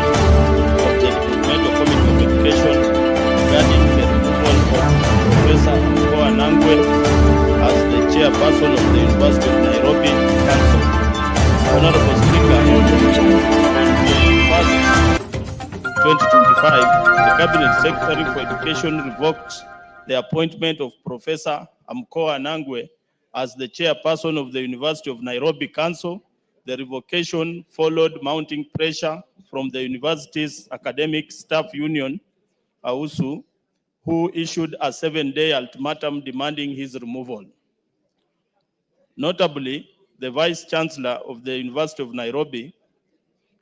of the Departmental Committee of Education regarding the removal of Professor Mkoa Nangwe as the chairperson of the University of Nairobi Council. Honorable Speaker, on 2025, the Cabinet Secretary for Education revoked the appointment of Professor Mkoa Nangwe as the chairperson of the University of Nairobi Council. The revocation followed mounting pressure from the university's academic staff union, AUSU, who issued a 7-day ultimatum demanding his removal. Notably, the Vice Chancellor of the University of Nairobi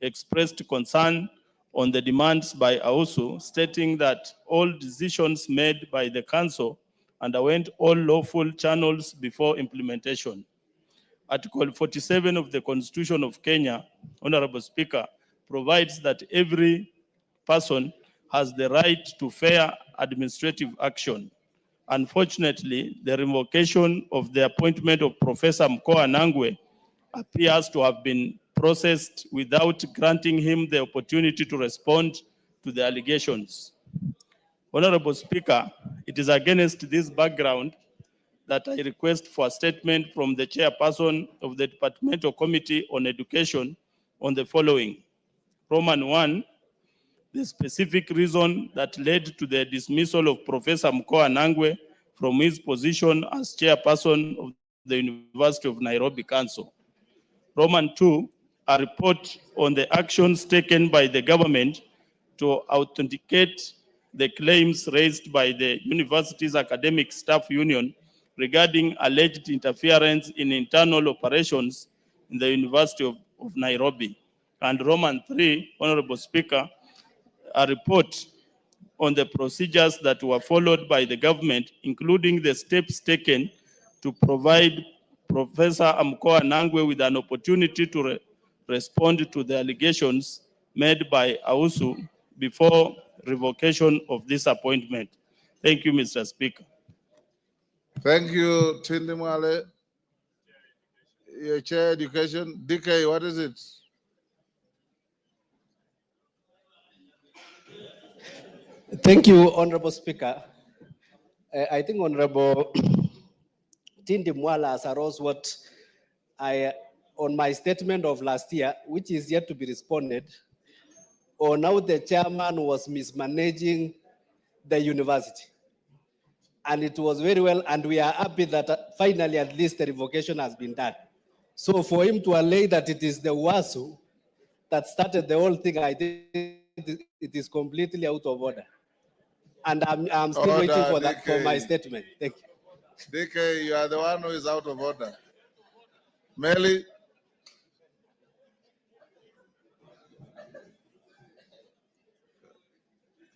expressed concern on the demands by AUSU, stating that all decisions made by the council underwent all lawful channels before implementation. Article 47 of the Constitution of Kenya, Honorable Speaker, provides that every person has the right to fair administrative action. Unfortunately, the revocation of the appointment of Professor Mkoa Nangwe appears to have been processed without granting him the opportunity to respond to the allegations. Honorable Speaker, it is against this background that I request for a statement from the chairperson of the Departmental Committee on Education on the following. Roman 1, the specific reason that led to the dismissal of Professor Mkoa Nangwe from his position as chairperson of the University of Nairobi Council. Roman 2, a report on the actions taken by the government to authenticate the claims raised by the university's academic staff union regarding alleged interference in internal operations in the University of Nairobi. And Roman 3, Honorable Speaker, a report on the procedures that were followed by the government, including the steps taken to provide Professor Mkoa Nangwe with an opportunity to respond to the allegations made by AUSU before revocation of this appointment. Thank you, Mr. Speaker. Thank you, Tindi Mwale. Your Chair Education. DK, what is it? Thank you, Honorable Speaker. I think Honorable Tindi Mwala has arose what on my statement of last year, which is yet to be responded, or now the chairman was mismanaging the university. And it was very well, and we are happy that finally at least the revocation has been done. So for him to allege that it is the WASU that started the whole thing, I think it is completely out of order. And I'm still waiting for that, for my statement. Thank you. DK, you are the one who is out of order. Meli.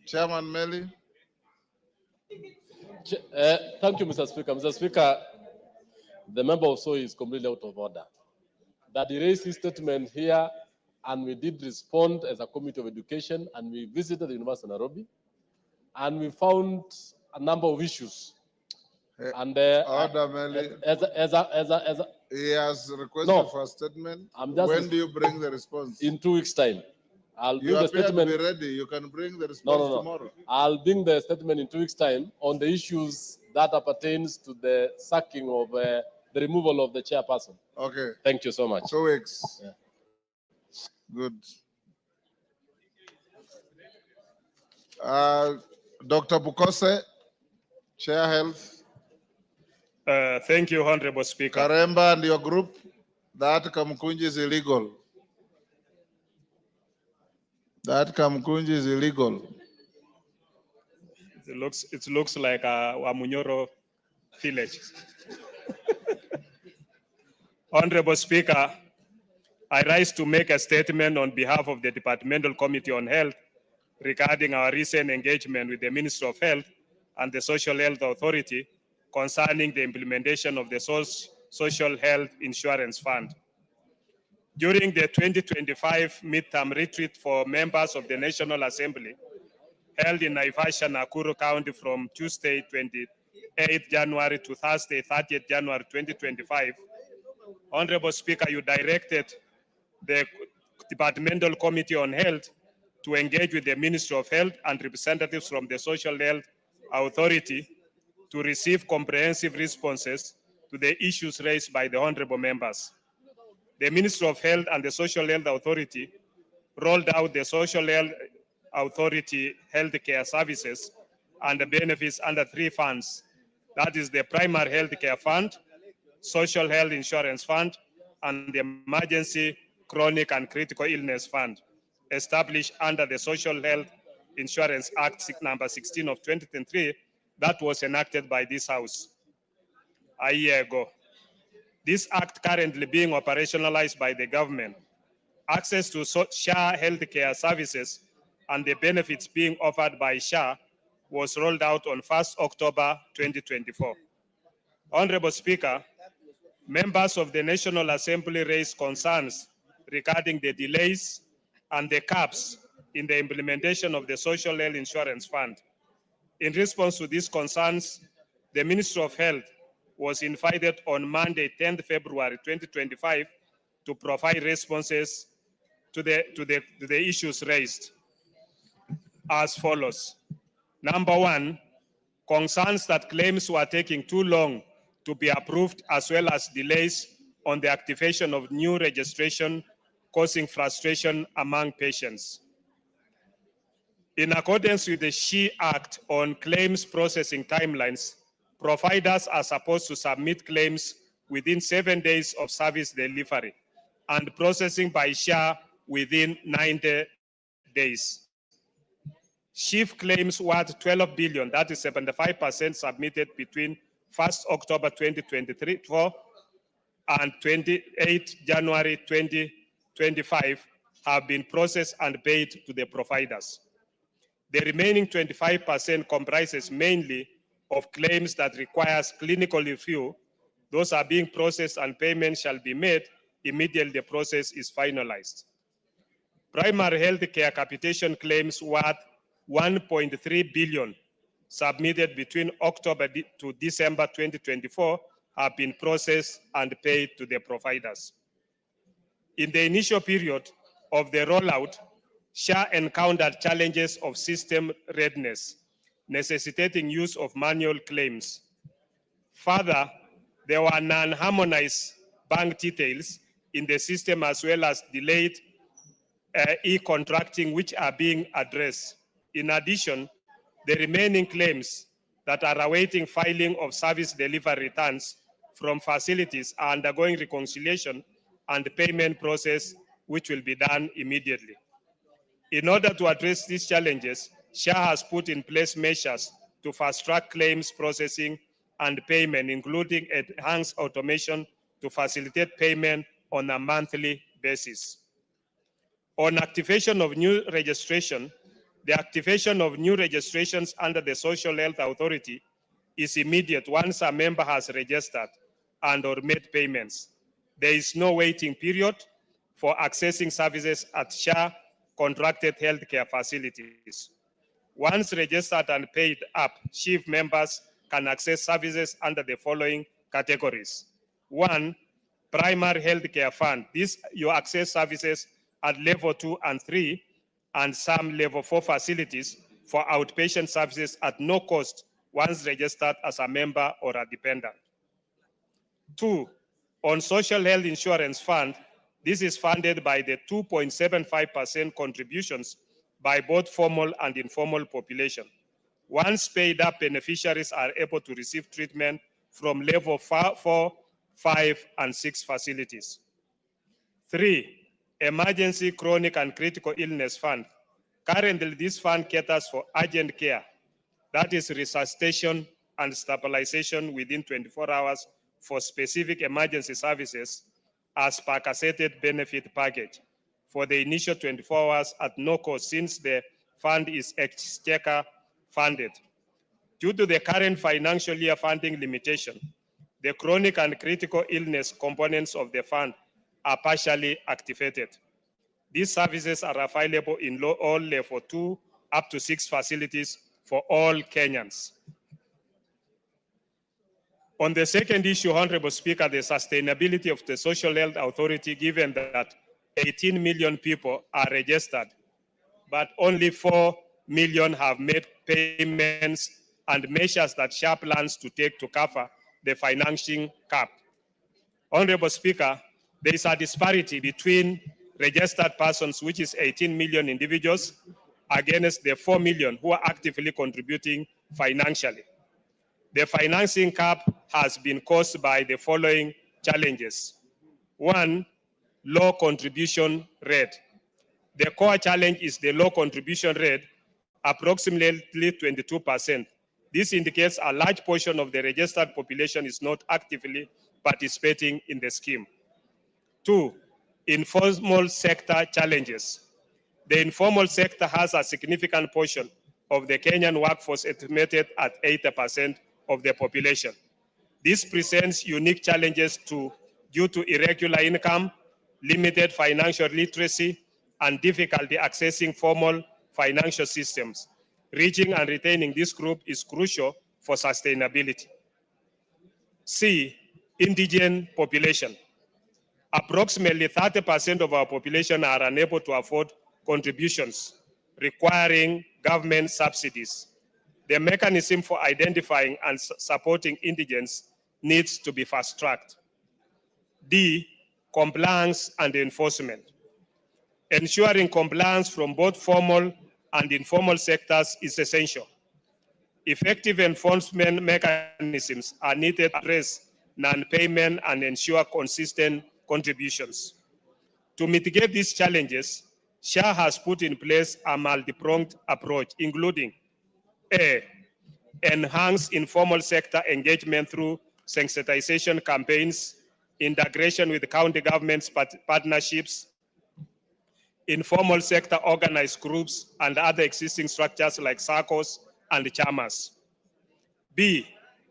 Chairman Meli. Thank you, Mr. Speaker. Mr. Speaker, the member also is completely out of order. That he raised his statement here, and we did respond as a Committee of Education, and we visited the University of Nairobi, and we found a number of issues. And order, Meli. He has requested for a statement. When do you bring the response? In 2 weeks' time. I'll bring the statement. To be ready. You can bring the response tomorrow. I'll bring the statement in 2 weeks' time on the issues that pertains to the sacking of the removal of the chairperson. Okay. Thank you so much. 2 weeks. Yeah. Good. Dr. Bukose, Chair Health. Thank you, Honorable Speaker. Karemba and your group, that Kamkunji is illegal. That Kamkunji is illegal. It looks like a Munyoro village. Honorable Speaker, I rise to make a statement on behalf of the Departmental Committee on Health regarding our recent engagement with the Minister of Health and the Social Health Authority concerning the implementation of the Social Health Insurance Fund. During the 2025 midterm retreat for members of the National Assembly, held in Naivasha, Nakuru County from Tuesday, 28th January to Thursday, 30th January 2025, Honorable Speaker, you directed the Departmental Committee on Health to engage with the Ministry of Health and representatives from the Social Health Authority to receive comprehensive responses to the issues raised by the honorable members. The Ministry of Health and the Social Health Authority rolled out the Social Health Authority healthcare services and the benefits under three funds. That is the Primary Healthcare Fund, Social Health Insurance Fund, and the Emergency Chronic and Critical Illness Fund, established under the Social Health Insurance Act number 16 of 2023 that was enacted by this House a year ago. This act currently being operationalized by the government. Access to SHA healthcare services and the benefits being offered by SHA was rolled out on 1st October 2024. Honorable Speaker, members of the National Assembly raised concerns regarding the delays and the caps in the implementation of the Social Health Insurance Fund. In response to these concerns, the Ministry of Health was invited on Monday, 10th February 2025 to provide responses to the issues raised as follows. Number one, concerns that claims were taking too long to be approved, as well as delays on the activation of new registration, causing frustration among patients. In accordance with the SHE Act on claims processing timelines, providers are supposed to submit claims within 7 days of service delivery and processing by SHA within 90 days. SHIF claims worth 12 billion, that is 75% submitted between 1st October 2024 and 28 January 2025 have been processed and paid to the providers. The remaining 25% comprises mainly of claims that requires clinical review. Those are being processed and payment shall be made immediately the process is finalized. Primary health care capitation claims worth 1.3 billion submitted between October to December 2024 have been processed and paid to the providers. In the initial period of the rollout, SHA encountered challenges of system readiness, necessitating use of manual claims. Further, there were non-harmonized bank details in the system, as well as delayed e-contracting, which are being addressed. In addition, the remaining claims that are awaiting filing of service delivery returns from facilities are undergoing reconciliation and payment process, which will be done immediately. In order to address these challenges, SHA has put in place measures to fast-track claims processing and payment, including enhanced automation to facilitate payment on a monthly basis. On activation of new registration, the activation of new registrations under the Social Health Authority is immediate once a member has registered and or made payments. There is no waiting period for accessing services at SHA contracted healthcare facilities. Once registered and paid up, SHIF members can access services under the following categories. 1, Primary Healthcare Fund. This, you access services at level 2 and 3 and some level 4 facilities for outpatient services at no cost once registered as a member or a dependent. 2, on Social Health Insurance Fund. This is funded by the 2.75% contributions by both formal and informal population. Once paid up, beneficiaries are able to receive treatment from level 4, 5, and 6 facilities. 3, Emergency Chronic and Critical Illness Fund. Currently, this fund caters for urgent care, that is resuscitation and stabilization within 24 hours for specific emergency services as per casseted benefit package for the initial 24 hours at no cost, since the fund is exchequer funded. Due to the current financial year funding limitation, the chronic and critical illness components of the fund are partially activated. These services are available in all level 2 up to 6 facilities for all Kenyans. On the second issue, Honorable Speaker, the sustainability of the Social Health Authority, given that 18 million people are registered, but only 4 million have made payments and measures that SHA plans to take to cover the financing cap. Honorable Speaker, there is a disparity between registered persons, which is 18 million individuals, against the 4 million who are actively contributing financially. The financing cap has been caused by the following challenges. One, low contribution rate. The core challenge is the low contribution rate, approximately 22%. This indicates a large portion of the registered population is not actively participating in the scheme. Two, informal sector challenges. The informal sector has a significant portion of the Kenyan workforce, estimated at 80% of the population. This presents unique challenges due to irregular income, limited financial literacy, and difficulty accessing formal financial systems. Reaching and retaining this group is crucial for sustainability. C, indigent population. Approximately 30% of our population are unable to afford contributions, requiring government subsidies. The mechanism for identifying and supporting indigents needs to be fast-tracked. D, compliance and enforcement. Ensuring compliance from both formal and informal sectors is essential. Effective enforcement mechanisms are needed to address non-payment and ensure consistent contributions. To mitigate these challenges, SHA has put in place a multi-pronged approach, including A, enhance informal sector engagement through sensitization campaigns, integration with county governments partnerships, informal sector organized groups, and other existing structures like SACCOs and chamas. B,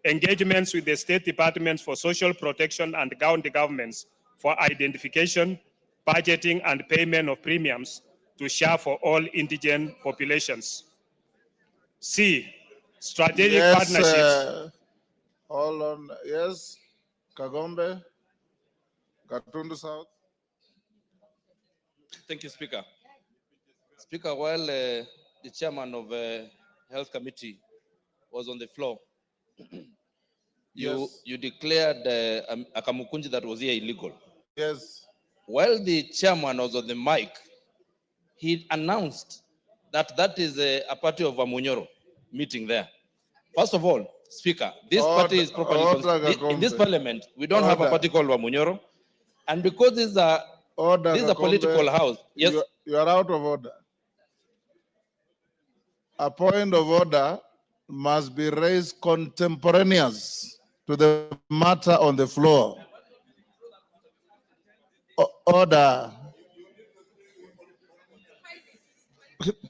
engagements with the state departments for social protection and county governments for identification, budgeting, and payment of premiums to SHA for all indigent populations. C, strategic partnerships. Hold on. Yes, Kagombe, Gatundu South. Thank you, Speaker. Speaker, while the chairman of the Health Committee was on the floor, you declared a Kamukunji that was here illegal. Yes. While the chairman was on the mic, he announced that that is a party of Amunyoro meeting there. First of all, Speaker, this party is properly in this parliament. We don't have a party called Amunyoro, and because this is a political house. Yes, you are out of order. A point of order must be raised contemporaneous to the matter on the floor. Order.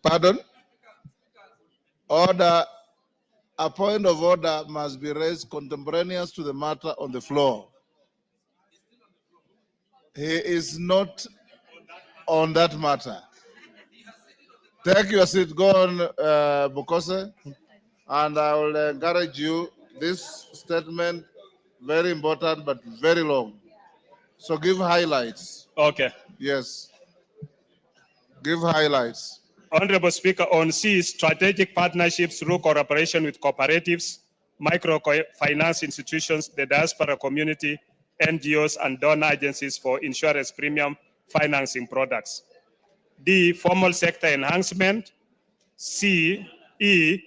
Pardon? Order. A point of order must be raised contemporaneous to the matter on the floor. He is not on that matter. Take your seat, go on, Bukose, and I will encourage you. This statement, very important, but very long. So give highlights. Okay. Yes. Give highlights. Honorable Speaker, on C, strategic partnerships through cooperation with cooperatives, microfinance institutions, the diaspora community, NGOs, and donor agencies for insurance premium financing products. D, formal sector enhancement. C, E,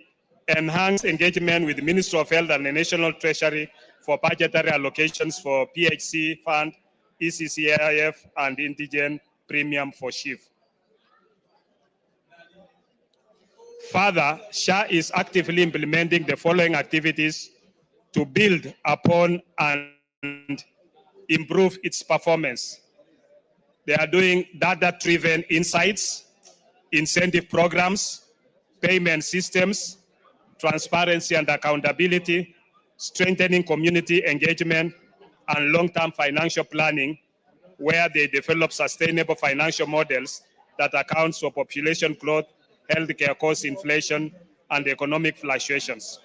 enhanced engagement with the Ministry of Health and the National Treasury for budgetary allocations for PHC Fund, ECCIF, and indigent premium for SHIF. Further, SHA is actively implementing the following activities to build upon and improve its performance. They are doing data-driven insights, incentive programs, payment systems, transparency and accountability, strengthening community engagement, and long-term financial planning, where they develop sustainable financial models that account for population growth, healthcare cost inflation, and economic fluctuations.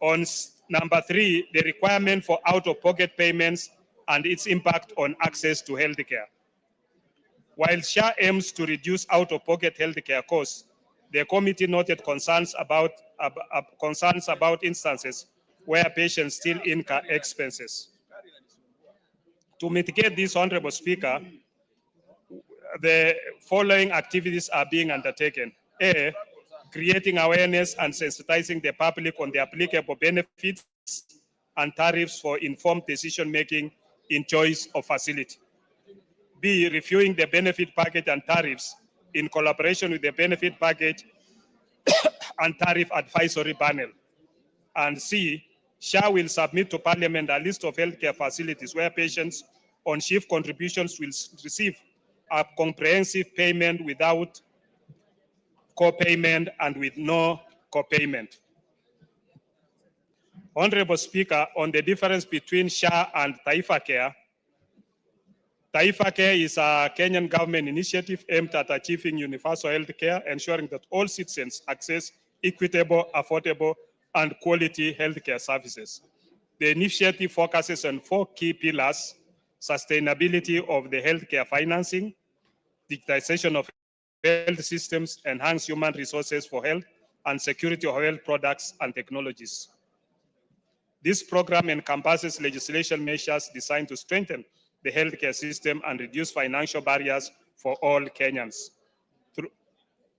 On number 3, the requirement for out-of-pocket payments and its impact on access to healthcare. While SHA aims to reduce out-of-pocket healthcare costs, the committee noted concerns about instances where patients still incur expenses. To mitigate this, Honorable Speaker, the following activities are being undertaken. A, creating awareness and sensitizing the public on the applicable benefits and tariffs for informed decision-making in choice of facility. B, reviewing the benefit package and tariffs in collaboration with the benefit package and tariff advisory panel. And C, SHA will submit to Parliament a list of healthcare facilities where patients on shift contributions will receive a comprehensive payment without co-payment and with no co-payment. Honorable Speaker, on the difference between SHA and Taifa Care, Taifa Care is a Kenyan government initiative aimed at achieving universal health care, ensuring that all citizens access equitable, affordable, and quality healthcare services. The initiative focuses on 4 key pillars: sustainability of the healthcare financing, digitization of health systems, enhance human resources for health, and security of health products and technologies. This program encompasses legislation measures designed to strengthen the healthcare system and reduce financial barriers for all Kenyans.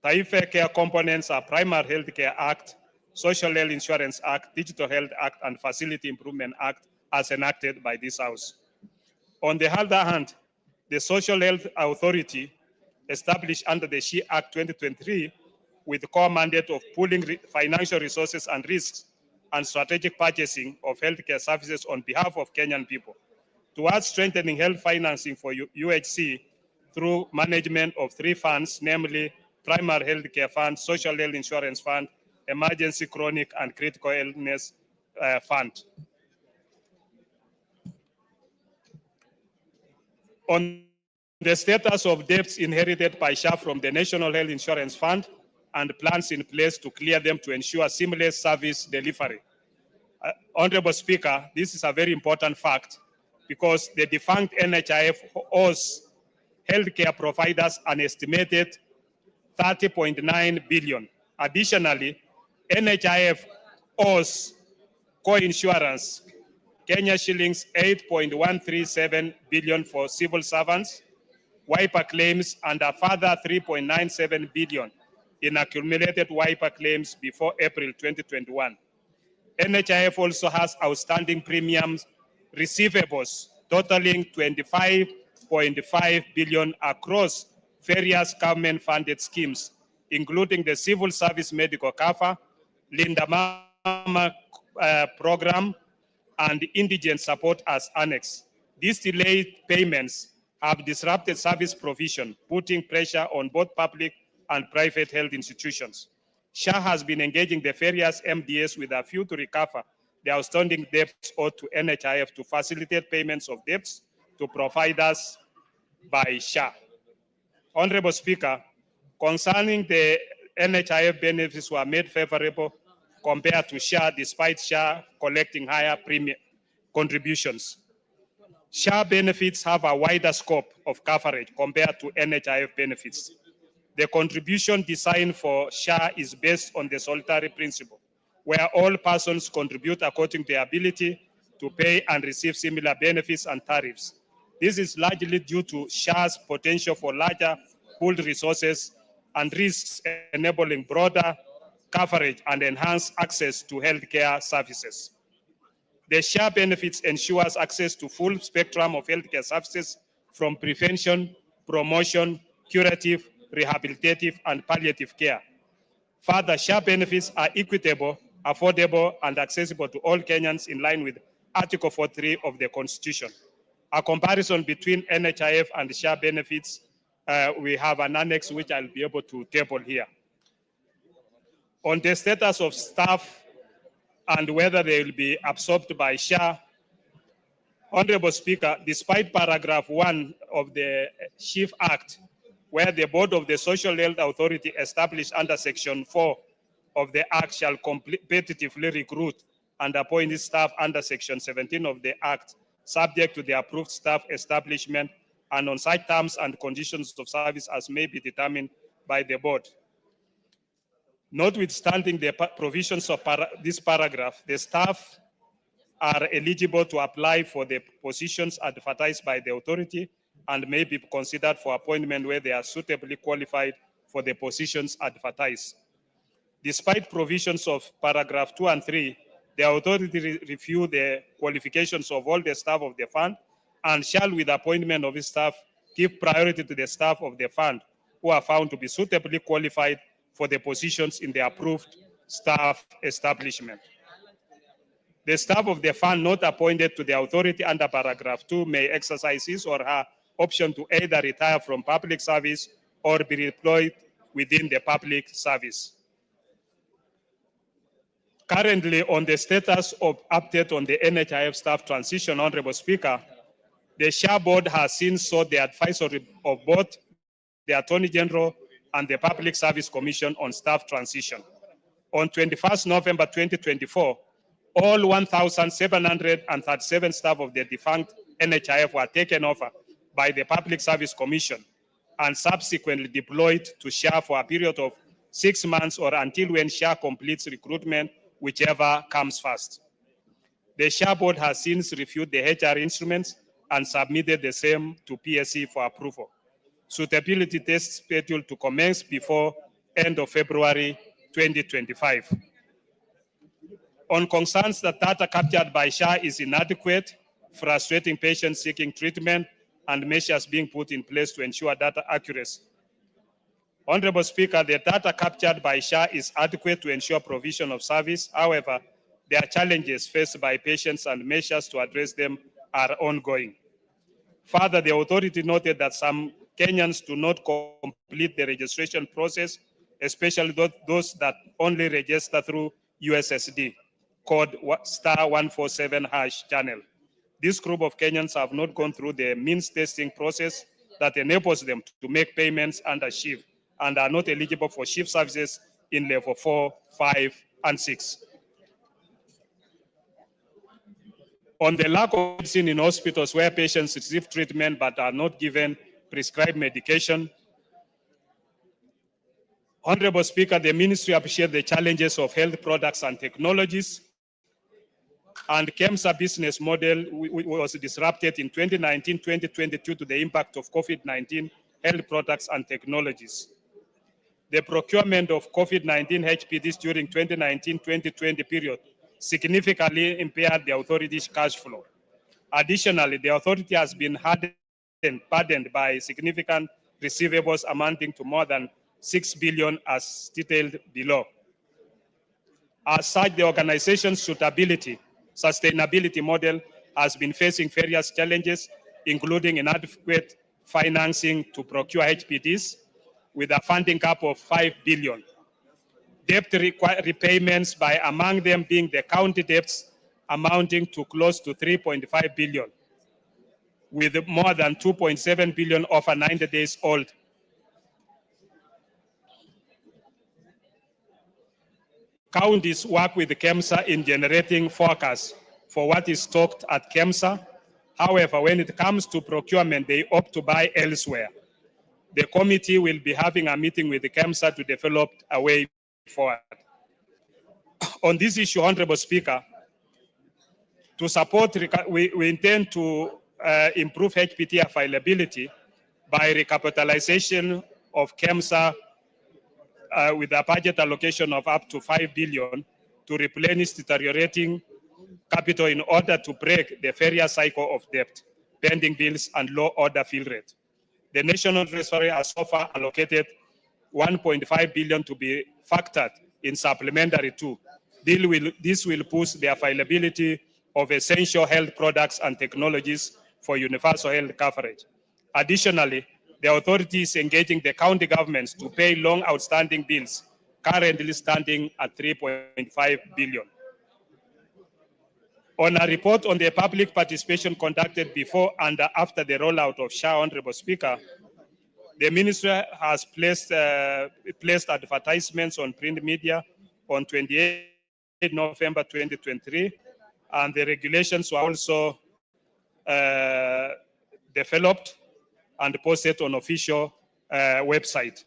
Taifa Care components are Primary Healthcare Act, Social Health Insurance Act, Digital Health Act, and Facility Improvement Act as enacted by this House. On the other hand, the Social Health Authority, established under the SHE Act 2023, with the core mandate of pooling financial resources and risks and strategic purchasing of healthcare services on behalf of Kenyan people, towards strengthening health financing for UHC through management of 3 funds, namely Primary Healthcare Fund, Social Health Insurance Fund, Emergency Chronic and Critical Illness Fund. On the status of debts inherited by SHA from the National Health Insurance Fund and plans in place to clear them to ensure seamless service delivery. Honorable Speaker, this is a very important fact because the defunct NHIF owes healthcare providers an estimated 30.9 billion. Additionally, NHIF owes co-insurance Kenya shillings 8.137 billion for civil servants, wiper claims, and a further 3.97 billion in accumulated wiper claims before April 2021. NHIF also has outstanding premiums receivables totaling 25.5 billion across various government-funded schemes, including the Civil Service Medical Cover, Linda Mama program, and indigent support as annex. These delayed payments have disrupted service provision, putting pressure on both public and private health institutions. SHA has been engaging the various MDAs with a view to recover the outstanding debts owed to NHIF to facilitate payments of debts to providers by SHA. Honorable Speaker, concerning the NHIF benefits were made favorable compared to SHA despite SHA collecting higher premium contributions. SHA benefits have a wider scope of coverage compared to NHIF benefits. The contribution design for SHA is based on the solidarity principle, where all persons contribute according to their ability to pay and receive similar benefits and tariffs. This is largely due to SHA's potential for larger pooled resources and risks, enabling broader coverage and enhanced access to healthcare services. The SHA benefits ensures access to full spectrum of healthcare services from prevention, promotion, curative, rehabilitative, and palliative care. Further, SHA benefits are equitable, affordable, and accessible to all Kenyans in line with Article 43 of the Constitution. A comparison between NHIF and SHA benefits, we have an annex which I'll be able to table here. On the status of staff and whether they will be absorbed by SHA, Honorable Speaker, despite paragraph 1 of the Chief Act, where the board of the Social Health Authority established under Section 4 of the Act shall competitively recruit and appoint staff under Section 17 of the Act, subject to the approved staff establishment and on such terms and conditions of service as may be determined by the board. Notwithstanding the provisions of this paragraph, the staff are eligible to apply for the positions advertised by the authority and may be considered for appointment where they are suitably qualified for the positions advertised. Despite provisions of paragraph 2 and 3, the authority review the qualifications of all the staff of the fund and shall, with appointment of the staff, give priority to the staff of the fund who are found to be suitably qualified for the positions in the approved staff establishment. The staff of the fund not appointed to the authority under paragraph 2 may exercise his or her option to either retire from public service or be deployed within the public service. Currently, on the status of update on the NHIF staff transition, Honorable Speaker, the Share Board has since sought the advisory of both the Attorney General and the Public Service Commission on staff transition. On 21st November 2024, all 1,737 staff of the defunct NHIF were taken over by the Public Service Commission and subsequently deployed to SHA for a period of 6 months or until when SHA completes recruitment, whichever comes first. The SHA Board has since reviewed the HR instruments and submitted the same to PSC for approval. Suitability tests scheduled to commence before end of February 2025. On concerns that data captured by SHA is inadequate, frustrating patients seeking treatment, and measures being put in place to ensure data accuracy. Honorable Speaker, the data captured by SHA is adequate to ensure provision of service. However, there are challenges faced by patients and measures to address them are ongoing. Further, the authority noted that some Kenyans do not complete the registration process, especially those that only register through USSD, code *147# channel. This group of Kenyans have not gone through the means testing process that enables them to make payments under SHIF and are not eligible for SHIF services in level 4, 5, and 6. On the lack of medicine in hospitals where patients receive treatment but are not given prescribed medication, Honorable Speaker, the Ministry appreciates the challenges of health products and technologies, and KEMSA business model was disrupted in 2019-2022 to the impact of COVID-19 health products and technologies. The procurement of COVID-19 HPDs during 2019-2020 period significantly impaired the authority's cash flow. Additionally, the authority has been burdened by significant receivables amounting to more than 6 billion as detailed below. As such, the organization's sustainability model has been facing various challenges, including inadequate financing to procure HPDs with a funding cap of 5 billion. Debt repayments by among them being the county debts amounting to close to 3.5 billion, with more than 2.7 billion over 90 days old. Counties work with KEMSA in generating forecasts for what is stocked at KEMSA. However, when it comes to procurement, they opt to buy elsewhere. The committee will be having a meeting with the KEMSA to develop a way forward. On this issue, Honorable Speaker, to support, we intend to improve HPT availability by recapitalization of KEMSA with a budget allocation of up to 5 billion to replenish deteriorating capital in order to break the various cycle of debt, pending bills, and low order fill rate. The National Treasury has so far allocated 1.5 billion to be factored in supplementary 2. This will boost the availability of essential health products and technologies for universal health coverage. Additionally, the authority is engaging the county governments to pay long outstanding bills, currently standing at 3.5 billion. On a report on the public participation conducted before and after the rollout of SHA, Honorable Speaker, the Ministry has placed advertisements on print media on 28 November 2023, and the regulations were also developed and posted on official website.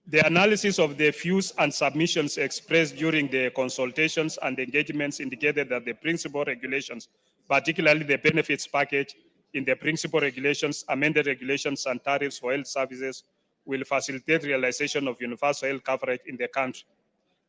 The analysis of the views and submissions expressed during the consultations and engagements indicated that the principal regulations, particularly the benefits package in the principal regulations, amended regulations, and tariffs for health services will facilitate realization of universal health coverage in the country.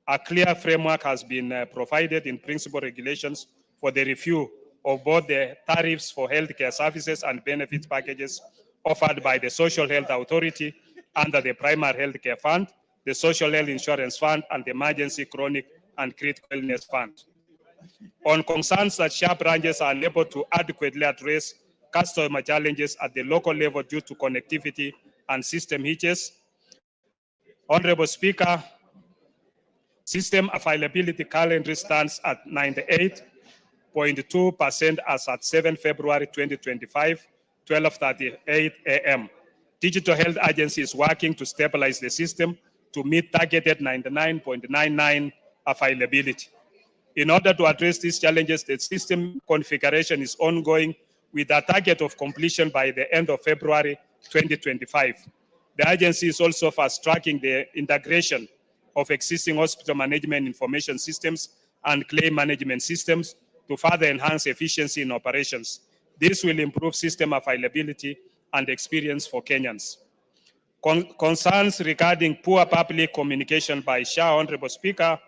A clear framework has been provided in principal regulations for the review of both the tariffs for healthcare services and benefits packages offered by the Social Health Authority under the Primary Healthcare Fund, the Social Health Insurance Fund, and the Emergency Chronic and Critical Illness Fund. On concerns that SHA branches are unable to adequately address customer challenges at the local level due to connectivity and system hitches, Honorable Speaker, system availability currently stands at 98.2% as at 7 February 2025, 12:38 a.m. Digital Health Agency is working to stabilize the system to meet targeted 99.99 availability. In order to address these challenges, the system configuration is ongoing with a target of completion by the end of February 2025. The agency is also fast-tracking the integration of existing hospital management information systems and claim management systems to further enhance efficiency in operations. This will improve system availability and experience for Kenyans. Concerns regarding poor public communication by SHA, Honorable Speaker,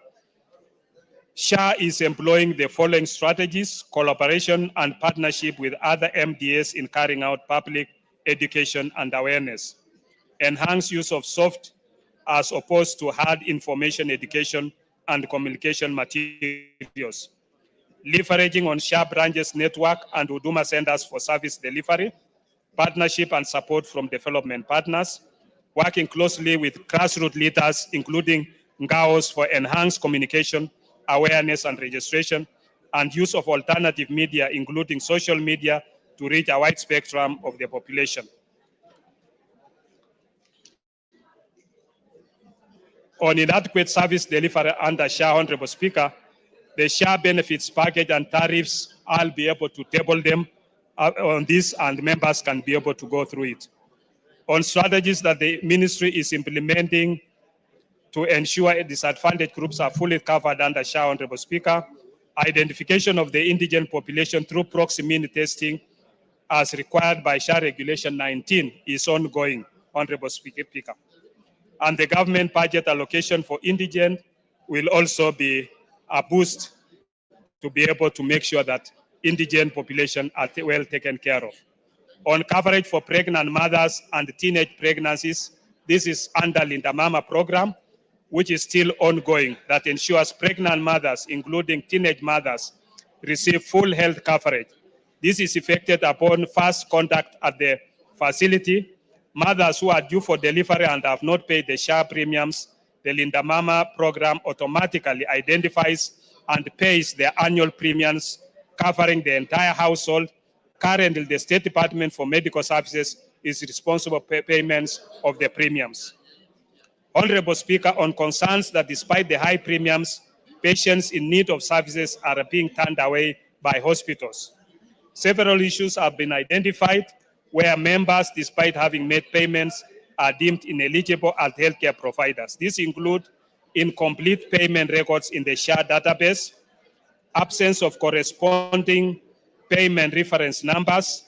SHA is employing the following strategies: collaboration and partnership with other MDAs in carrying out public education and awareness, enhanced use of soft as opposed to hard information education and communication materials, leveraging on SHA branches network and Huduma centers for service delivery, partnership and support from development partners, working closely with grassroots leaders, including NGAOs for enhanced communication, awareness and registration, and use of alternative media, including social media, to reach a wide spectrum of the population. On inadequate service delivery under SHA, Honorable Speaker, the SHA benefits package and tariffs, I'll be able to table them on this, and members can be able to go through it. On strategies that the ministry is implementing to ensure disadvantaged groups are fully covered under SHA, Honorable Speaker, identification of the indigent population through proximity testing as required by SHA Regulation 19 is ongoing, Honorable Speaker. And the government budget allocation for indigent will also be a boost to be able to make sure that indigent population are well taken care of. On coverage for pregnant mothers and teenage pregnancies, this is under Linda Mama program, which is still ongoing, that ensures pregnant mothers, including teenage mothers, receive full health coverage. This is effected upon first contact at the facility. Mothers who are due for delivery and have not paid the SHA premiums, the Linda Mama program automatically identifies and pays their annual premiums, covering the entire household. Currently, the State Department for Medical Services is responsible for payments of the premiums. Honorable Speaker, on concerns that despite the high premiums, patients in need of services are being turned away by hospitals. Several issues have been identified where members, despite having made payments, are deemed ineligible as healthcare providers. These include incomplete payment records in the SHA database, absence of corresponding payment reference numbers,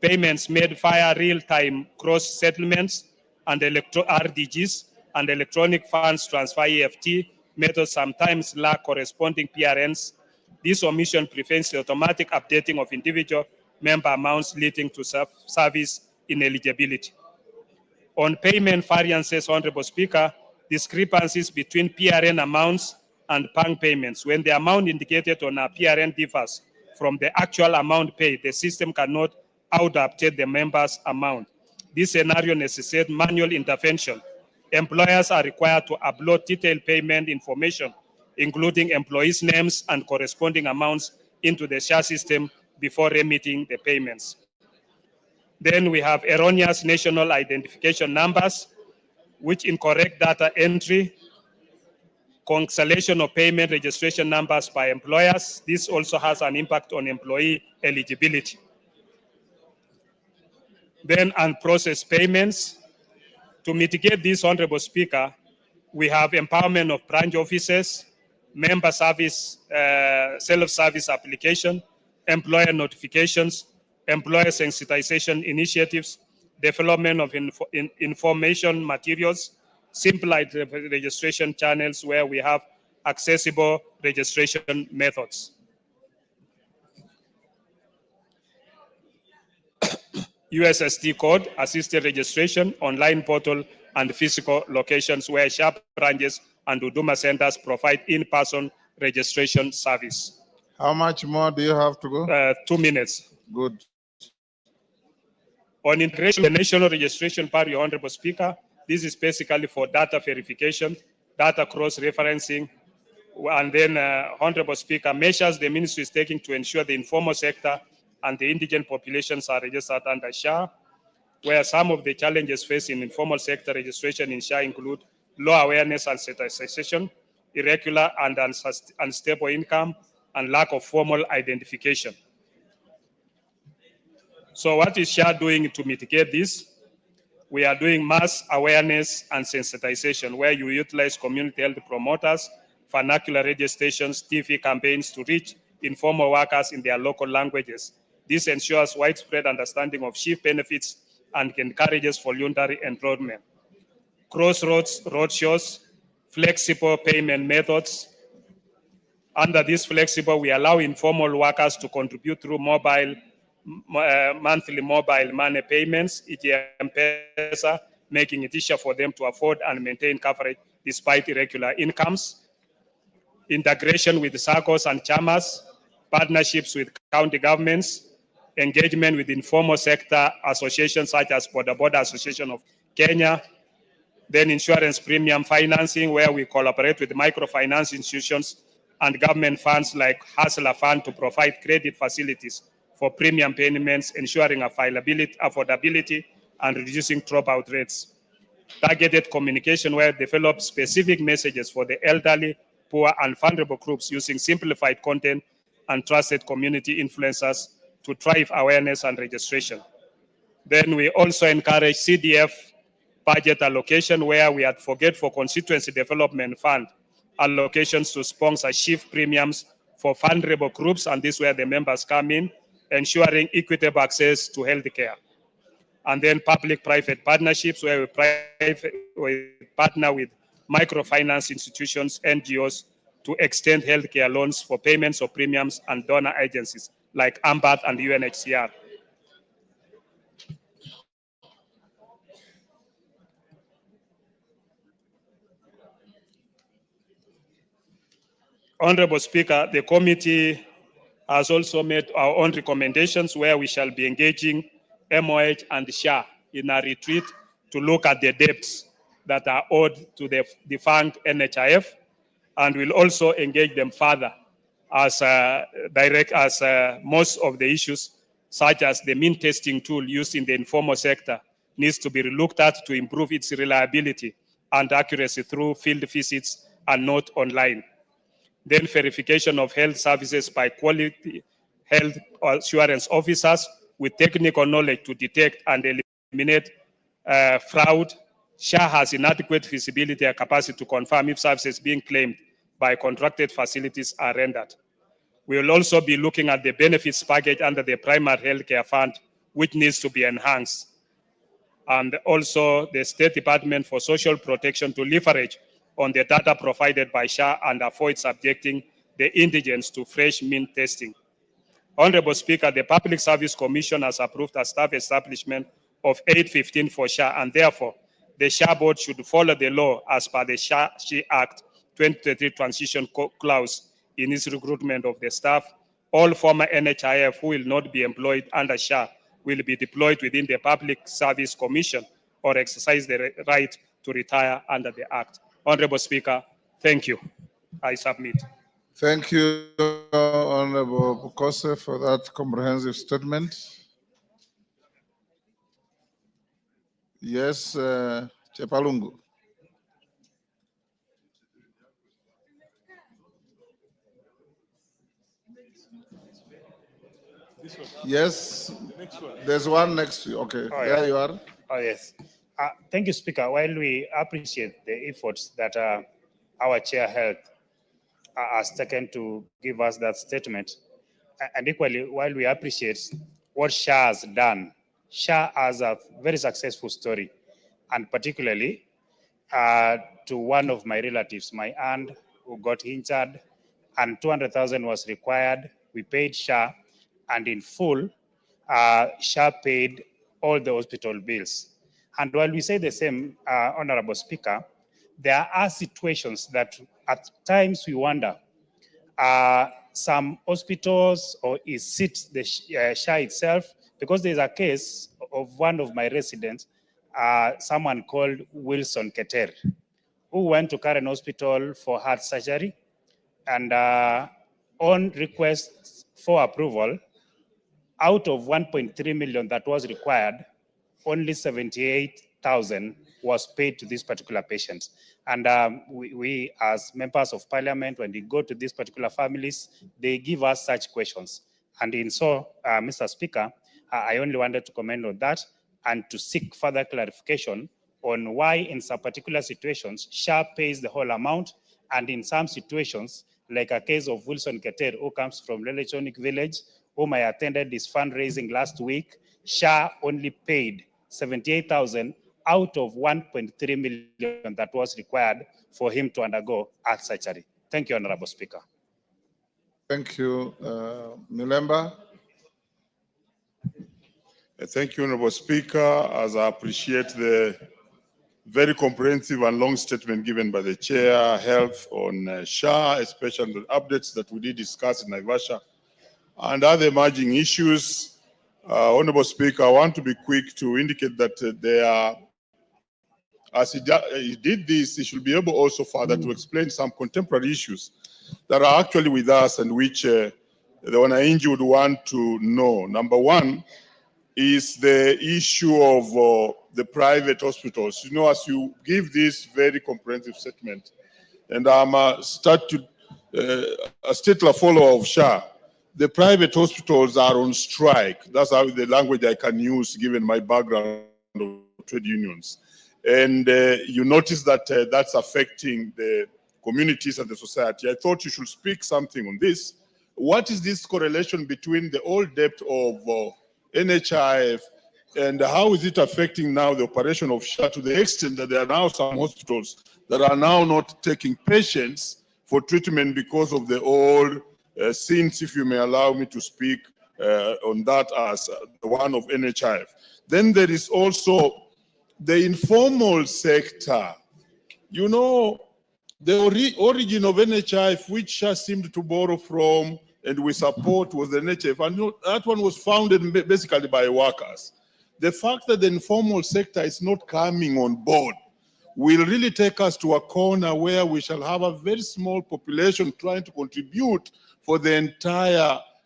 payments made via real-time cross settlements and RDGs, and electronic funds transfer EFT methods sometimes lack corresponding PRNs. This omission prevents the automatic updating of individual member amounts, leading to service ineligibility. On payment variances, Honorable Speaker, discrepancies between PRN amounts and PANG payments. When the amount indicated on a PRN differs from the actual amount paid, the system cannot auto-update the member's amount. This scenario necessitates manual intervention. Employers are required to upload detailed payment information, including employees' names and corresponding amounts, into the SHA system before remitting the payments. Then we have erroneous national identification numbers, which incorrect data entry cancellation of payment registration numbers by employers. This also has an impact on employee eligibility. Then unprocessed payments. To mitigate this, Honorable Speaker, we have empowerment of branch offices, member service, self-service application, employer notifications, employer sensitization initiatives, development of information materials, simplified registration channels where we have accessible registration methods. USSD code, assisted registration, online portal, and physical locations where SHA branches and Huduma centers provide in-person registration service. How much more do you have to go? 2 minutes. Good. On integration, the national registration part, Your Honorable Speaker, this is basically for data verification, data cross-referencing, and then, Honorable Speaker, measures the ministry is taking to ensure the informal sector and the indigent populations are registered under SHA, where some of the challenges faced in informal sector registration in SHA include low awareness and sensitization, irregular and unstable income, and lack of formal identification. So what is SHA doing to mitigate this? We are doing mass awareness and sensitization, where you utilize community health promoters, vernacular radio stations, TV campaigns to reach informal workers in their local languages. This ensures widespread understanding of SHIF benefits and encourages voluntary enrollment. Crossroads roadshows, flexible payment methods. Under this flexible, we allow informal workers to contribute through monthly mobile money payments, e.g. M-Pesa, making it easier for them to afford and maintain coverage despite irregular incomes. Integration with SACCOs and chamas, partnerships with county governments, engagement with informal sector associations such as Border Association of Kenya, then insurance premium financing, where we collaborate with microfinance institutions and government funds like Hustler Fund to provide credit facilities for premium payments, ensuring affordability, and reducing dropout rates. Targeted communication, where we develop specific messages for the elderly, poor, and vulnerable groups using simplified content and trusted community influencers to drive awareness and registration. Then we also encourage CDF budget allocation, where we advocate for constituency development fund allocations to sponsor SHIF premiums for vulnerable groups, and this is where the members come in, ensuring equitable access to healthcare. And then public-private partnerships, where we partner with microfinance institutions, NGOs, to extend healthcare loans for payments of premiums, and donor agencies like AMBAT and UNHCR. Honorable Speaker, the committee has also made our own recommendations, where we shall be engaging MOH and SHA in a retreat to look at the debts that are owed to the defunct NHIF, and we'll also engage them further as most of the issues, such as the mean testing tool used in the informal sector, needs to be looked at to improve its reliability and accuracy through field visits and not online. Then verification of health services by quality health assurance officers with technical knowledge to detect and eliminate fraud. SHA has inadequate visibility and capacity to confirm if services being claimed by contracted facilities are rendered. We will also be looking at the benefits package under the primary healthcare fund, which needs to be enhanced. And also the State Department for Social Protection to leverage on the data provided by SHA and avoid subjecting the indigents to fresh mean testing. Honorable Speaker, the Public Service Commission has approved a staff establishment of 815 for SHA, and therefore the SHA board should follow the law as per the SHA Act 2023 transition clause in its recruitment of the staff. All former NHIF who will not be employed under SHA will be deployed within the Public Service Commission or exercise the right to retire under the Act. Honorable Speaker, thank you. I submit. Thank you, Honorable Bukose, for that comprehensive statement. Yes, Chepalungu. Yes, there's one next to you. Okay, Oh, there yeah. you are. Oh, yes. Thank you, Speaker. While we appreciate the efforts that our chair health has taken to give us that statement, and equally, while we appreciate what SHA has done, SHA has a very successful story, and particularly to one of my relatives, my aunt, who got injured, and 200,000 was required. We paid SHA, and in full, SHA paid all the hospital bills. And while we say the same, Honorable Speaker, there are situations that at times we wonder, some hospitals, or is it the SHA itself? Because there's a case of one of my residents, someone called Wilson Keter, who went to Karen Hospital for heart surgery, and on request for approval, out of 1.3 million that was required, only 78,000 was paid to this particular patient. And we, as members of parliament, when we go to these particular families, they give us such questions. And in so, Mr. Speaker, I only wanted to comment on that and to seek further clarification on why in some particular situations, SHA pays the whole amount, and in some situations, like a case of Wilson Keter, who comes from Lelechonic Village, whom I attended this fundraising last week, SHA only paid 78,000 out of 1.3 million that was required for him to undergo heart surgery. Thank you, Honorable Speaker. Thank you, Mulemba. Thank you, Honorable Speaker, as I appreciate the very comprehensive and long statement given by the Chair, Health on SHA, especially the updates that we did discuss in Naivasha and other emerging issues. Honorable Speaker, I want to be quick to indicate that there are, as he did this, he should be able also further to explain some contemporary issues that are actually with us and which the Wananchi would want to know. Number one is the issue of the private hospitals. You know, as you give this very comprehensive statement, and I'm a stickler follower of SHA, the private hospitals are on strike. That's how the language I can use given my background of trade unions. And you notice that that's affecting the communities and the society. I thought you should speak something on this. What is this correlation between the old debt of NHIF and how is it affecting now the operation of SHA to the extent that there are now some hospitals that are now not taking patients for treatment because of the old sins, if you may allow me to speak on that as the one of NHIF. Then there is also the informal sector. You know, the origin of NHIF, which SHA seemed to borrow from and we support, was the NHIF, and that one was founded basically by workers. The fact that the informal sector is not coming on board will really take us to a corner where we shall have a very small population trying to contribute for the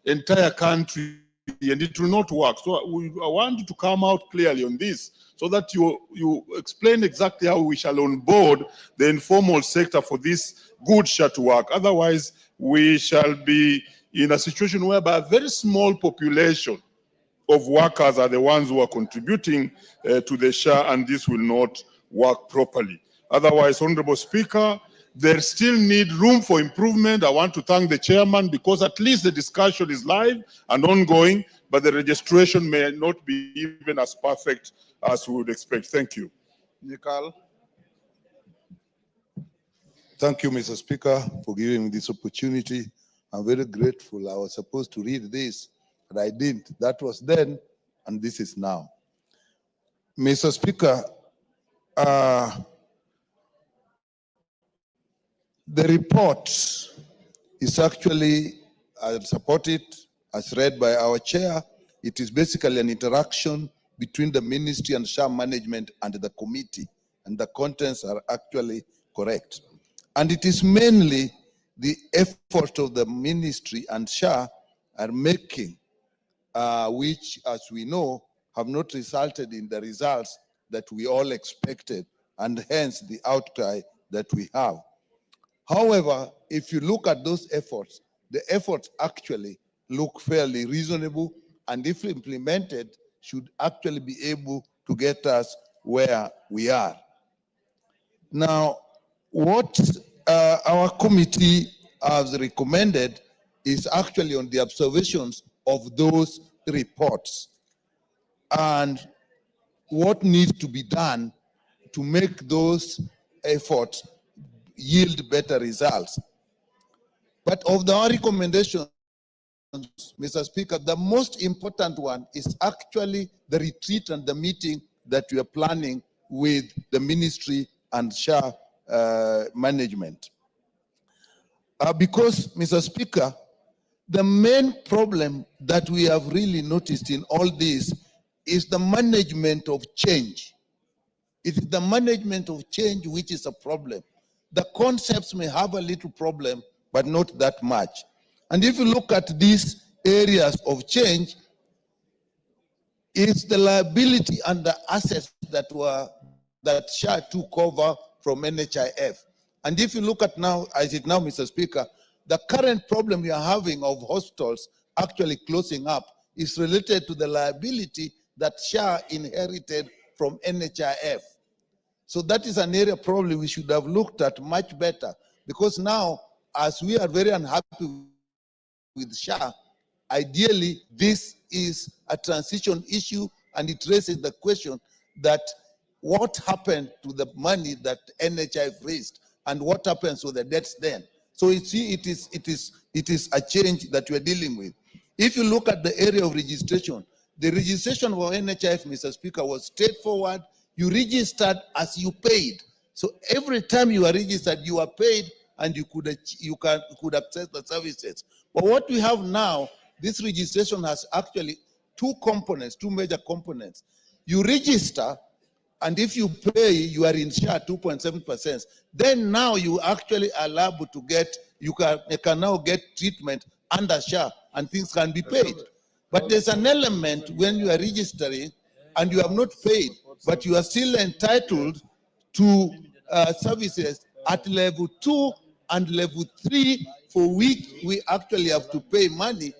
entire country, and it will not work. So I want you to come out clearly on this so that you explain exactly how we shall onboard the informal sector for this good SHA to work. Otherwise, we shall be in a situation whereby a very small population of workers are the ones who are contributing to the SHA, and this will not work properly. Otherwise, Honorable Speaker, there still need room for improvement. I want to thank the chairman because at least the discussion is live and ongoing, but the registration may not be even as perfect as we would expect. Thank you. Nikal. Thank you, Mr. Speaker, for giving me this opportunity. I'm very grateful. I was supposed to read this, but I didn't. That was then, and this is now. Mr. Speaker, the report is actually, I support it, as read by our chair. It is basically an interaction between the ministry and SHA management and the committee, and the contents are actually correct. And it is mainly the effort of the ministry and SHA are making, which, as we know, have not resulted in the results that we all expected, and hence the outcry that we have. However, if you look at those efforts, the efforts actually look fairly reasonable and if implemented, should actually be able to get us where we are. Now, what our committee has recommended is actually on the observations of those reports and what needs to be done to make those efforts yield better results. But of our recommendations, Mr. Speaker, the most important one is actually the retreat and the meeting that we are planning with the ministry and SHA management. Because, Mr. Speaker, the main problem that we have really noticed in all this is the management of change. It is the management of change which is a problem. The concepts may have a little problem, but not that much. And if you look at these areas of change, it's the liability and the assets that SHA took over from NHIF. And if you look at now, as it now, Mr. Speaker, the current problem we are having of hospitals actually closing up is related to the liability that SHA inherited from NHIF. So that is an area probably we should have looked at much better, because now, as we are very unhappy with SHA, ideally this is a transition issue, and it raises the question that what happened to the money that NHIF raised and what happens to the debts then? So you see, it is a change that we are dealing with. If you look at the area of registration, the registration for NHIF, Mr. Speaker, was straightforward. You registered as you paid. So every time you are registered, you are paid, and you could access the services. But what we have now, this registration has actually two components, two major components. You register, and if you pay, you are in SHA 2.7%. Then now you actually are liable to get, you can now get treatment under SHA, and things can be paid. But there's an element when you are registering and you have not paid, but you are still entitled to services at level 2 and level 3, for which we actually have to pay money.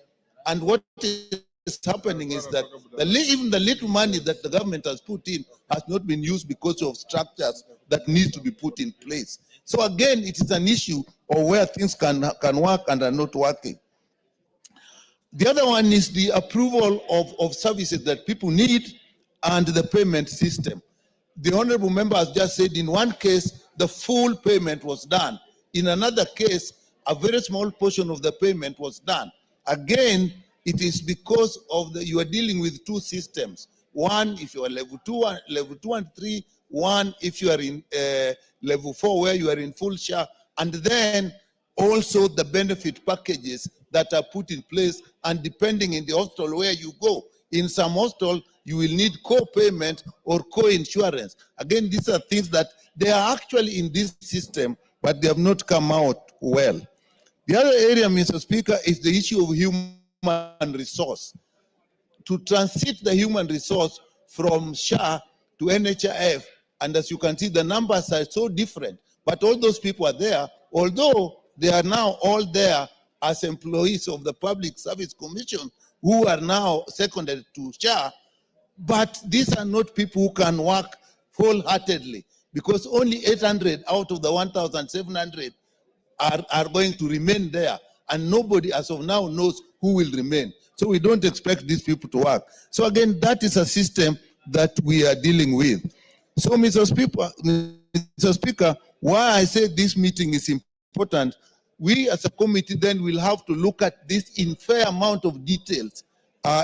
And what is happening is that even the little money that the government has put in has not been used because of structures that need to be put in place. So again, it is an issue of where things can work and are not working. The other one is the approval of services that people need and the payment system. The honorable member has just said in one case, the full payment was done. In another case, a very small portion of the payment was done. Again, it is because of you are dealing with two systems. One, if you are level 2 and 3, one, if you are in level 4, where you are in full SHA, and then also the benefit packages that are put in place, and depending in the hospital where you go. In some hospital, you will need co-payment or co-insurance. Again, these are things that they are actually in this system, but they have not come out well. The other area, Mr. Speaker, is the issue of human resource. To transit the human resource from SHA to NHIF, and as you can see, the numbers are so different, but all those people are there, although they are now all there as employees of the Public Service Commission, who are now seconded to SHA, but these are not people who can work wholeheartedly, because only 800 out of the 1,700 are going to remain there, and nobody as of now knows who will remain. So we don't expect these people to work. So again, that is a system that we are dealing with. So Mr. Speaker, why I say this meeting is important, we as a committee then will have to look at this in fair amount of details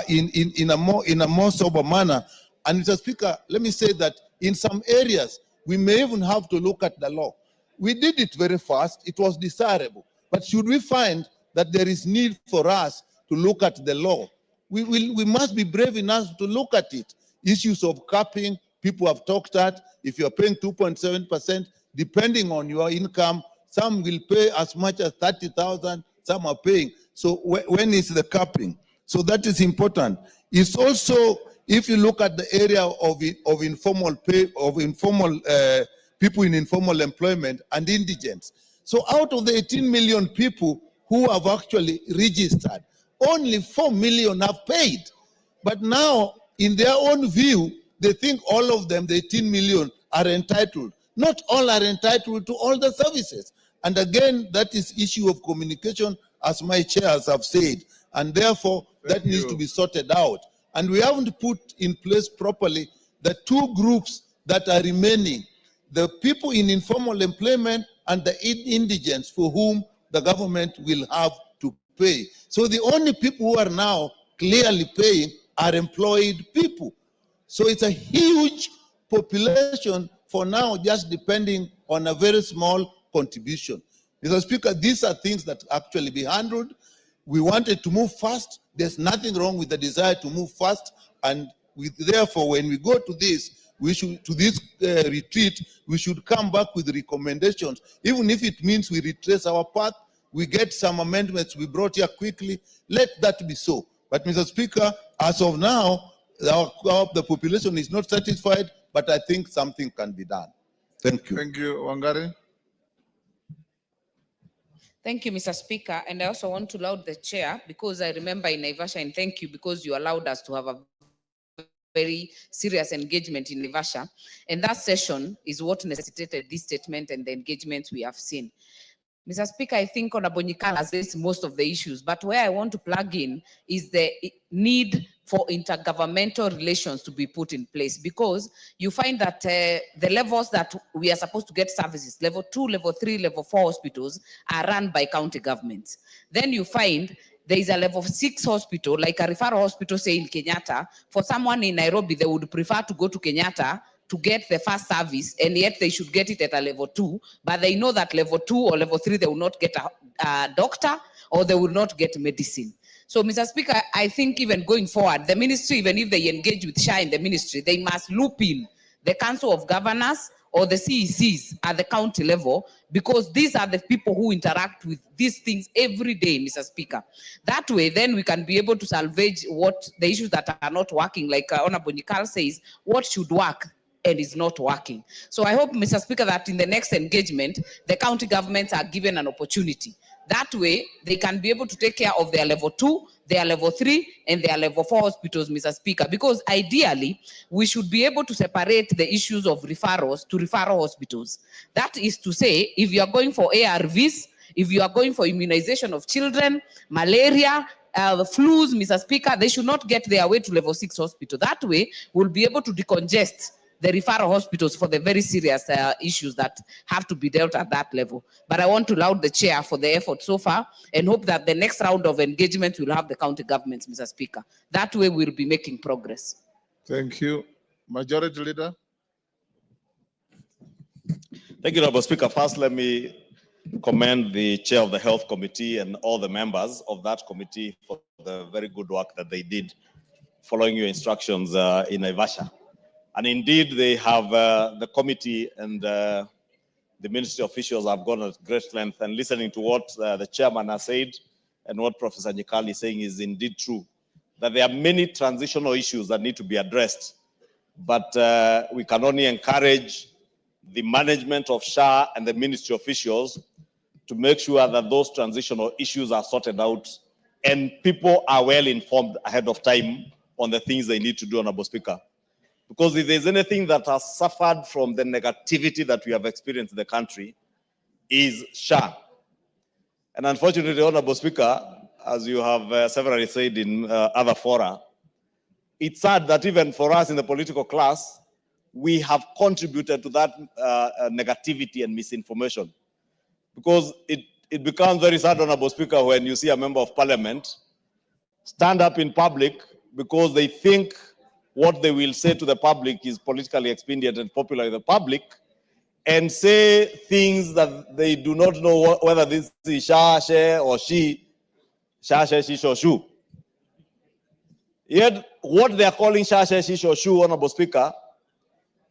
in a more sober manner. And Mr. Speaker, let me say that in some areas, we may even have to look at the law. We did it very fast, it was desirable. But should we find that there is need for us to look at the law, we must be brave enough to look at it. Issues of capping, people have talked at, if you're paying 2.7%, depending on your income, some will pay as much as 30,000, some are paying. So when is the capping? So that is important. It's also, if you look at the area of informal pay, of informal people in informal employment and indigents. So out of the 18 million people who have actually registered, only 4 million have paid. But now, in their own view, they think all of them, the 18 million, are entitled. Not all are entitled to all the services. And again, that is issue of communication, as my chairs have said. And therefore, that needs to be sorted out. And we haven't put in place properly the two groups that are remaining, the people in informal employment and the indigents for whom the government will have to pay. So the only people who are now clearly paying are employed people. So it's a huge population for now, just depending on a very small contribution. Mr. Speaker, these are things that actually be handled. We wanted to move fast. There's nothing wrong with the desire to move fast. And therefore, when we go to this, retreat, we should come back with recommendations, even if it means we retrace our path, we get some amendments we brought here quickly, let that be so. But Mr. Speaker, as of now, the population is not satisfied, but I think something can be done. Thank you. Thank you, Wangari. Thank you, Mr. Speaker. And I also want to laud the chair because I remember in Naivasha, and thank you because you allowed us to have a very serious engagement in Naivasha. And that session is what necessitated this statement and the engagement we have seen. Mr. Speaker, I think Honorable Nyikal has raised most of the issues, but where I want to plug in is the need for intergovernmental relations to be put in place, because you find that the levels that we are supposed to get services, level 2, level 3, level 4 hospitals are run by county governments. Then you find there is a level 6 hospital, like a referral hospital, say in Kenyatta. For someone in Nairobi, they would prefer to go to Kenyatta to get the first service, and yet they should get it at a level 2, but they know that level 2 or level 3, they will not get a doctor or they will not get medicine. So, Mr. Speaker, I think even going forward, the ministry, even if they engage with SHA in the ministry, they must loop in the Council of Governors or the CECs at the county level, because these are the people who interact with these things every day, Mr. Speaker. That way, then we can be able to salvage what the issues that are not working, like Honorable Nyikal says, what should work and is not working. So I hope, Mr. Speaker, that in the next engagement, the county governments are given an opportunity. That way, they can be able to take care of their level 2, their level 3, and their level 4 hospitals, Mr. Speaker, because ideally, we should be able to separate the issues of referrals to referral hospitals. That is to say, if you are going for ARVs, if you are going for immunization of children, malaria, flus, Mr. Speaker, they should not get their way to level 6 hospital. That way, we'll be able to decongest the referral hospitals for the very serious issues that have to be dealt at that level. But I want to laud the chair for the effort so far and hope that the next round of engagement will have the county governments, Mr. Speaker. That way we'll be making progress. Thank you. Majority Leader. Thank you, Honorable Speaker. First, let me commend the chair of the Health Committee and all the members of that committee for the very good work that they did following your instructions in Naivasha. And indeed, they have the committee and the ministry officials have gone at great length, and listening to what the chairman has said and what Professor Nyikal is saying is indeed true, that there are many transitional issues that need to be addressed. But we can only encourage the management of SHA and the ministry officials to make sure that those transitional issues are sorted out and people are well informed ahead of time on the things they need to do, Honorable Speaker. Because if there's anything that has suffered from the negativity that we have experienced in the country, is SHA. And unfortunately, Honorable Speaker, as you have severally said in other fora, it's sad that even for us in the political class, we have contributed to that negativity and misinformation. Because it becomes very sad, Honorable Speaker, when you see a member of parliament stand up in public because they think what they will say to the public is politically expedient and popular in the public, and say things that they do not know whether this is Sha, She, or She, Sha, She, She, or Shu. Yet, what they are calling Sha, She, She, or Shu, Honorable Speaker,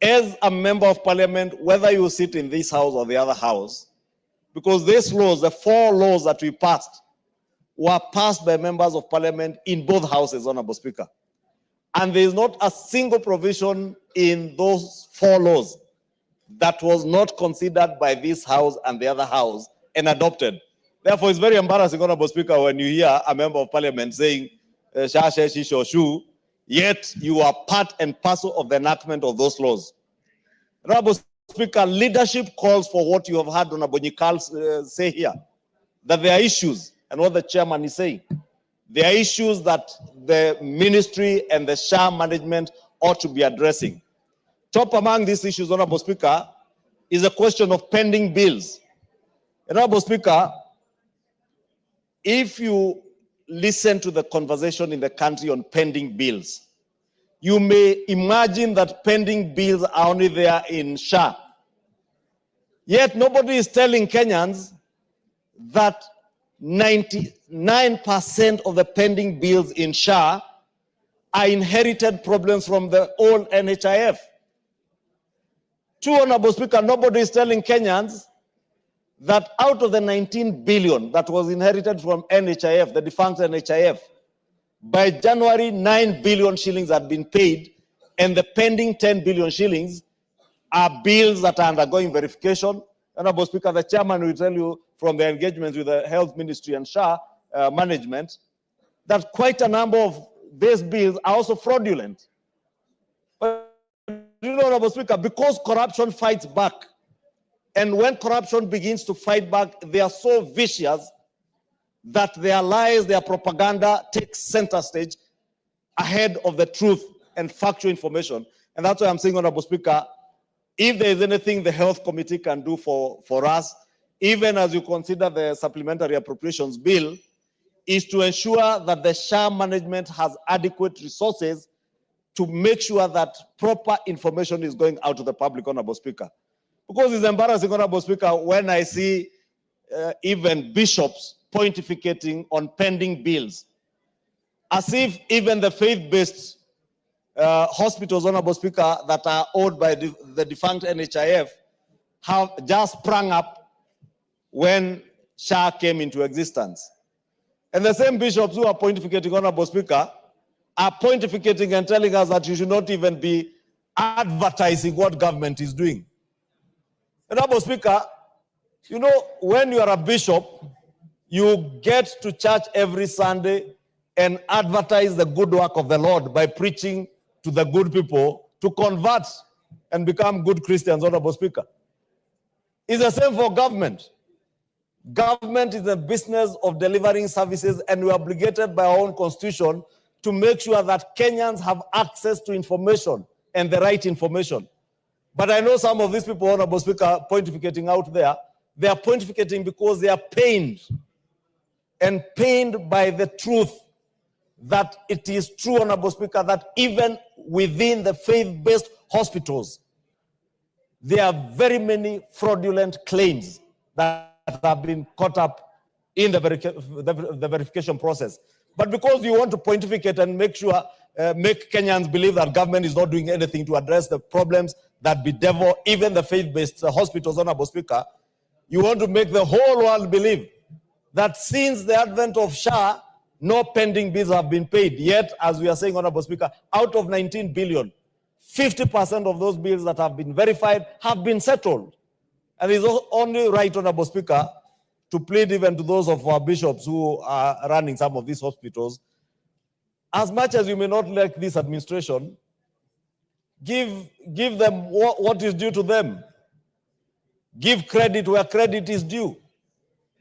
as a member of parliament, whether you sit in this house or the other house, because these laws, the 4 laws that we passed, were passed by members of parliament in both houses, Honorable Speaker. And there is not a single provision in those 4 laws that was not considered by this house and the other house and adopted. Therefore, it's very embarrassing, Honorable Speaker, when you hear a member of parliament saying, Sha, She, She, or Shu, Yet you are part and parcel of the enactment of those laws. Honorable Speaker, leadership calls for what you have heard Honorable Nyikal say here, that there are issues, and what the chairman is saying. There are issues that the ministry and the SHA management ought to be addressing. Top among these issues, Honorable Speaker, is a question of pending bills. Honorable Speaker, if you listen to the conversation in the country on pending bills, you may imagine that pending bills are only there in SHA. Yet nobody is telling Kenyans that 99% of the pending bills in SHA are inherited problems from the old NHIF. Two, Honorable Speaker, nobody is telling Kenyans that out of the 19 billion that was inherited from NHIF, the defunct NHIF, by January, 9 billion shillings had been paid, and the pending 10 billion shillings are bills that are undergoing verification. Honorable Speaker, the chairman will tell you from the engagement with the Health Ministry and SHA management that quite a number of these bills are also fraudulent. But you know, Honorable Speaker, because corruption fights back, and when corruption begins to fight back, they are so vicious that their lies, their propaganda takes center stage ahead of the truth and factual information. And that's why I'm saying, Honorable Speaker, if there is anything the Health Committee can do for us, even as you consider the Supplementary Appropriations Bill, is to ensure that the SHA management has adequate resources to make sure that proper information is going out to the public, Honorable Speaker. Because it's embarrassing, Honorable Speaker, when I see even bishops pontificating on pending bills, as if even the faith-based hospitals, Honorable Speaker, that are owed by the defunct NHIF have just sprung up when SHA came into existence. And the same bishops who are pontificating, Honorable Speaker, are pontificating and telling us that you should not even be advertising what government is doing. Honorable Speaker, you know, when you are a bishop, you get to church every Sunday and advertise the good work of the Lord by preaching to the good people to convert and become good Christians, Honorable Speaker. It's the same for government. Government is the business of delivering services, and we are obligated by our own constitution to make sure that Kenyans have access to information and the right information. But I know some of these people, Honorable Speaker, pontificating out there, they are pontificating because they are pained by the truth that it is true, Honorable Speaker, that even within the faith-based hospitals, there are very many fraudulent claims that have been caught up in the verification process. But because you want to pontificate and make Kenyans believe that government is not doing anything to address the problems that bedevil even the faith-based hospitals, Honorable Speaker, you want to make the whole world believe that since the advent of SHA, no pending bills have been paid. Yet, as we are saying, Honorable Speaker, out of 19 billion, 50% of those bills that have been verified have been settled. And it's only right, Honorable Speaker, to plead even to those of our bishops who are running some of these hospitals, as much as you may not like this administration, give them what is due to them. Give credit where credit is due.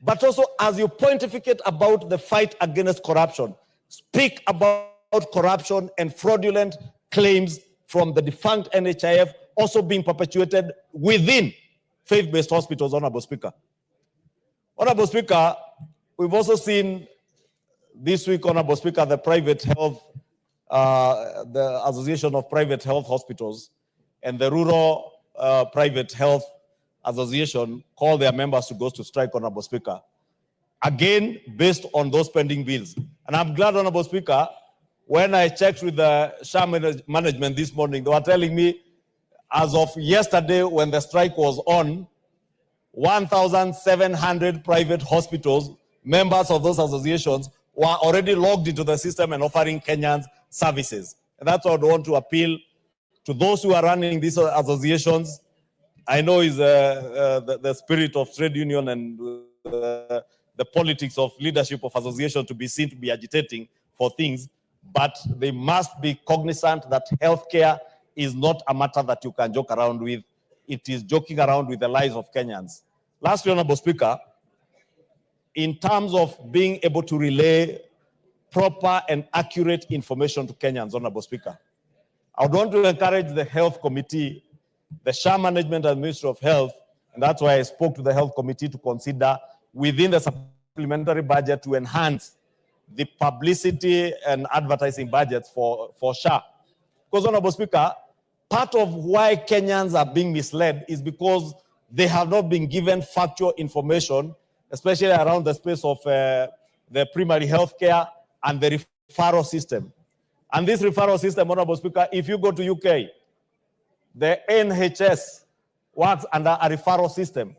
But also, as you pontificate about the fight against corruption, speak about corruption and fraudulent claims from the defunct NHIF also being perpetuated within faith-based hospitals, Honorable Speaker. Honorable Speaker, we've also seen this week, Honorable Speaker, the private health, the Association of Private Health Hospitals and the Rural Private Health Association call their members to go to strike, Honorable Speaker, again, based on those pending bills. And I'm glad, Honorable Speaker, when I checked with the SHA management this morning, they were telling me, as of yesterday when the strike was on, 1,700 private hospitals, members of those associations, were already logged into the system and offering Kenyans services. And that's what I want to appeal to those who are running these associations. I know is the spirit of trade union and the politics of leadership of association to be seen to be agitating for things. but they must be cognizant that healthcare is not a matter that you can joke around with. It is joking around with the lives of Kenyans. Lastly, Honorable Speaker, in terms of being able to relay proper and accurate information to Kenyans, Honorable Speaker, I would want to encourage the Health Committee, the SHA Management and Ministry of Health, and that's why I spoke to the Health Committee to consider within the supplementary budget to enhance the publicity and advertising budgets for SHA. Because, Honorable Speaker, part of why Kenyans are being misled is because they have not been given factual information, especially around the space of the primary health care and the referral system. And this referral system, Honorable Speaker, if you go to UK, the NHS works under a referral system.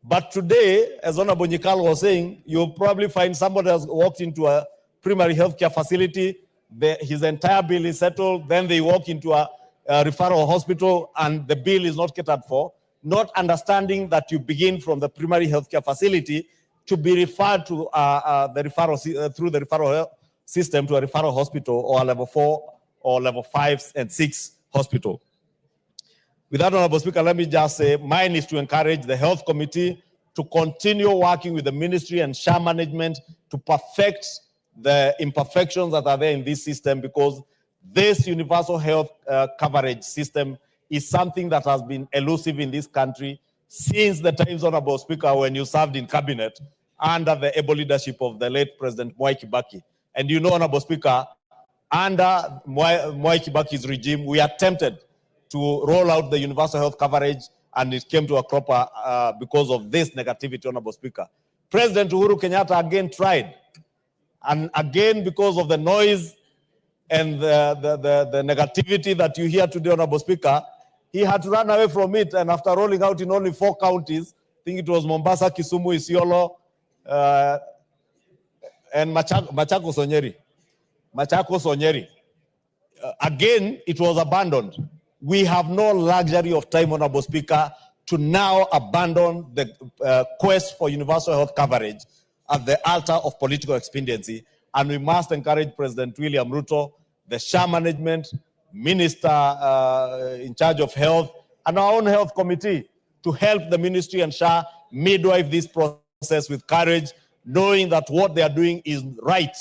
But today, as Honorable Nyikal was saying, you'll probably find somebody has walked into a primary healthcare facility, his entire bill is settled, then they walk into a referral hospital and the bill is not catered for, not understanding that you begin from the primary healthcare facility to be referred to the referral through the referral system to a referral hospital or a level 4 or level 5 and 6 hospital. With that, Honorable Speaker, let me just say mine is to encourage the Health Committee to continue working with the ministry and SHA management to perfect the imperfections that are there in this system, because this universal health coverage system is something that has been elusive in this country since the times, Honorable Speaker, when you served in cabinet under the able leadership of the late President Mwai Kibaki. And you know, Honorable Speaker, under Mwai Kibaki's regime, we attempted to roll out the universal health coverage, and it came to a cropper because of this negativity, Honorable Speaker. President Uhuru Kenyatta again tried, and again, because of the noise and the negativity that you hear today, Honorable Speaker, he had to run away from it, and after rolling out in only 4 counties, I think it was Mombasa, Kisumu, Isiolo, and Machakos Onyeri. Again, it was abandoned. We have no luxury of time, Honorable Speaker, to now abandon the quest for universal health coverage at the altar of political expediency. And we must encourage President William Ruto, the SHA management, Minister in charge of health, and our own health committee to help the ministry and SHA midwife this process with courage, knowing that what they are doing is right,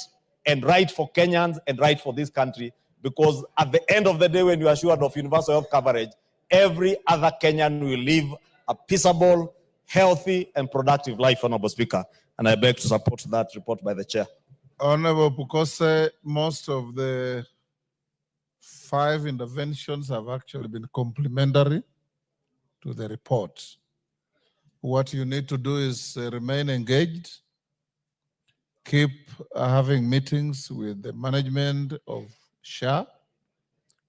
and right for Kenyans and right for this country. Because at the end of the day, when you are assured of universal health coverage, every other Kenyan will live a peaceable, healthy, and productive life, Honorable Speaker. And I beg to support that report by the chair. Honorable Pukose, most of the 5 interventions have actually been complementary to the report. What you need to do is remain engaged, keep having meetings with the management of SHA,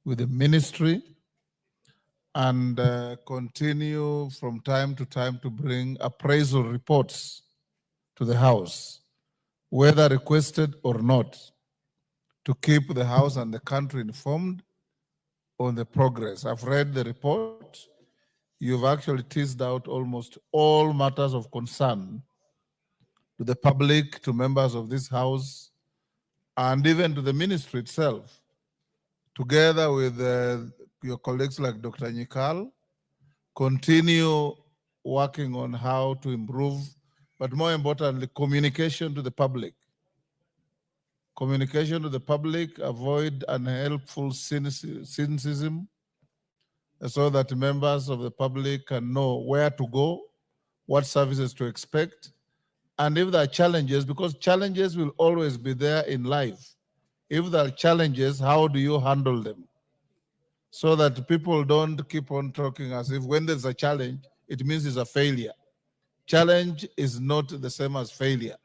with the ministry, and continue from time to time to bring appraisal reports to the House, whether requested or not, to keep the House and the country informed on the progress. I've read the report. You've actually teased out almost all matters of concern to the public, to members of this House, and even to the ministry itself, together with your colleagues like Dr. Nyikal, continue working on how to improve, but more importantly, communication to the public. Communication to the public, avoid unhelpful cynicism, so that members of the public can know where to go, what services to expect, and if there are challenges, because challenges will always be there in life. If there are challenges, how do you handle them? So that people don't keep on talking as if when there's a challenge, it means it's a failure. Challenge is not the same as failure.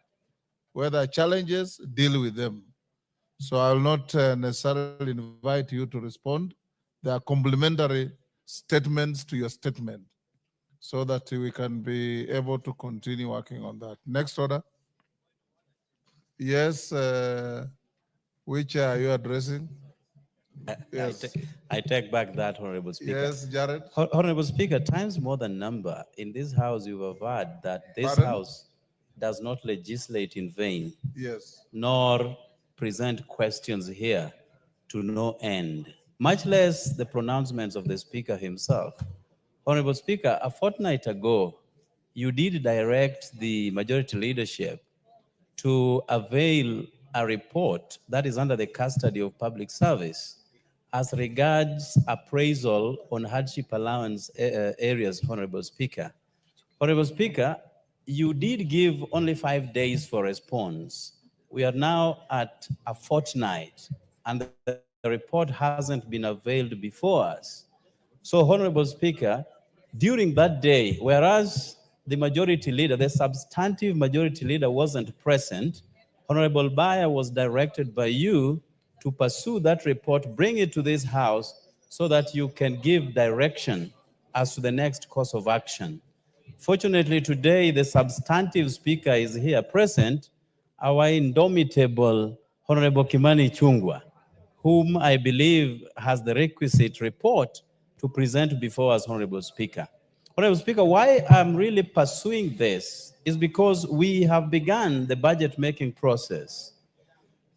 Where there are challenges, deal with them. So I will not necessarily invite you to respond. There are complementary statements to your statement so that we can be able to continue working on that. Next order. Yes, which are you addressing? Yes. I take back that, Honorable Speaker. Yes, Jared. Honorable Speaker, times more than number. In this House, you have heard that this Pardon? House does not legislate in vain, Yes. nor present questions here to no end, much less the pronouncements of the Speaker himself. Honorable Speaker, a fortnight ago, you did direct the majority leadership to avail a report that is under the custody of public service as regards appraisal on hardship allowance areas, Honorable Speaker. Honorable Speaker, you did give only 5 days for response. We are now at a fortnight, and the report hasn't been availed before us. So, Honorable Speaker, during that day, whereas the majority leader, the substantive majority leader wasn't present, Honorable Bayer was directed by you to pursue that report, bring it to this House so that you can give direction as to the next course of action. Fortunately, today, the substantive speaker is here present, our indomitable Honorable Kimani Chungwa, whom I believe has the requisite report to present before us, Honorable Speaker. Honorable Speaker, why I'm really pursuing this is because we have begun the budget making process.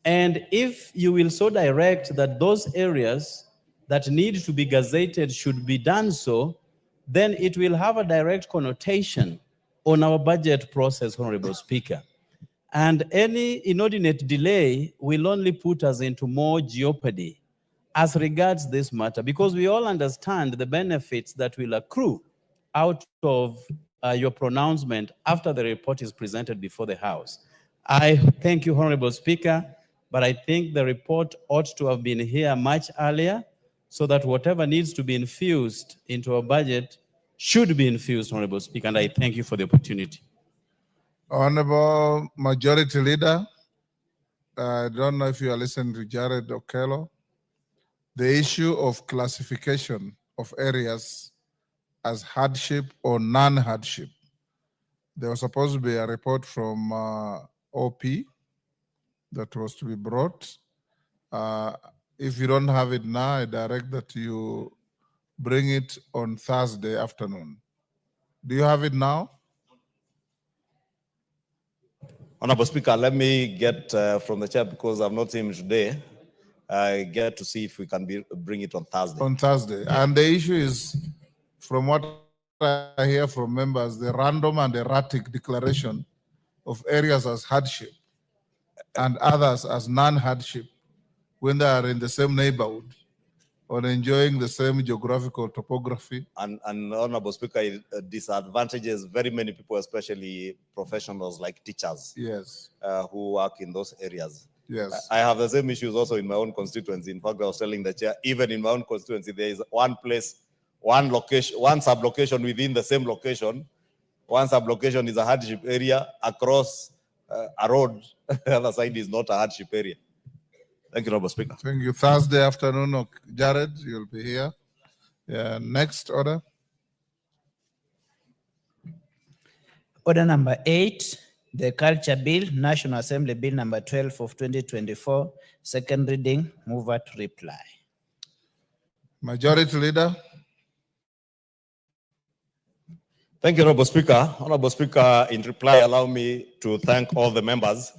And if you will so direct that those areas that need to be gazetted should be done so, then it will have a direct connotation on our budget process, Honorable Speaker. And any inordinate delay will only put us into more jeopardy as regards this matter, because we all understand the benefits that will accrue out of your pronouncement after the report is presented before the House. I thank you, Honorable Speaker, but I think the report ought to have been here much earlier so that whatever needs to be infused into our budget should be infused, Honorable Speaker, and I thank you for the opportunity. Honorable Majority Leader, I don't know if you are listening to Jared Okello. The issue of classification of areas as hardship or non-hardship. There was supposed to be a report from OP that was to be brought. If you don't have it now, I direct that you bring it on Thursday afternoon. Do you have it now? Honorable Speaker, let me get from the chair, because I've not seen him today. I get to see if we can bring it on Thursday. On Thursday. Yeah. And the issue is, from what I hear from members, the random and erratic declaration of areas as hardship and others as non-hardship when they are in the same neighborhood or enjoying the same geographical topography. And Honorable Speaker, it disadvantages very many people, especially professionals like teachers. Yes. Who work in those areas. Yes. I have the same issues also in my own constituency. In fact, I was telling the chair, even in my own constituency, there is one place, one location, one sub-location within the same location. One sub-location is a hardship area across a road. The other side is not a hardship area. Thank you, Honorable Speaker. Thank you. Thursday afternoon, Jared, you'll be here. Yeah. Next order. Order number 8, the Culture Bill, National Assembly Bill number 12 of 2024, second reading. Mover to reply. Majority Leader. Thank you, Honorable Speaker. Honorable Speaker, in reply, allow me to thank all the members.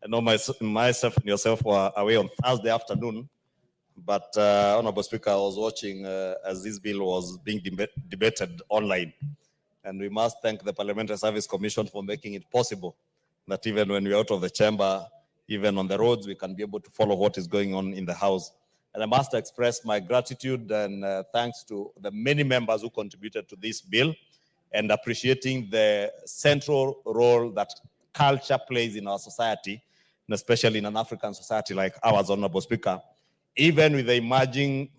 I know myself and yourself were away on Thursday afternoon, but Honorable Speaker, I was watching as this bill was being debated online. And we must thank the Parliamentary Service Commission for making it possible that even when we're out of the chamber, even on the roads, we can be able to follow what is going on in the House. And I must express my gratitude and thanks to the many members who contributed to this bill, and appreciating the central role that culture plays in our society, and especially in an African society like ours, Honorable Speaker. Even with the emerging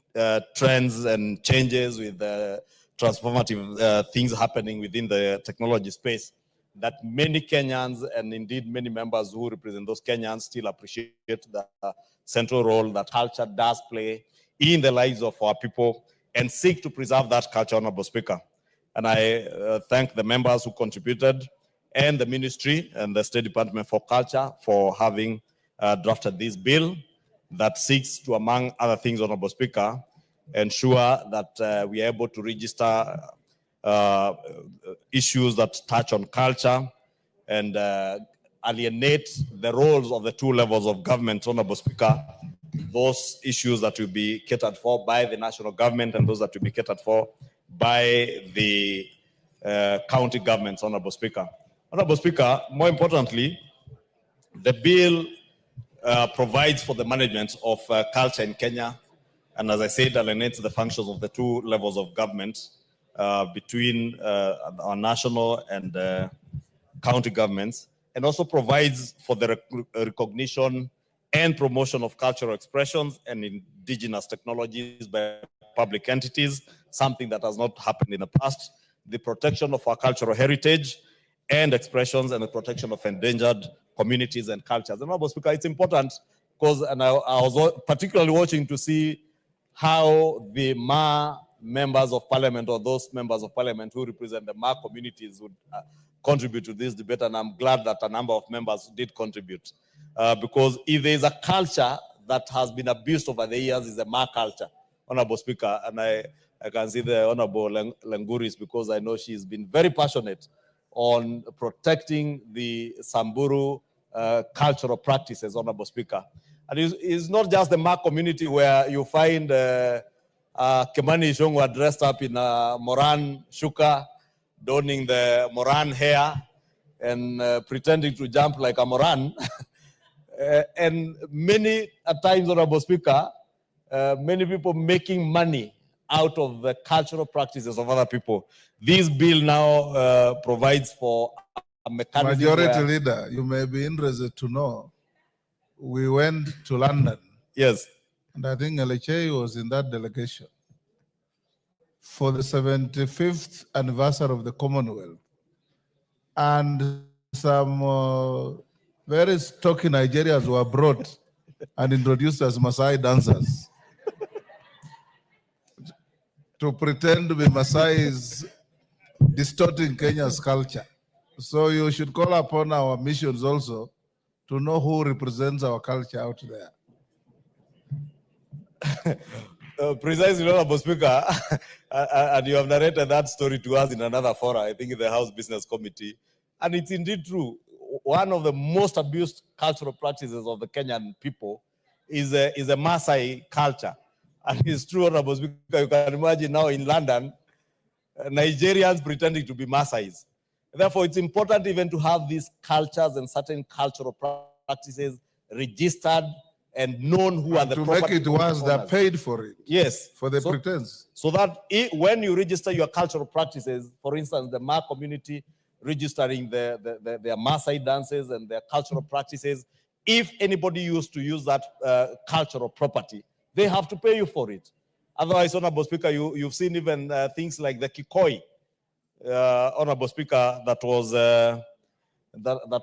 trends and changes, with the transformative things happening within the technology space, that many Kenyans and indeed many members who represent those Kenyans still appreciate the central role that culture does play in the lives of our people and seek to preserve that culture, Honorable Speaker. And I thank the members who contributed and the ministry and the State Department for Culture for having drafted this bill that seeks to, among other things, Honorable Speaker, ensure that we are able to register issues that touch on culture and alienate the roles of the two levels of government, Honorable Speaker. Those issues that will be catered for by the national government and those that will be catered for by the county governments, Honorable Speaker. Honorable Speaker, more importantly, the bill provides for the management of culture in Kenya, and as I said, alienates the functions of the two levels of government between our national and county governments, and also provides for the recognition and promotion of cultural expressions and indigenous technologies by public entities, something that has not happened in the past, the protection of our cultural heritage and expressions, and the protection of endangered communities and cultures. And Honorable Speaker, it's important because, and I was particularly watching to see how the Ma members of parliament, or those members of parliament who represent the Ma communities, would contribute to this debate, and I'm glad that a number of members did contribute. Because if there is a culture that has been abused over the years, is the Ma culture, Honorable Speaker, and I can see the Honorable Lenguris, because I know she's been very passionate on protecting the Samburu cultural practices, Honorable Speaker. And it's not just the Ma community where you find Kemani Ishongwa dressed up in a Moran shuka, donning the Moran hair, and pretending to jump like a Moran. And many at times, Honorable Speaker, many people making money out of the cultural practices of other people. This bill now provides for a mechanism. Majority Leader, you may be interested to know, we went to London. Yes. And I think Alechei was in that delegation for the 75th anniversary of the Commonwealth. And some very stocky Nigerians were brought and introduced as Maasai dancers. To pretend to be Maasais distorting Kenya's culture. So you should call upon our missions also to know who represents our culture out there. Precisely, Honorable Speaker, and you have narrated that story to us in another forum, I think in the House Business Committee. And it's indeed true. One of the most abused cultural practices of the Kenyan people is a Maasai culture. And it's true, Honorable Speaker, you can imagine now in London, Nigerians pretending to be Maasais. Therefore, it's important even to have these cultures and certain cultural practices registered and known who are the property owners. To make it worse, they're paid for it. Yes. For the pretense. So that when you register your cultural practices, for instance, the Ma community registering their Maasai dances and their cultural practices, if anybody used to use that cultural property, they have to pay you for it. Otherwise, Honorable Speaker, you've seen even things like the Kikoi, Honorable Speaker, that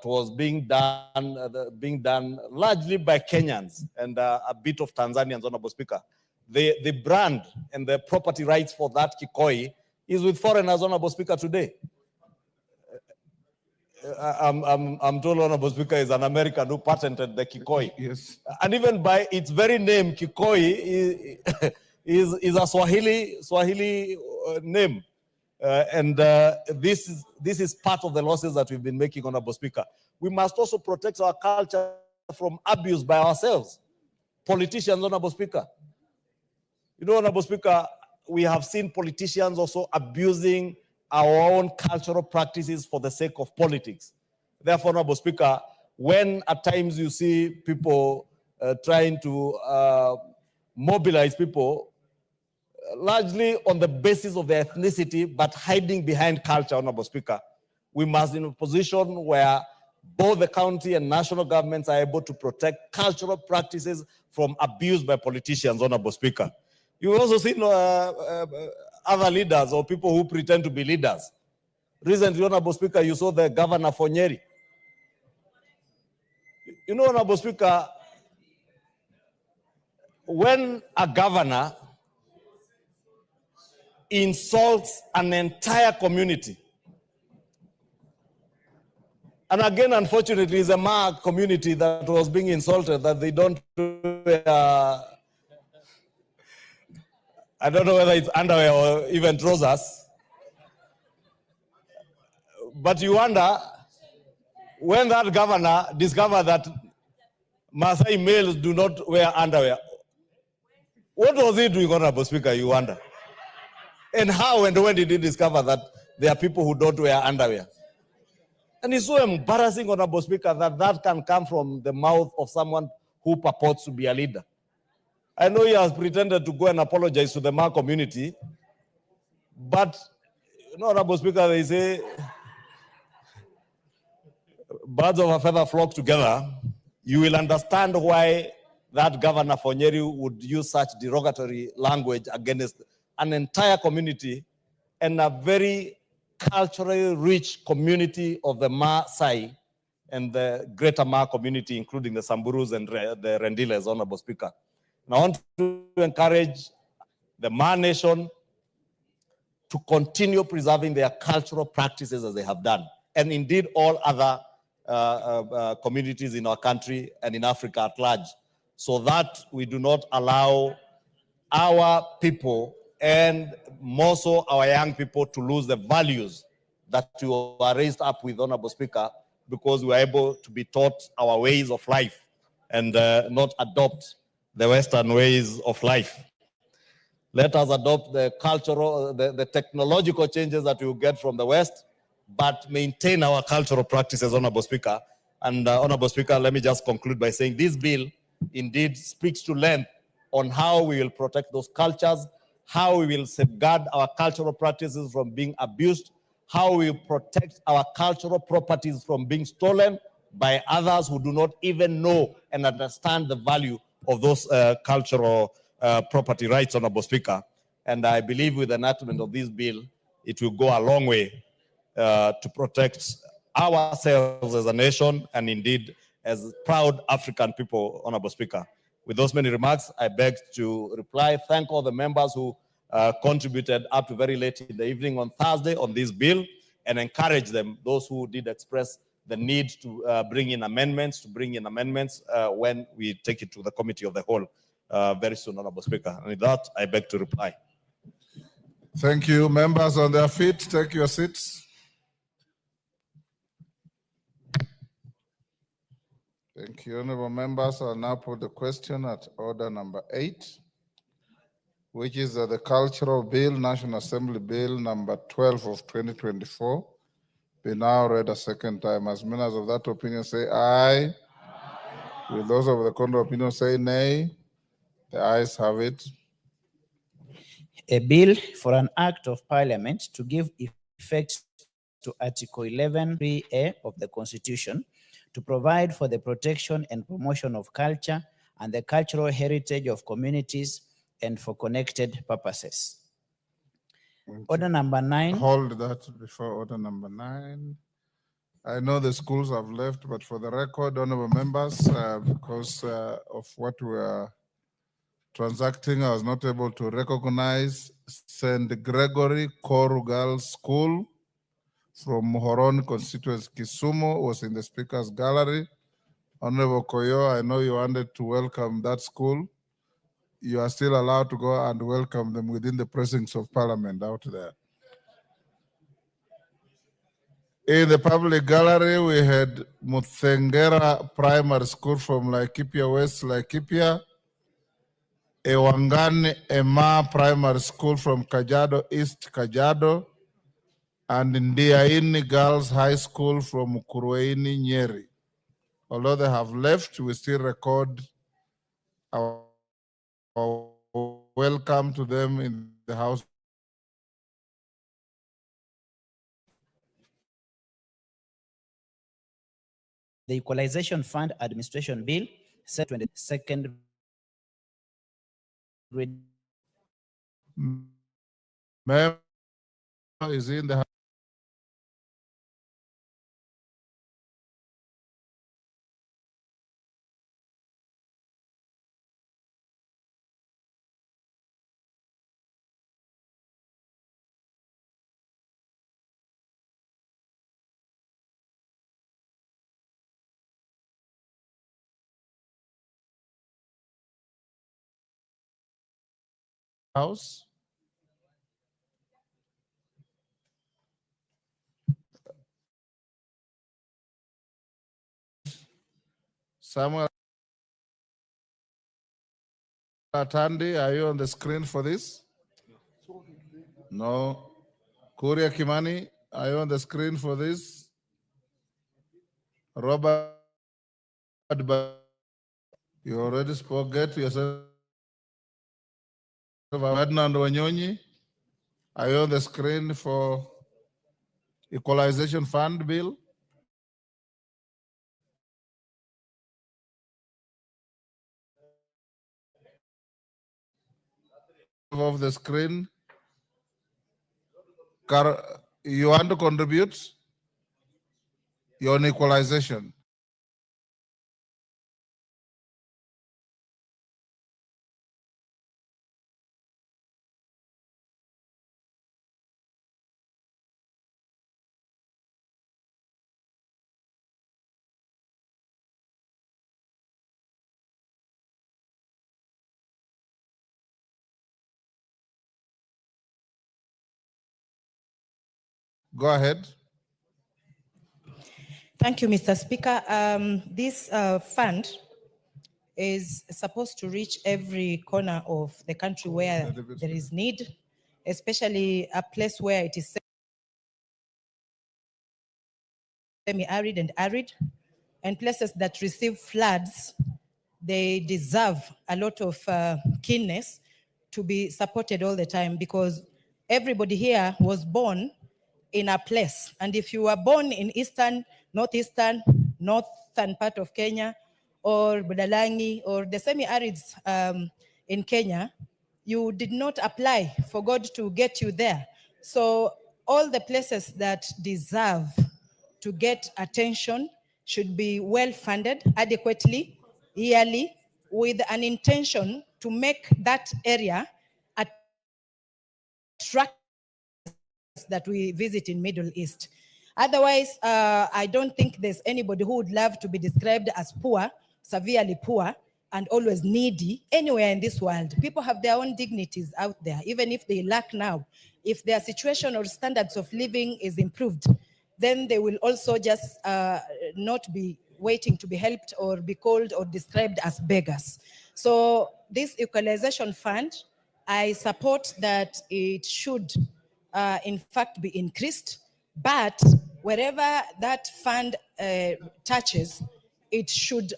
was being done largely by Kenyans and a bit of Tanzanians, Honorable Speaker. The brand and the property rights for that Kikoi is with foreigners, Honorable Speaker, today. I'm told, Honorable Speaker, is an American who patented the Kikoi. Yes. And even by its very name, Kikoi is a Swahili name. And this is part of the losses that we've been making, Honorable Speaker. We must also protect our culture from abuse by ourselves. Politicians, Honorable Speaker. You know, Honorable Speaker, we have seen politicians also abusing our own cultural practices for the sake of politics. Therefore, Honorable Speaker, when at times you see people trying to mobilize people, largely on the basis of their ethnicity, but hiding behind culture, Honorable Speaker, we must be in a position where both the county and national governments are able to protect cultural practices from abuse by politicians, Honorable Speaker. You've also seen other leaders or people who pretend to be leaders. Recently, Honorable Speaker, you saw the governor for Nyeri. You know, Honorable Speaker, when a governor insults an entire community, and again, unfortunately, it's a Ma community that was being insulted, that they don't I don't know whether it's underwear or even trousers. But you wonder when that governor discovered that Maasai males do not wear underwear, what was he doing, Honorable Speaker, you wonder? And how and when did he discover that there are people who don't wear underwear? And it's so embarrassing, Honorable Speaker, that that can come from the mouth of someone who purports to be a leader. I know he has pretended to go and apologize to the Ma community, but, you know, Honorable Speaker, they say birds of a feather flock together. You will understand why that Governor for Nyeri would use such derogatory language against an entire community and a very culturally rich community of the Maasai and the greater Ma community, including the Samburus and the Rendiles, Honorable Speaker. And I want to encourage the Ma nation to continue preserving their cultural practices as they have done, and indeed all other communities in our country and in Africa at large, so that we do not allow our people and more so our young people to lose the values that we were raised up with, Honorable Speaker, because we are able to be taught our ways of life and not adopt the Western ways of life. Let us adopt the cultural, the technological changes that we will get from the West, but maintain our cultural practices, Honorable Speaker. And Honorable Speaker, let me just conclude by saying this bill indeed speaks to length on how we will protect those cultures, how we will safeguard our cultural practices from being abused, how we will protect our cultural properties from being stolen by others who do not even know and understand the value of those cultural property rights, Honorable Speaker. And I believe with the enactment of this bill, it will go a long way to protect ourselves as a nation and indeed as proud African people, Honorable Speaker. With those many remarks, I beg to reply, thank all the members who contributed up to very late in the evening on Thursday on this bill, and encourage them, those who did express the need to bring in amendments, when we take it to the committee of the whole very soon, Honorable Speaker. And with that, I beg to reply. Thank you. Members on their feet, take your seats. Thank you, honorable members. I'll now put the question at order number 8, which is the Cultural Bill, National Assembly Bill number 12 of 2024. Be now read a second time. As many as of that opinion say aye. Will those of the contrary opinion say nay? The ayes have it. A bill for an act of parliament to give effect to Article 11(3)(a) of the Constitution to provide for the protection and promotion of culture and the cultural heritage of communities and for connected purposes. Order number 9. Hold that before order number 9. I know the schools have left, but for the record, honorable members, because of what we are transacting, I was not able to recognize St. Gregory Koru Girls School from Horon constituency, Kisumu, was in the speaker's gallery. Honorable Koyo, I know you wanted to welcome that school. You are still allowed to go and welcome them within the precincts of parliament out there. In the public gallery, we had Muthengera Primary School from Laikipia West, Laikipia. Ewangani Ema Primary School from Kajiado East, Kajiado. And Ndiaini Girls High School from Kurueini, Nyeri. Although they have left, we still record our welcome to them in the House. The Equalization Fund Administration Bill, set 22nd reading. Member is in the House. Samuel Atandi, are you on the screen for this? No. Kuria Kimani, are you on the screen for this? Robert, you already spoke. Get yourself. Ferdinand Wanyonyi, are you on the screen for Equalization Fund Bill? Off the screen. You want to contribute? You're on equalization. Go ahead. Thank you, Mr. Speaker. This fund is supposed to reach every corner of the country where there is need, especially a place where it is semi-arid and arid, and places that receive floods. They deserve a lot of keenness to be supported all the time, because everybody here was born in a place. And if you were born in eastern, northeastern, northern part of Kenya, or Budalangi, or the semi-arids in Kenya, you did not apply for God to get you there. So all the places that deserve to get attention should be well funded adequately, yearly, with an intention to make that area attractive that we visit in Middle East. Otherwise, I don't think there's anybody who would love to be described as poor, severely poor, and always needy anywhere in this world. People have their own dignities out there, even if they lack now. If their situation or standards of living is improved, then they will also just not be waiting to be helped or be called or described as beggars. So this equalization fund, I support that it should in fact be increased, but wherever that fund touches, it should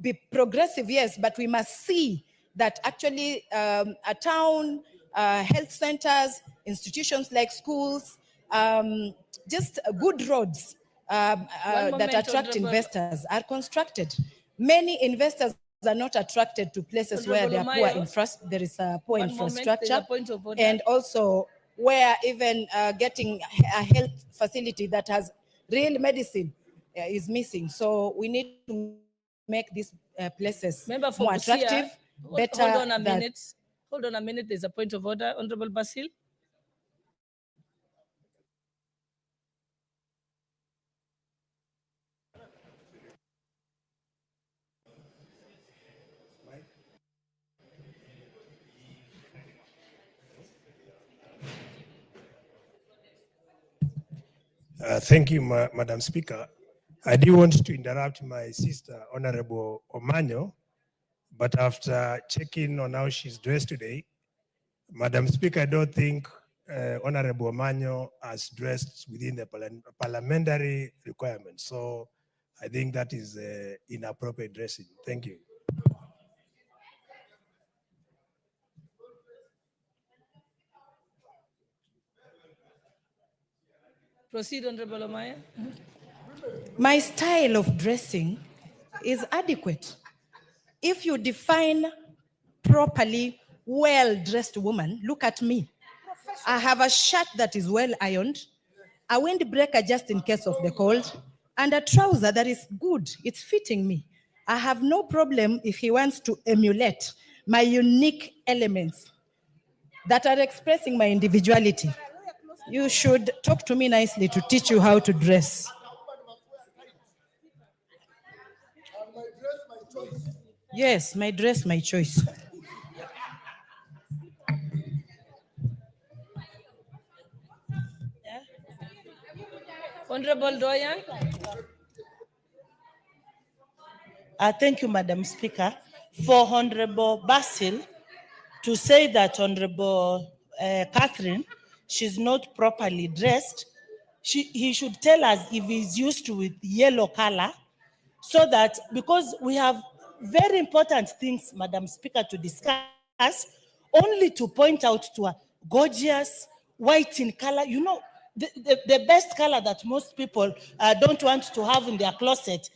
be progressive, yes, but we must see that actually a town, health centers, institutions like schools, just good roads that attract investors are constructed. Many investors are not attracted to places where there is a poor infrastructure, and also where even getting a health facility that has real medicine is missing. So we need to make these places more attractive, better. Hold on a minute. Hold on a minute. There's a point of order, Honorable Basil. Thank you, Madam Speaker. I do want to interrupt my sister, Honorable Omanyo, but after checking on how she's dressed today, Madam Speaker, I don't think Honorable Omanyo has dressed within the parliamentary requirements. So I think that is inappropriate dressing. Thank you. Proceed, Honorable Omaya. My style of dressing is adequate. If you define properly well-dressed woman, look at me. I have a shirt that is well ironed, a windbreaker just in case of the cold, and a trouser that is good. It's fitting me. I have no problem if he wants to emulate my unique elements that are expressing my individuality. You should talk to me nicely to teach you how to dress. Yes, my dress, my choice. Honorable Doyan. Thank you, Madam Speaker. For Honorable Basil to say that Honorable Catherine, she's not properly dressed, he should tell us if he's used to with yellow color, so that, because we have very important things, Madam Speaker, to discuss, only to point out to a gorgeous white in color, you know, the best color that most people don't want to have in their closet.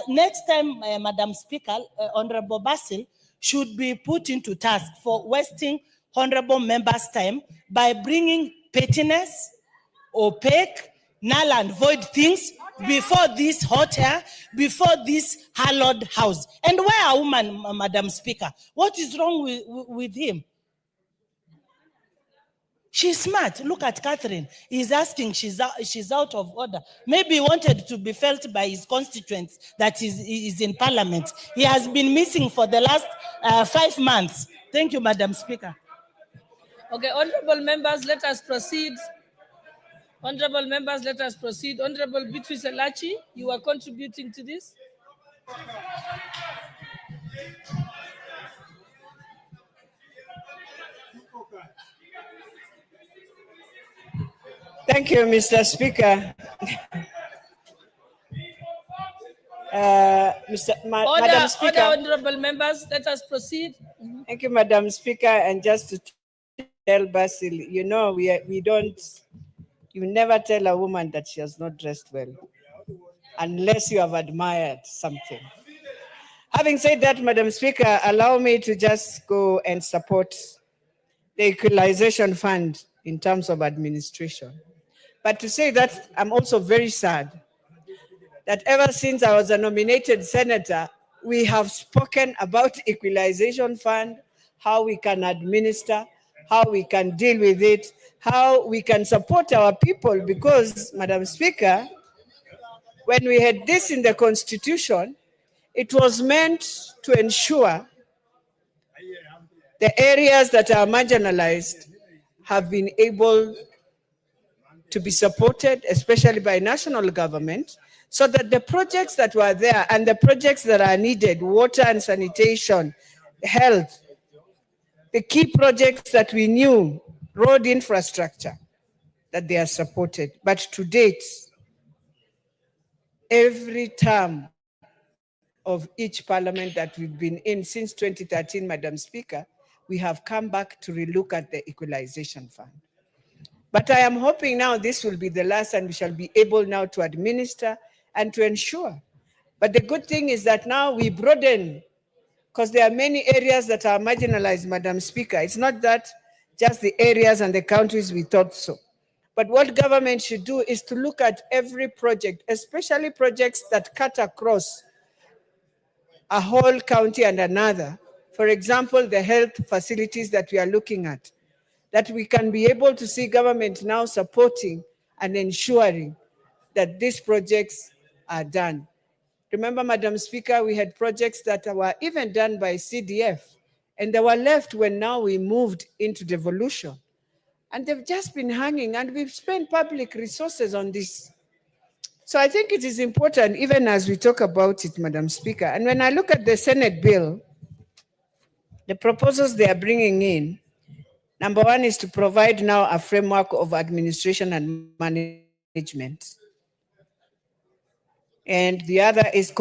Next time, Madam Speaker, Honorable Basil should be put into task for wasting honorable members' time by bringing pettiness, opaque, null and void things before this hot air, before this hallowed house. And where are women, Madam Speaker? What is wrong with him? She's smart. Look at Catherine. He's asking, she's out of order. Maybe he wanted to be felt by his constituents that is in parliament. He has been missing for the last 5 months. Thank you, Madam Speaker. Okay, honorable members, let us proceed. Honorable members, let us proceed. Honorable Beatrice Elachi, you are contributing to this. Thank you, Mr. Speaker. Madam Speaker. Order, honorable members, let us proceed. Thank you, Madam Speaker. And just to tell Basil, you know, you never tell a woman that she has not dressed well, unless you have admired something. Having said that, Madam Speaker, allow me to just go and support the Equalization Fund in terms of administration. But to say that, I'm also very sad that ever since I was a nominated senator, we have spoken about Equalization Fund, how we can administer, how we can deal with it, how we can support our people, because, Madam Speaker, when we had this in the Constitution, it was meant to ensure the areas that are marginalized have been able to be supported, especially by national government, so that the projects that were there and the projects that are needed, water and sanitation, health, the key projects that we knew, road infrastructure, that they are supported. But to date, every term of each parliament that we've been in since 2013, Madam Speaker, we have come back to relook at the Equalization Fund. But I am hoping now this will be the last and we shall be able now to administer and to ensure. But the good thing is that now we broaden, because there are many areas that are marginalized, Madam Speaker. It's not that just the areas and the countries we thought so. But what government should do is to look at every project, especially projects that cut across a whole county and another. For example, the health facilities that we are looking at, that we can be able to see government now supporting and ensuring that these projects are done. Remember, Madam Speaker, we had projects that were even done by CDF, and they were left when now we moved into devolution. And they've just been hanging, and we've spent public resources on this. So I think it is important, even as we talk about it, Madam Speaker. And when I look at the Senate bill, the proposals they are bringing in, number one is to provide now a framework of administration and management. And the other is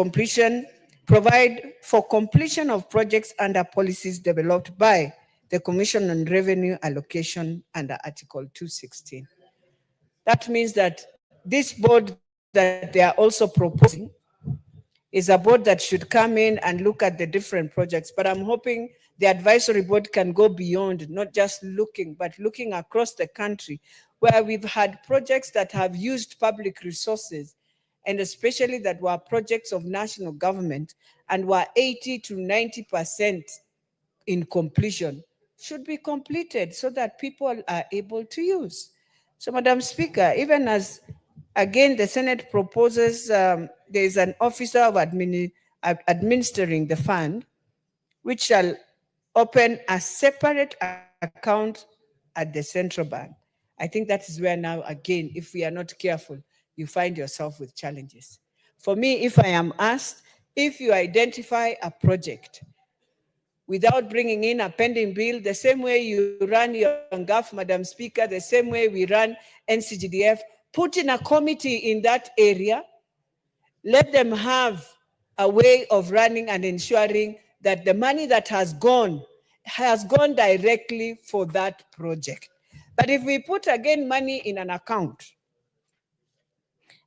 provide for completion of projects under policies developed by the Commission on Revenue Allocation under Article 216. That means that this board that they are also proposing is a board that should come in and look at the different projects. But I'm hoping the advisory board can go beyond, not just looking, but looking across the country, where we've had projects that have used public resources, and especially that were projects of national government and were 80 to 90% in completion, should be completed so that people are able to use. So, Madam Speaker, even as, again, the Senate proposes there is an officer of administering the fund, which shall open a separate account at the central bank. I think that is where now, again, if we are not careful, you find yourself with challenges. For me, if I am asked, if you identify a project without bringing in a pending bill, the same way you run your GAF, Madam Speaker, the same way we run NCGDF, put in a committee in that area, let them have a way of running and ensuring that the money that has gone directly for that project. But if we put again money in an account,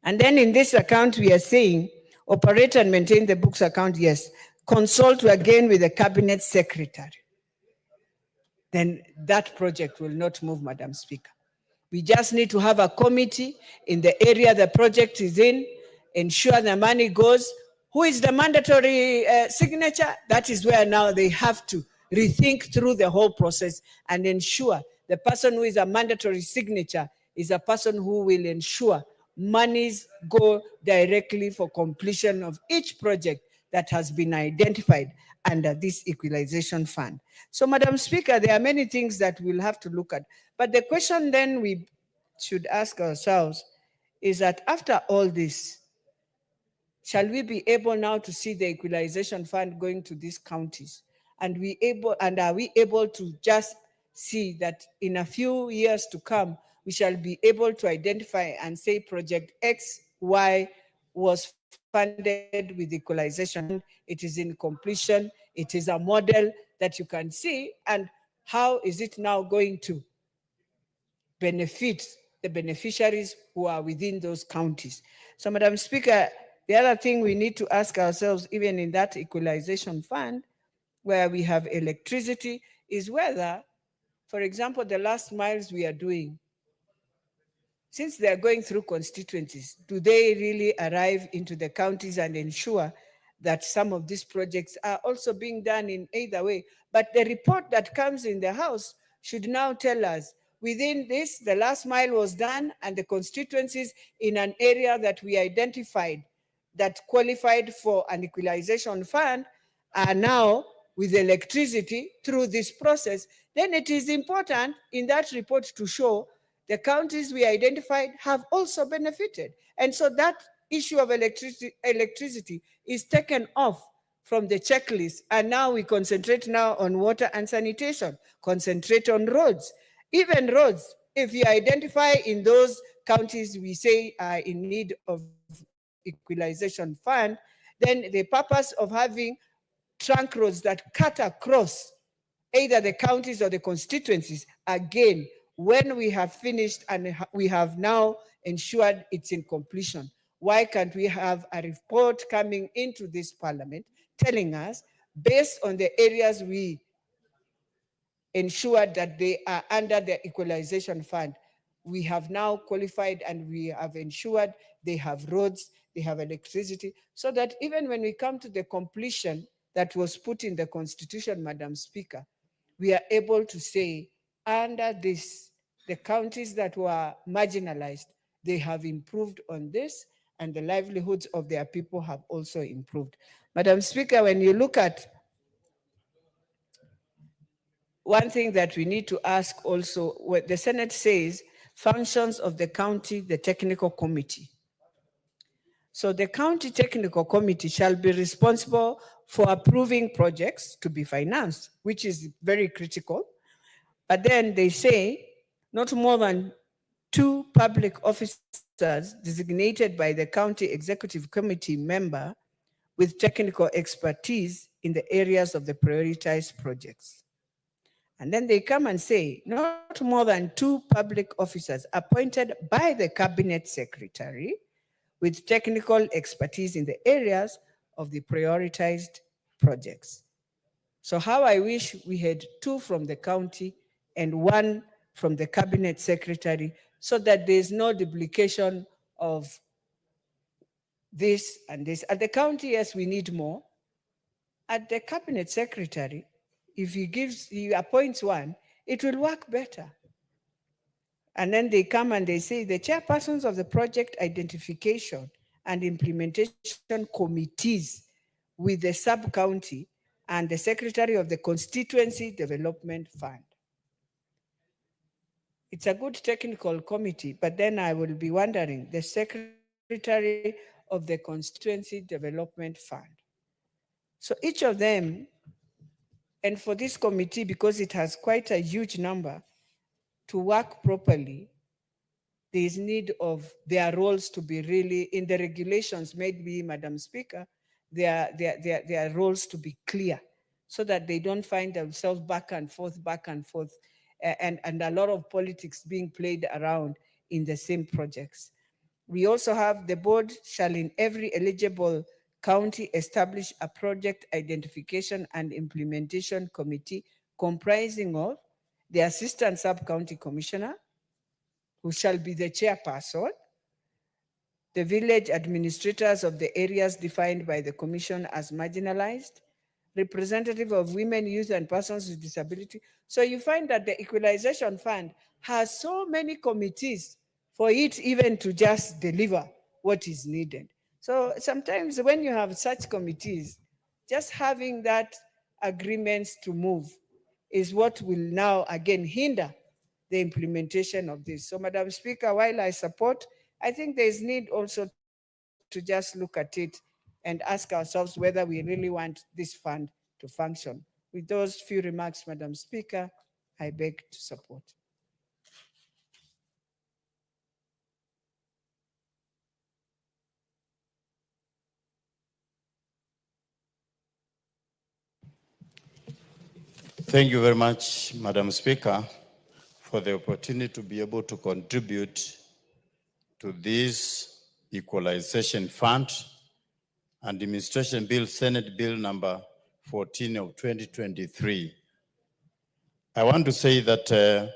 and then in this account we are saying, operate and maintain the books account, yes, consult again with the cabinet secretary, then that project will not move, Madam Speaker. We just need to have a committee in the area the project is in, ensure the money goes. Who is the mandatory signature? That is where now they have to rethink through the whole process and ensure the person who is a mandatory signature is a person who will ensure monies go directly for completion of each project that has been identified under this equalization fund. So, Madam Speaker, there are many things that we'll have to look at. But the question then we should ask ourselves is that after all this, shall we be able now to see the equalization fund going to these counties? And are we able to just see that in a few years to come, we shall be able to identify and say project X, Y was funded with equalization, it is in completion, it is a model that you can see, and how is it now going to benefit the beneficiaries who are within those counties? So, Madam Speaker, the other thing we need to ask ourselves, even in that equalization fund, where we have electricity, is whether, for example, the last miles we are doing, since they are going through constituencies, do they really arrive into the counties and ensure that some of these projects are also being done in either way? But the report that comes in the House should now tell us, within this, the last mile was done and the constituencies in an area that we identified that qualified for an equalization fund are now with electricity through this process. Then it is important in that report to show the counties we identified have also benefited. And so that issue of electricity is taken off from the checklist. And now we concentrate now on water and sanitation, concentrate on roads. Even roads, if you identify in those counties we say are in need of equalization fund, then the purpose of having trunk roads that cut across either the counties or the constituencies, again, when we have finished and we have now ensured it's in completion, why can't we have a report coming into this parliament telling us, based on the areas we ensured that they are under the equalization fund, we have now qualified and we have ensured they have roads, they have electricity, so that even when we come to the completion that was put in the Constitution, Madam Speaker, we are able to say, under this, the counties that were marginalized, they have improved on this, and the livelihoods of their people have also improved. Madam Speaker, when you look at one thing that we need to ask also, what the Senate says, functions of the county, the technical committee. So the county technical committee shall be responsible for approving projects to be financed, which is very critical. But then they say not more than 2 public officers designated by the county executive committee member with technical expertise in the areas of the prioritized projects. And then they come and say not more than 2 public officers appointed by the cabinet secretary with technical expertise in the areas of the prioritized projects. So how I wish we had 2 from the county and 1 from the cabinet secretary, so that there's no duplication of this and this. At the county, yes, we need more. At the cabinet secretary, if he appoints 1, it will work better. And then they come and they say the chairpersons of the project identification and implementation committees with the sub-county and the secretary of the constituency development fund. It's a good technical committee, but then I will be wondering, the secretary of the constituency development fund, So each of them, and for this committee, because it has quite a huge number, to work properly, there is need of their roles to be really in the regulations, maybe, Madam Speaker, their roles to be clear so that they don't find themselves back and forth, and a lot of politics being played around in the same projects. We also have the board shall in every eligible county establish a project identification and implementation committee comprising of the assistant sub-county commissioner, who shall be the chairperson, the village administrators of the areas defined by the commission as marginalized, representative of women, youth, and persons with disability. So you find that the Equalization Fund has so many committees for it even to just deliver what is needed. So sometimes when you have such committees, just having that agreements to move is what will now again hinder the implementation of this. So Madam Speaker, while I support, I think there is need also to just look at it and ask ourselves whether we really want this fund to function. With those few remarks, Madam Speaker, I beg to support. Thank you very much, Madam Speaker, for the opportunity to be able to contribute to this Equalization Fund and Administration Bill, Senate Bill number 14 of 2023. I want to say that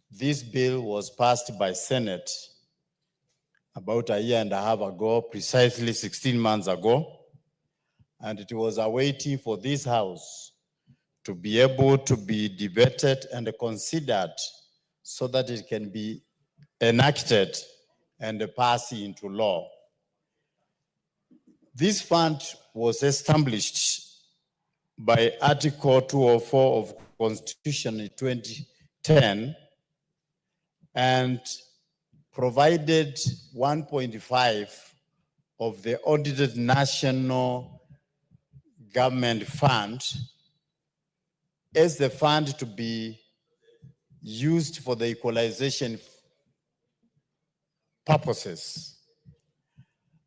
this bill was passed by Senate about a year and a half ago, precisely 16 months ago, and it was awaiting for this House to be able to be debated and considered so that it can be enacted and passed into law. This fund was established by Article 204 of Constitution in 2010 and provided 1.5 of the audited national government fund as the fund to be used for the equalization purposes.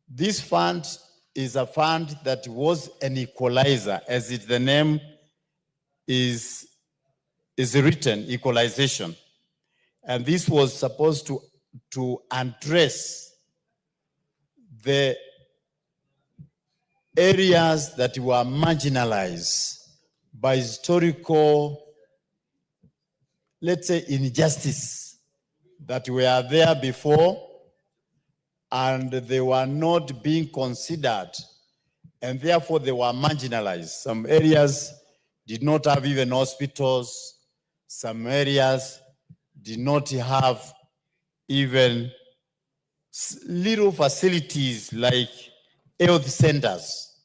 This fund is a fund that was an equalizer, as the name is written, equalization. And this was supposed to address the areas that were marginalized by historical, let's say, injustice that were there before and they were not being considered, and therefore they were marginalized. Some areas did not have even hospitals. Some areas did not have even little facilities like health centers.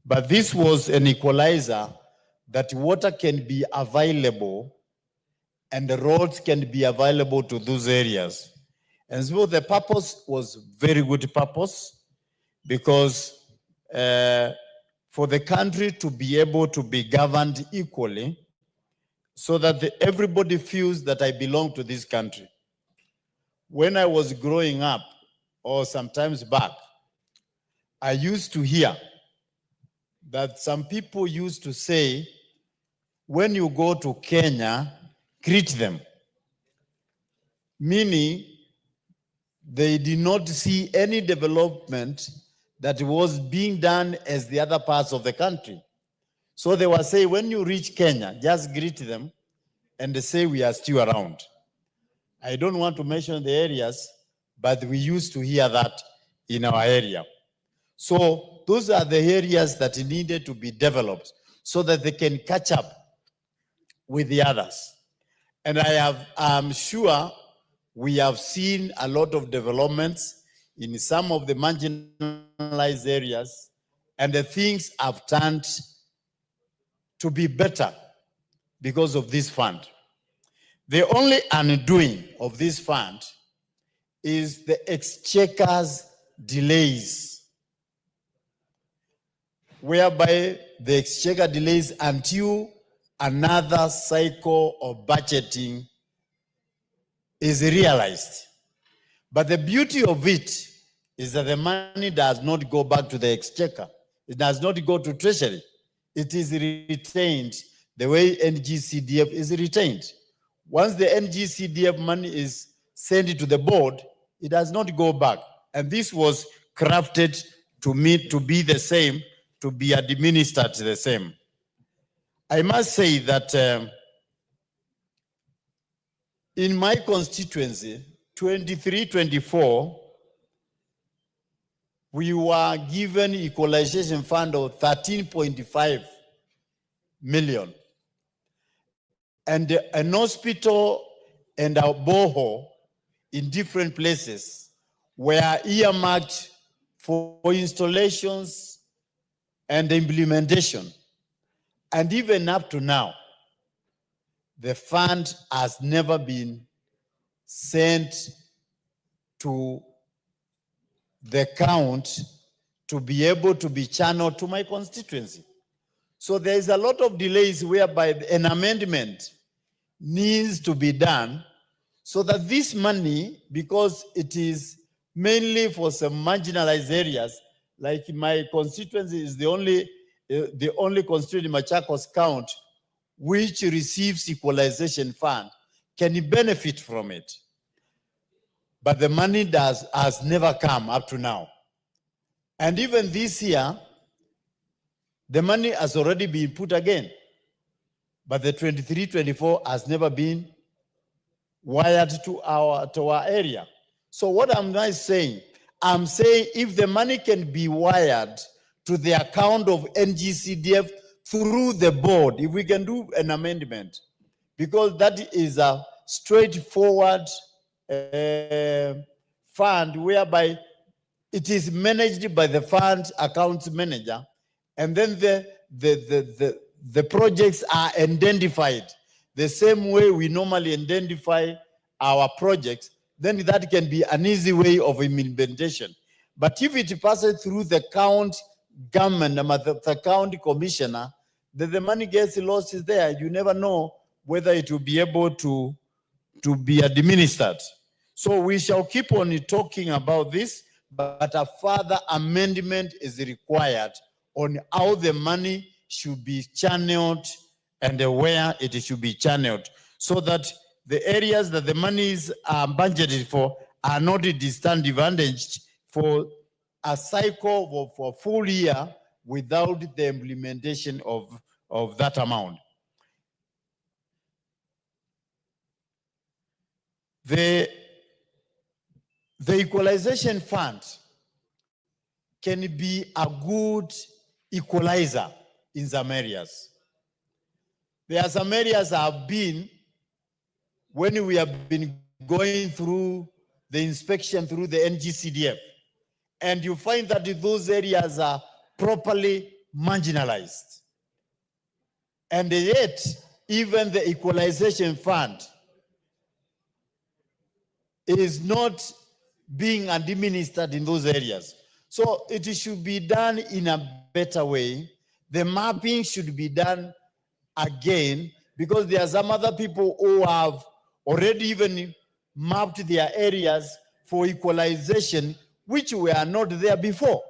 But this was an equalizer that water can be available and the roads can be available to those areas. And so the purpose was very good purpose, because for the country to be able to be governed equally so that everybody feels that I belong to this country. When I was growing up, or sometimes back, I used to hear that some people used to say, when you go to Kenya, greet them. Meaning, they did not see any development that was being done as the other parts of the country. So they were saying, when you reach Kenya, just greet them and they say we are still around. I don't want to mention the areas, but we used to hear that in our area. So those are the areas that needed to be developed so that they can catch up with the others. And I'm sure we have seen a lot of developments in some of the marginalized areas, and the things have turned to be better because of this fund. The only undoing of this fund is the exchequer's delays. whereby the exchequer delays until another cycle of budgeting is realized. But the beauty of it is that the money does not go back to the exchequer. It does not go to treasury. It is retained the way NGCDF is retained. Once the NGCDF money is sent to the board, it does not go back. And this was crafted to be the same, to be administered the same. I must say that in my constituency, 23-24, we were given equalization fund of 13.5 million. And an hospital and a borehole in different places were earmarked for installations and implementation. And even up to now, the fund has never been sent to the count to be able to be channeled to my constituency. So there is a lot of delays whereby an amendment needs to be done so that this money, because it is mainly for some marginalized areas, like my constituency is the only constituency in Machakos County which receives equalization fund, can benefit from it. But the money has never come up to now. And even this year, the money has already been put again. But the 23-24 has never been wired to our area. So what am I saying? I'm saying if the money can be wired to the account of NGCDF through the board, if we can do an amendment, because that is a straightforward fund whereby it is managed by the fund account manager, and then the projects are identified the same way we normally identify our projects, then that can be an easy way of implementation. But if it passes through the county government, the county commissioner, then the money gets lost there. You never know whether it will be able to be administered. So we shall keep on talking about this, but a further amendment is required on how the money should be channeled and where it should be channeled, so that the areas that the monies are budgeted for are not disadvantaged for a cycle for a full year without the implementation of that amount. The equalization fund can be a good equalizer in some areas. There are some areas I've been, when we have been going through the inspection through the NGCDF, and you find that those areas are properly marginalized. And yet, even the equalization fund is not being administered in those areas. So it should be done in a better way. The mapping should be done again, because there are some other people who have already even mapped their areas for equalization, which were not there before.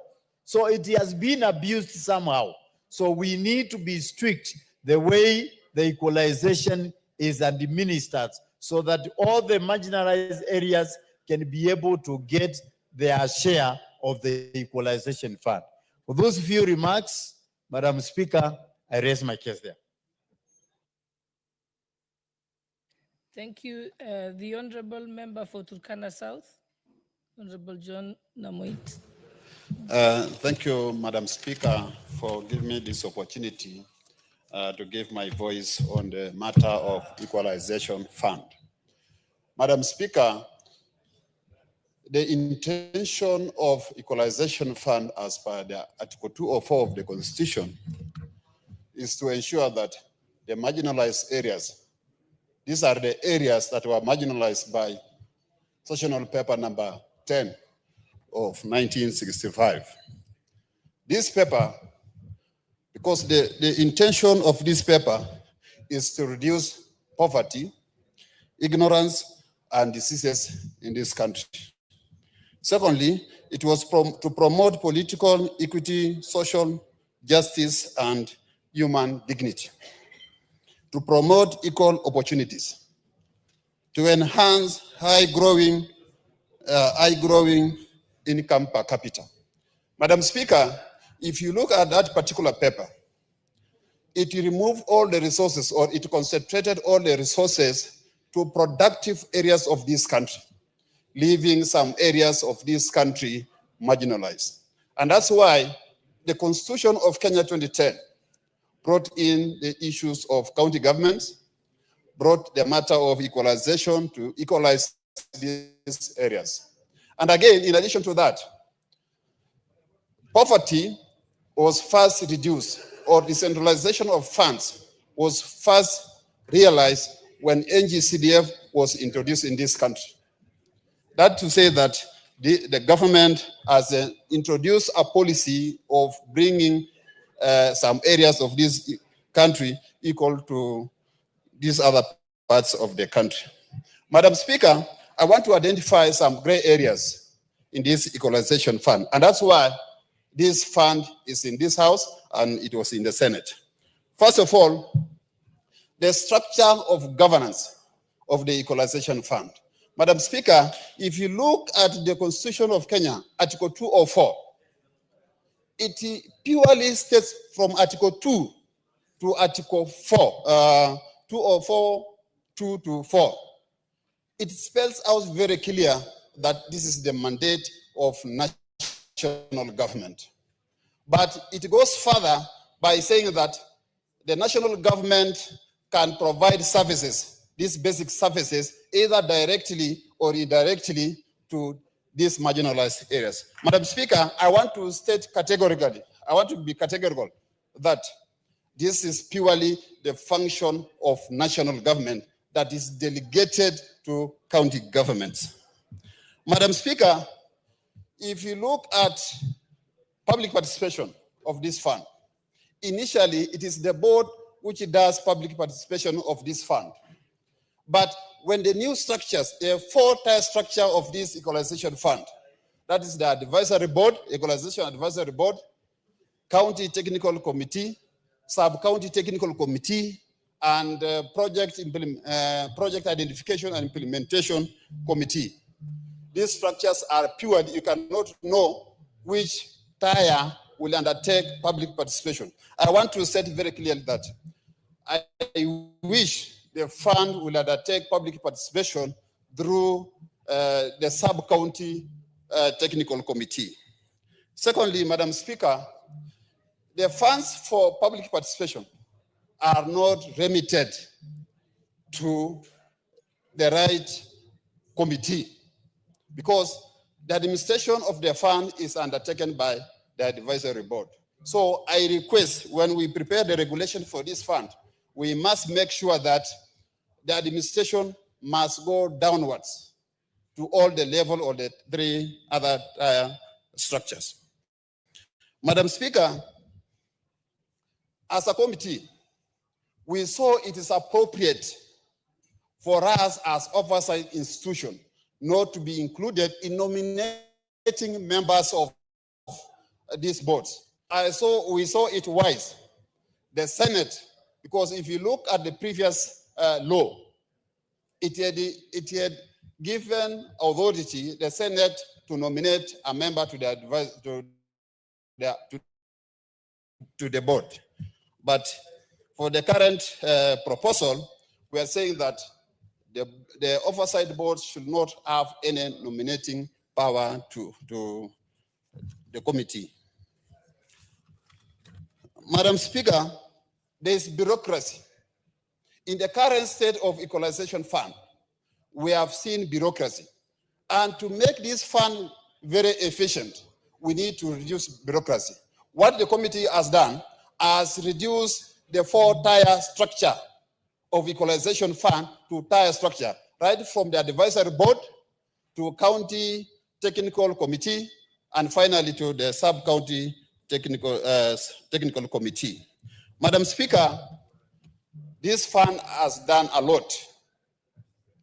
So it has been abused somehow. So we need to be strict the way the equalization is administered, so that all the marginalized areas can be able to get their share of the equalization fund. For those few remarks, Madam Speaker, I raise my case there. Thank you. The Honorable Member for Turkana South, Honorable John Namoit. Thank you, Madam Speaker, for giving me this opportunity to give my voice on the matter of equalization fund. Madam Speaker, the intention of equalization fund as per the Article 204 of the Constitution is to ensure that the marginalized areas, these are the areas that were marginalized by Sessional Paper number 10 of 1965. This paper because the intention of this paper is to reduce poverty, ignorance, and diseases in this country. Secondly, it was to promote political equity, social justice, and human dignity, to promote equal opportunities, to enhance high growing income per capita. Madam Speaker, if you look at that particular paper, it removed all the resources, or it concentrated all the resources to productive areas of this country, leaving some areas of this country marginalized. And that's why the Constitution of Kenya 2010 brought in the issues of county governments, brought the matter of equalization to equalize these areas. And again, in addition to that, poverty was first reduced, or decentralization of funds was first realized when NGCDF was introduced in this country. That to say that the government has introduced a policy of bringing some areas of this country equal to these other parts of the country. Madam Speaker, I want to identify some gray areas in this equalization fund, and that's why this fund is in this House and it was in the Senate. First of all, the structure of governance of the equalization fund. Madam Speaker, if you look at the Constitution of Kenya, Article 204, it purely states from Article 2 to Article 4, 204, 2 to 4. It spells out very clear that this is the mandate of national government. But it goes further by saying that the national government can provide services, these basic services, either directly or indirectly to these marginalized areas. Madam Speaker, I want to state categorically, I want to be categorical that this is purely the function of national government that is delegated to county governments. Madam Speaker, if you look at public participation of this fund, initially it is the board which does public participation of this fund. But when the new structures, the four-tier structure of this equalization fund, that is the advisory board, equalization advisory board, county technical committee, sub-county technical committee, and project identification and implementation committee. These structures are pure. You cannot know which tier will undertake public participation. I want to state very clearly that I wish the fund will undertake public participation through the sub-county technical committee. Secondly, Madam Speaker, the funds for public participation are not remitted to the right committee because the administration of the fund is undertaken by the advisory board. So I request, when we prepare the regulation for this fund, we must make sure that the administration must go downwards to all the level of the three other structures. Madam Speaker, as a committee, we saw it is appropriate for us as oversight institution not to be included in nominating members of these boards. We saw it wise, the Senate, because if you look at the previous law, it had given authority, the Senate, to nominate a member to the board. But for the current proposal, we are saying that the oversight board should not have any nominating power to the committee. Madam Speaker, there is bureaucracy. In the current state of equalization fund, we have seen bureaucracy. And to make this fund very efficient, we need to reduce bureaucracy. What the committee has done has reduced the four-tier structure of equalization fund to tier structure, right from the advisory board to county technical committee, and finally to the sub-county technical committee. Madam Speaker, this fund has done a lot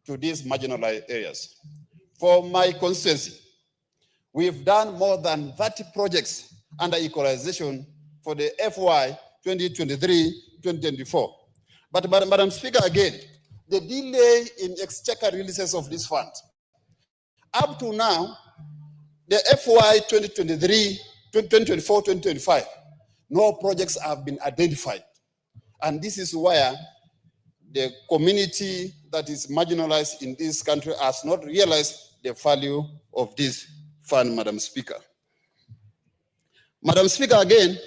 to these marginalized areas. For my constituency, we've done more than 30 projects under equalization for the FY 2023-2024. But Madam Speaker, again, the delay in exchequer releases of this fund. Up to now, the FY 2024-2025, no projects have been identified. And this is where the community that is marginalized in this country has not realized the value of this fund, Madam Speaker. Madam Speaker, again,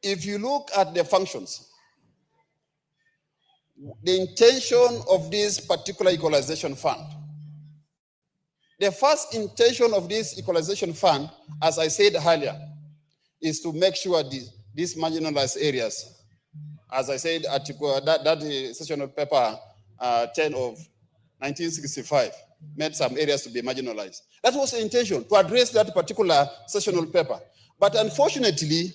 if you look at the functions, the intention of this particular equalization fund, the first intention of this equalization fund, as I said earlier, is to make sure these marginalized areas, as I said, article, that sessional paper 10 of 1965 made some areas to be marginalized. That was the intention, to address that particular sessional paper. But unfortunately,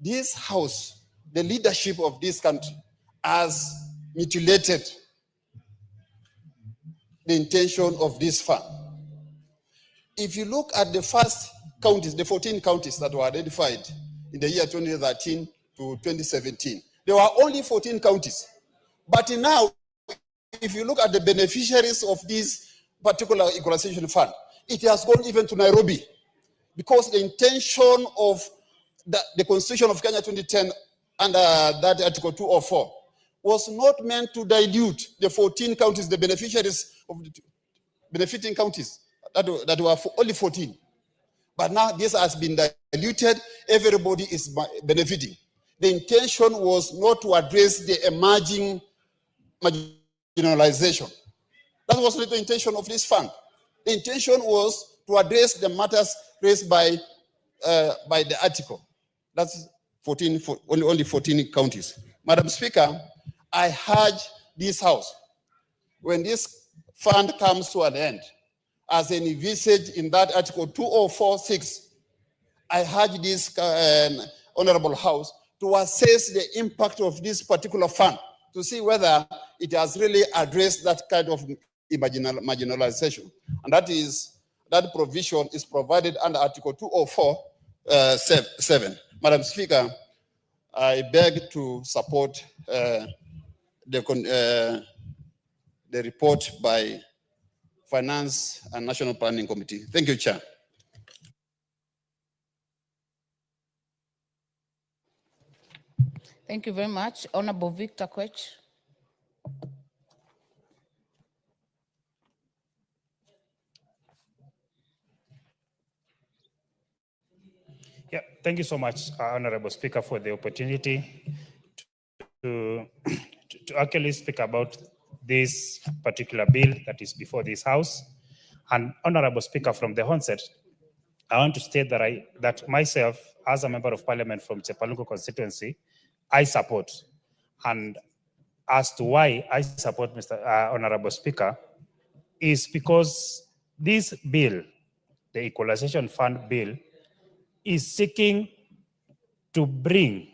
this House, the leadership of this country, has mutilated the intention of this fund. If you look at the first counties, the 14 counties that were identified in the year 2013 to 2017, there were only 14 counties. But now, if you look at the beneficiaries of this particular equalization fund, it has gone even to Nairobi, because the intention of the Constitution of Kenya 2010 under that Article 204 was not meant to dilute the 14 counties, the beneficiaries of the benefiting counties, that were only 14. But now this has been diluted, everybody is benefiting. The intention was not to address the emerging marginalization. That was not the intention of this fund. The intention was to address the matters raised by the article. That's 14, only 14 counties. Madam Speaker, I urge this House, when this fund comes to an end, as envisaged in that Article 2046, I urge this Honorable House to assess the impact of this particular fund, to see whether it has really addressed that kind of marginalization. And that provision is provided under Article 204(7). Madam Speaker, I beg to support the report by Finance and National Planning Committee. Thank you, Chair. Thank you very much. Honorable Victor Quech. Yeah, thank you so much, Honorable Speaker, for the opportunity to actually speak about this particular bill that is before this House. And Honorable Speaker, from the onset, I want to state that myself, as a member of Parliament from Chepalungu constituency, I support. And as to why I support Mr. Honorable Speaker, is because this bill, the Equalization Fund bill, is seeking to bring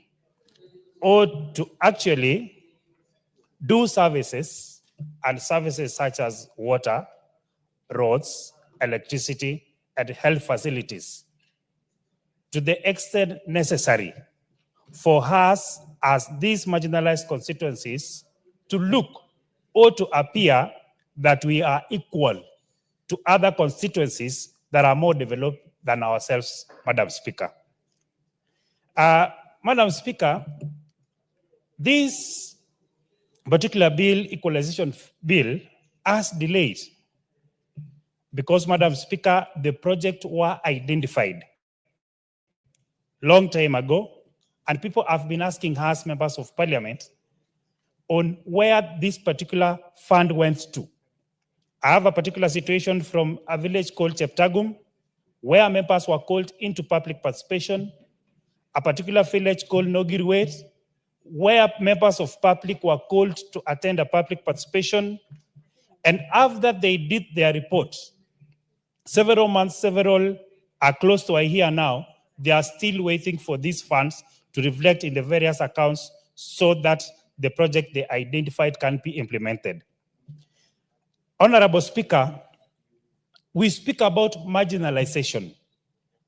or to actually do services, and services such as water, roads, electricity, and health facilities to the extent necessary for us as these marginalized constituencies to look or to appear that we are equal to other constituencies that are more developed than ourselves, Madam Speaker. Madam Speaker, this particular bill, equalization bill, has delayed because, Madam Speaker, the project were identified long time ago, and people have been asking us, members of Parliament, on where this particular fund went to. I have a particular situation from a village called Cheptagum, where members were called into public participation, a particular village called Nogirwet, where members of public were called to attend a public participation. And after they did their report, several months, several are close to a year now, they are still waiting for these funds to reflect in the various accounts so that the project they identified can be implemented. Honorable Speaker, we speak about marginalization,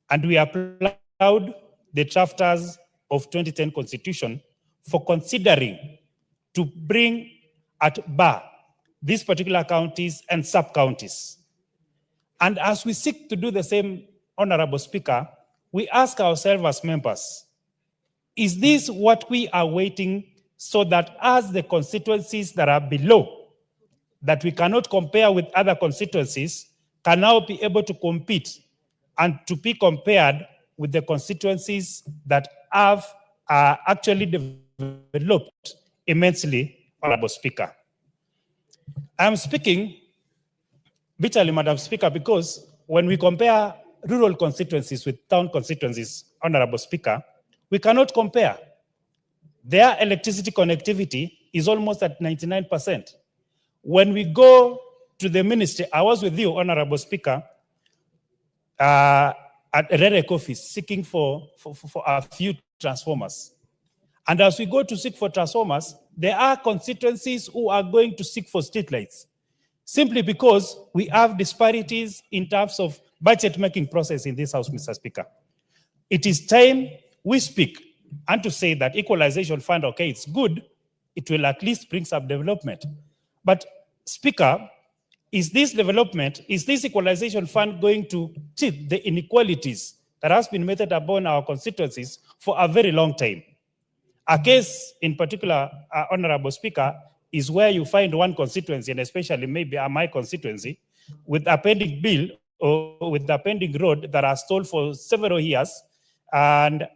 and we applaud the drafters of 2010 Constitution for considering to bring at bar these particular counties and sub-counties. And as we seek to do the same, Honorable Speaker, we ask ourselves as members, is this what we are waiting so that as the constituencies that are below, that we cannot compare with other constituencies, can now be able to compete and to be compared with the constituencies that have actually developed immensely, Honorable Speaker. I'm speaking bitterly, Madam Speaker, because when we compare rural constituencies with town constituencies, Honorable Speaker, we cannot compare. Their electricity connectivity is almost at 99%. When we go to the ministry, I was with you, Honorable Speaker, at REREC office seeking for a few transformers. And as we go to seek for transformers, there are constituencies who are going to seek for streetlights, simply because we have disparities in terms of budget-making process in this House, Mr. Speaker. It is time we speak and to say that equalization fund, okay, it's good, it will at least bring some development. But Speaker, is this development, is this equalization fund going to treat the inequalities that has been meted upon our constituencies for a very long time? A case in particular, Honorable Speaker, is where you find one constituency, and especially maybe my constituency, with a pending bill or with a pending road that are stalled for several years, and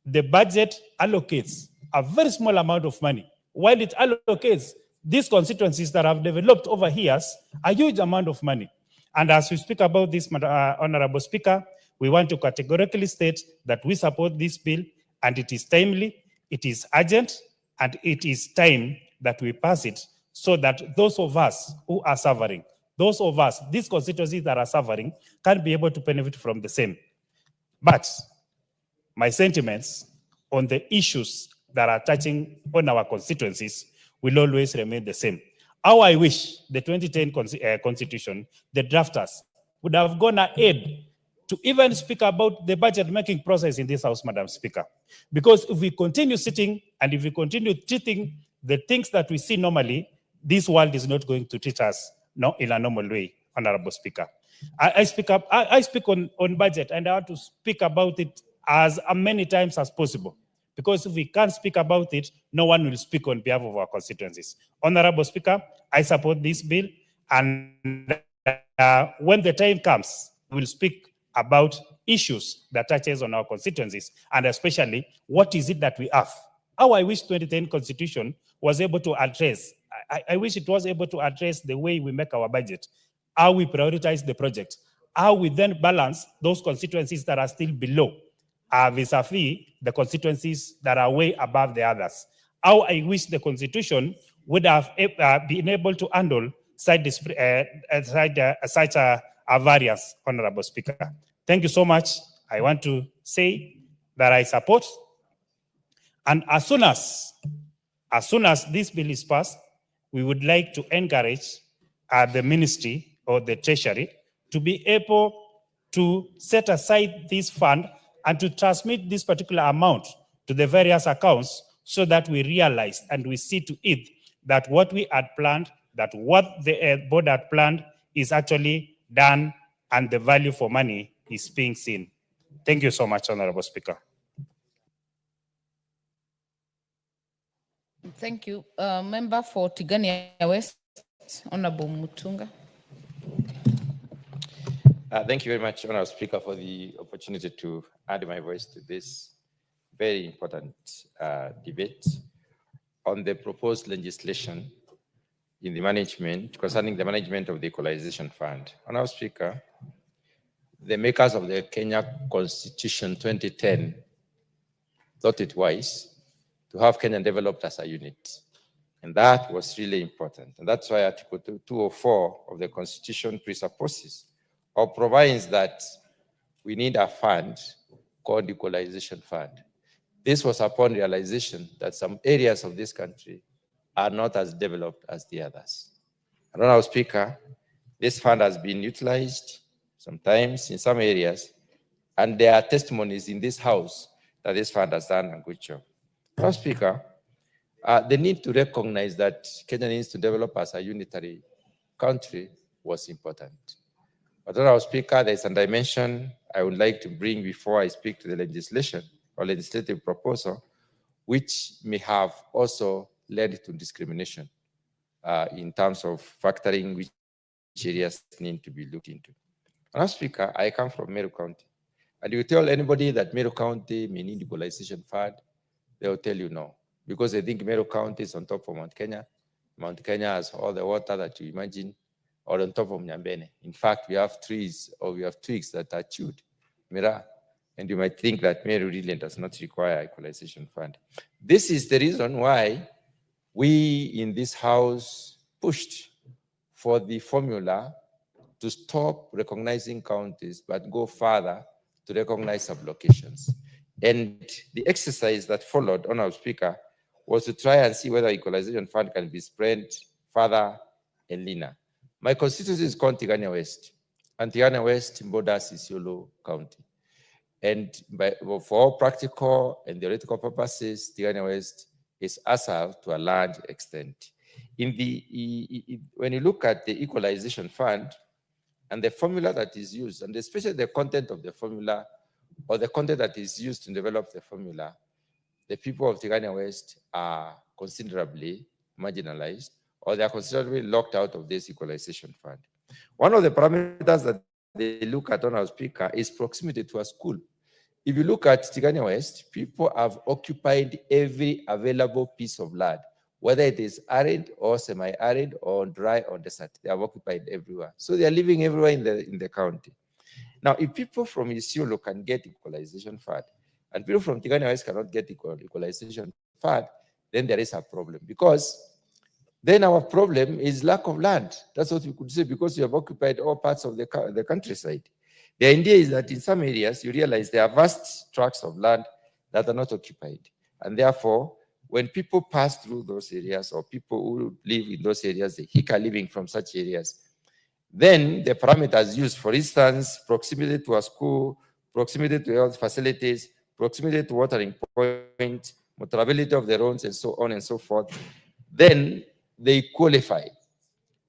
the budget allocates a very small amount of money, while it allocates these constituencies that have developed over years a huge amount of money. And as we speak about this, Honorable Speaker, we want to categorically state that we support this bill, and it is timely, it is urgent, and it is time that we pass it so that those of us who are suffering, those of us, these constituencies that are suffering, can be able to benefit from the same. But my sentiments on the issues that are touching on our constituencies will always remain the same. How I wish the 2010 Constitution, the drafters, would have gone ahead to even speak about the budget-making process in this House, Madam Speaker. Because if we continue sitting and if we continue treating the things that we see normally, this world is not going to treat us in a normal way, Honorable Speaker. I speak on budget, and I want to speak about it as many times as possible. Because if we can't speak about it, no one will speak on behalf of our constituencies. Honorable Speaker, I support this bill, and when the time comes, we'll speak about issues that touches on our constituencies, and especially what is it that we have. How I wish 2010 Constitution was able to address, I wish it was able to address the way we make our budget, how we prioritize the project, how we then balance those constituencies that are still below vis-a-vis the constituencies that are way above the others. How I wish the Constitution would have been able to handle such a variance, Honorable Speaker. Thank you so much. I want to say that I support, and as soon as this bill is passed, we would like to encourage the ministry or the treasury to be able to set aside this fund and to transmit this particular amount to the various accounts so that we realize and we see to it that what we had planned, that what the board had planned is actually done and the value for money is being seen. Thank you so much, Honorable Speaker. Thank you. Member for Tigania West, Honorable Mutunga. Thank you very much, Honorable Speaker, for the opportunity to add my voice to this very important debate on the proposed legislation in the management, concerning the management of the Equalization Fund. Honorable Speaker, the makers of the Kenya Constitution 2010 thought it wise to have Kenya developed as a unit. And that was really important. And that's why Article 204 of the Constitution presupposes or provides that we need a fund called Equalization Fund. This was upon realization that some areas of this country are not as developed as the others. Honorable Speaker, this fund has been utilized sometimes in some areas, and there are testimonies in this House that this fund has done a good job. Honorable Speaker, the need to recognize that Kenya needs to develop as a unitary country was important. But Honorable Speaker, there's a dimension I would like to bring before I speak to the legislation or legislative proposal, which may have also led to discrimination in terms of factoring which areas need to be looked into. Honorable Speaker, I come from Meru County, and you tell anybody that Meru County may need equalization fund, they will tell you no, because they think Meru County is on top of Mount Kenya. Mount Kenya has all the water that you imagine, or on top of Nyambene. In fact, we have trees or we have twigs that are chewed, Mira, and you might think that Meru really does not require equalization fund. This is the reason why we in this House pushed for the formula to stop recognizing counties, but go further to recognize sublocations. And the exercise that followed, Honorable Speaker, was to try and see whether equalization fund can be spread further and leaner. My constituency is called Tigania West, and Tigania West borders Isiolo County. And for all practical and theoretical purposes, Tigania West is ASAL to a large extent. When you look at the equalization fund and the formula that is used, and especially the content of the formula or the content that is used to develop the formula, the people of Tigania West are considerably marginalized, or they are considerably locked out of this equalization fund. One of the parameters that they look at, Honorable Speaker, is proximity to a school. If you look at Tigania West, people have occupied every available piece of land, whether it is arid or semi-arid or dry or desert. They have occupied everywhere. So they are living everywhere in the county. Now, if people from Isiolo can get equalization fund, and people from Tigania West cannot get equalization fund, then there is a problem, because then our problem is lack of land. That's what we could say, because you have occupied all parts of the countryside. The idea is that in some areas, you realize there are vast tracts of land that are not occupied. And therefore, when people pass through those areas, or people who live in those areas, the hika living from such areas, then the parameters used, for instance, proximity to a school, proximity to health facilities, proximity to watering point, motorability of the roads, and so on and so forth, then they qualify.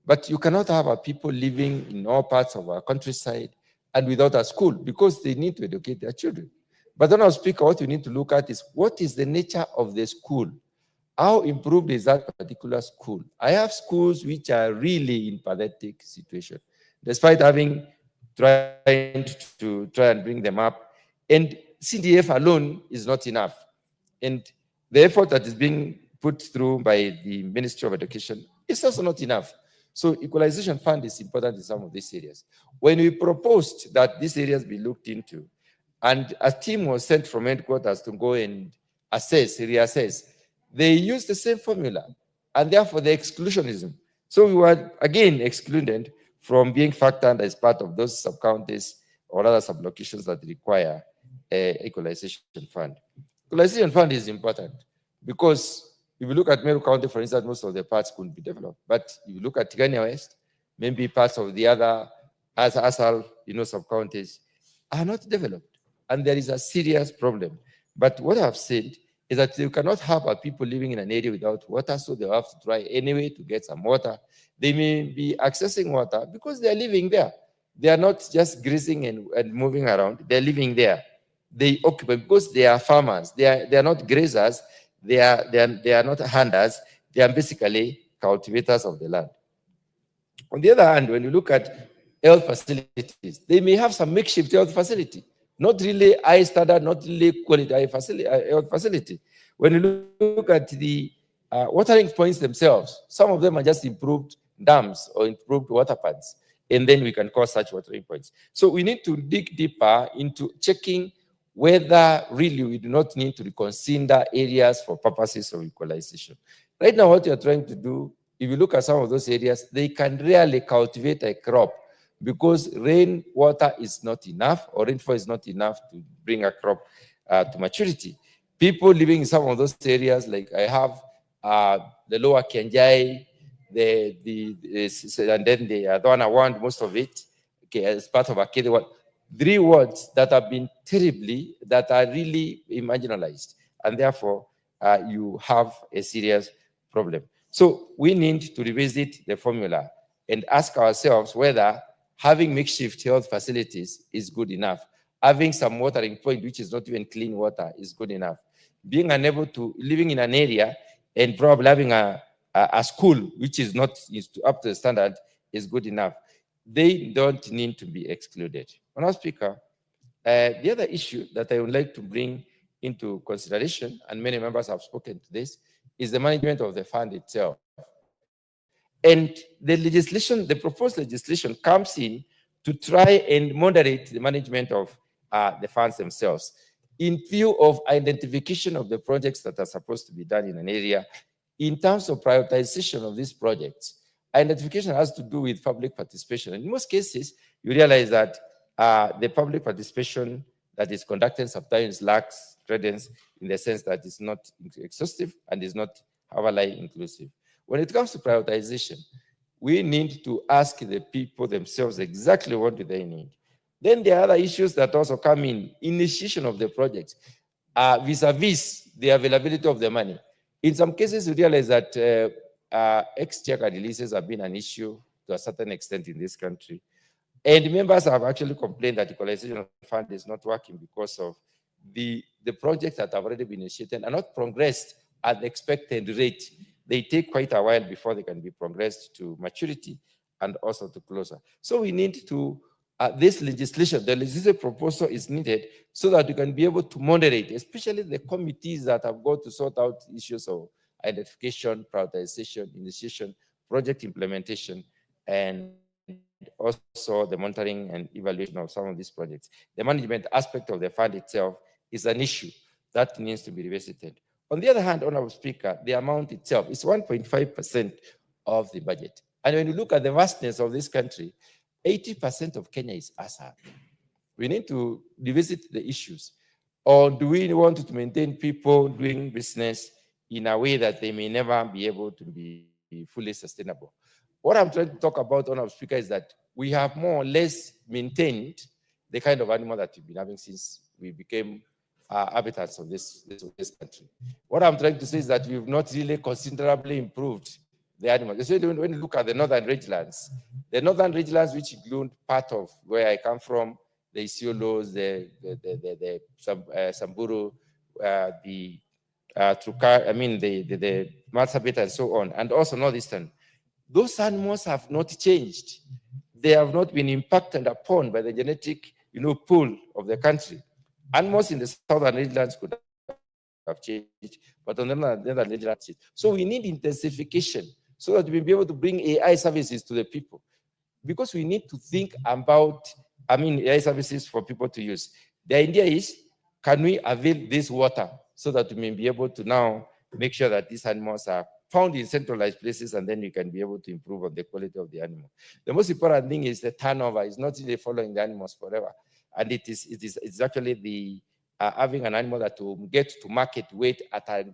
But you cannot have people living in all parts of our countryside and without a school, because they need to educate their children. But then, Honorable Speaker, what you need to look at is, what is the nature of the school? How improved is that particular school? I have schools which are really in pathetic situation, despite having tried to try and bring them up. And CDF alone is not enough. And the effort that is being put through by the Ministry of Education is also not enough. So equalization fund is important in some of these areas. When we proposed that these areas be looked into, and a team was sent from headquarters to go and reassess, they used the same formula, and therefore the exclusionism. So we were again excluded from being factored as part of those sub-counties or other sublocations that require equalization fund. Equalization fund is important because if you look at Meru County, for instance, most of the parts couldn't be developed. But if you look at Tigania West, maybe parts of the other ASAL, sub-counties are not developed. And there is a serious problem. But what I've said is that you cannot have people living in an area without water, so they have to try anyway to get some water. They may be accessing water because they are living there. They are not just grazing and moving around. They're living there. They occupy because they are farmers. They are not grazers. They are not hunters. They are basically cultivators of the land. On the other hand, when you look at health facilities, they may have some makeshift health facility, not really high standard, not really quality health facility. When you look at the watering points themselves, some of them are just improved dams or improved water pads, and then we can call such watering points. So we need to dig deeper into checking whether really we do not need to reconsider areas for purposes of equalization. Right now, what you're trying to do, if you look at some of those areas, they can rarely cultivate a crop because rainwater is not enough, or rainfall is not enough to bring a crop to maturity. people living in some of those areas, like I have the lower Kenjai, and then the other one I want most of it, okay, as part of Akede ward. 3 wards that have been that are really marginalized, and therefore you have a serious problem. So we need to revisit the formula and ask ourselves whether having makeshift health facilities is good enough. Having some watering point, which is not even clean water, is good enough. Being unable to, living in an area and probably having a school which is not up to the standard is good enough. They don't need to be excluded. Honourable Speaker, the other issue that I would like to bring into consideration, and many members have spoken to this, is the management of the fund itself. And the legislation, the proposed legislation comes in to try and moderate the management of the funds themselves in view of identification of the projects that are supposed to be done in an area. In terms of prioritization of these projects, identification has to do with public participation. In most cases, you realize that the public participation that is conducted sometimes lacks credence in the sense that it's not exhaustive and is not however inclusive. When it comes to prioritization, we need to ask the people themselves exactly what do they need. Then there are other issues that also come in, initiation of the projects, vis-a-vis the availability of the money. In some cases, we realize that exchequer releases have been an issue to a certain extent in this country. And members have actually complained that the equalization fund is not working because of the projects that have already been initiated are not progressed at the expected rate. They take quite a while before they can be progressed to maturity and also to closure. So we need to, this legislation, the legislative proposal is needed so that we can be able to moderate, especially the committees that have got to sort out issues of identification, prioritization, initiation, project implementation, and also the monitoring and evaluation of some of these projects. The management aspect of the fund itself is an issue that needs to be revisited. On the other hand, Honourable Speaker, the amount itself is 1.5% of the budget. And when you look at the vastness of this country, 80% of Kenya is ASAP. We need to revisit the issues. Or do we want to maintain people doing business in a way that they may never be able to be fully sustainable? What I'm trying to talk about, Honourable Speaker, is that we have more or less maintained the kind of animal that we've been having since we became habitants of this country. What I'm trying to say is that we've not really considerably improved the animals. Especially when you look at the northern rangelands, which include part of where I come from, the Isiolos, the Samburu, the Trukar, I mean the Marsabit and so on, and also northeastern. Those animals have not changed. They have not been impacted upon by the genetic, pool of the country. Animals in the southern rangelands could have changed, but on the northern rangelands, so we need intensification so that we'll be able to bring AI services to the people, because we need to think about, AI services for people to use. The idea is, can we avail this water so that we may be able to now make sure that these animals are found in centralized places, and then we can be able to improve on the quality of the animal. The most important thing is the turnover. It's not really following the animals forever. And it's actually the having an animal that will get to market weight at a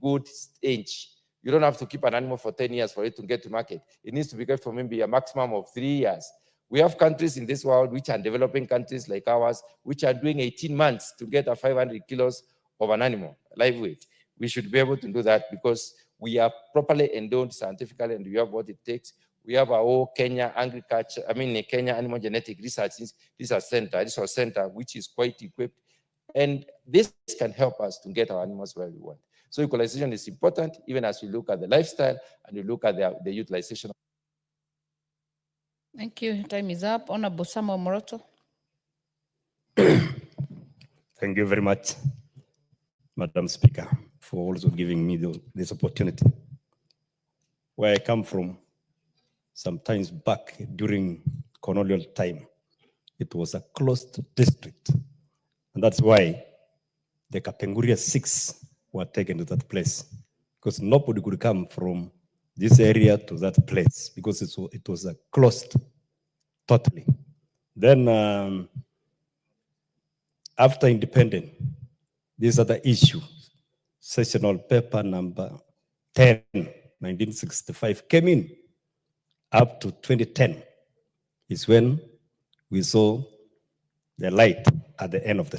good age. You don't have to keep an animal for 10 years for it to get to market. It needs to be kept for maybe a maximum of 3 years. We have countries in this world, which are developing countries like ours, which are doing 18 months to get a 500 kilos of an animal, live weight. We should be able to do that because we are properly endowed scientifically, and we have what it takes. We have our whole Kenya agriculture, Kenya Animal Genetic Research Center, which is quite equipped. And this can help us to get our animals where we want. So equalization is important, even as we look at the lifestyle and we look at the utilization. Thank you. Time is up. Honorable Samuel Moroto. Thank you very much, Madam Speaker, for also giving me this opportunity. Where I come from, sometimes back during colonial time, it was a closed district. And that's why the Kapenguria 6 were taken to that place, because nobody could come from this area to that place because it was closed totally. Then after independence, these are the issues sessional paper number 10, 1965 came in up to 2010 is when we saw the light at the end of the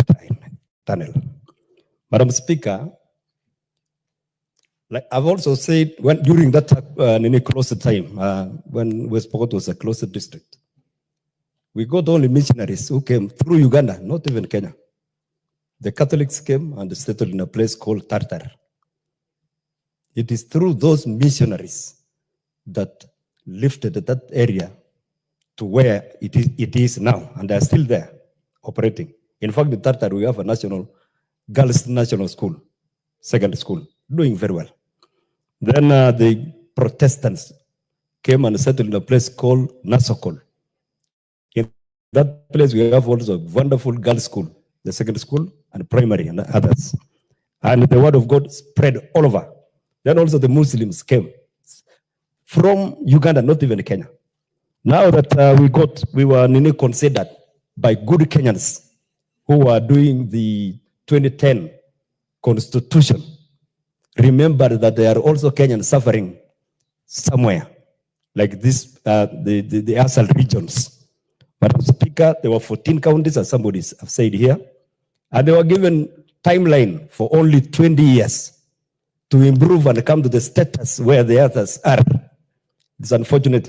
tunnel. Madam Speaker, like I've also said, when during that closed time, when West Pokot was a closed district, we got only missionaries who came through Uganda, not even Kenya. The Catholics came and settled in a place called Tartar. It is through those missionaries that lifted that area to where it is now, and they're still there operating. In fact, in Tartar, we have a girls' national school, secondary school, doing very well. Then the Protestants came and settled in a place called Nasokol. In that place, we have also a wonderful girls' school, the secondary school, and primary, and others. And the word of God spread all over. Then also the Muslims came from Uganda, not even Kenya. Now that we were considered by good Kenyans who were doing the 2010 constitution. Remember that there are also Kenyans suffering somewhere, like this, the ASAL regions. Madam Speaker, there were 14 counties, as somebody have said here, and they were given timeline for only 20 years to improve and come to the status where the others are. It's unfortunate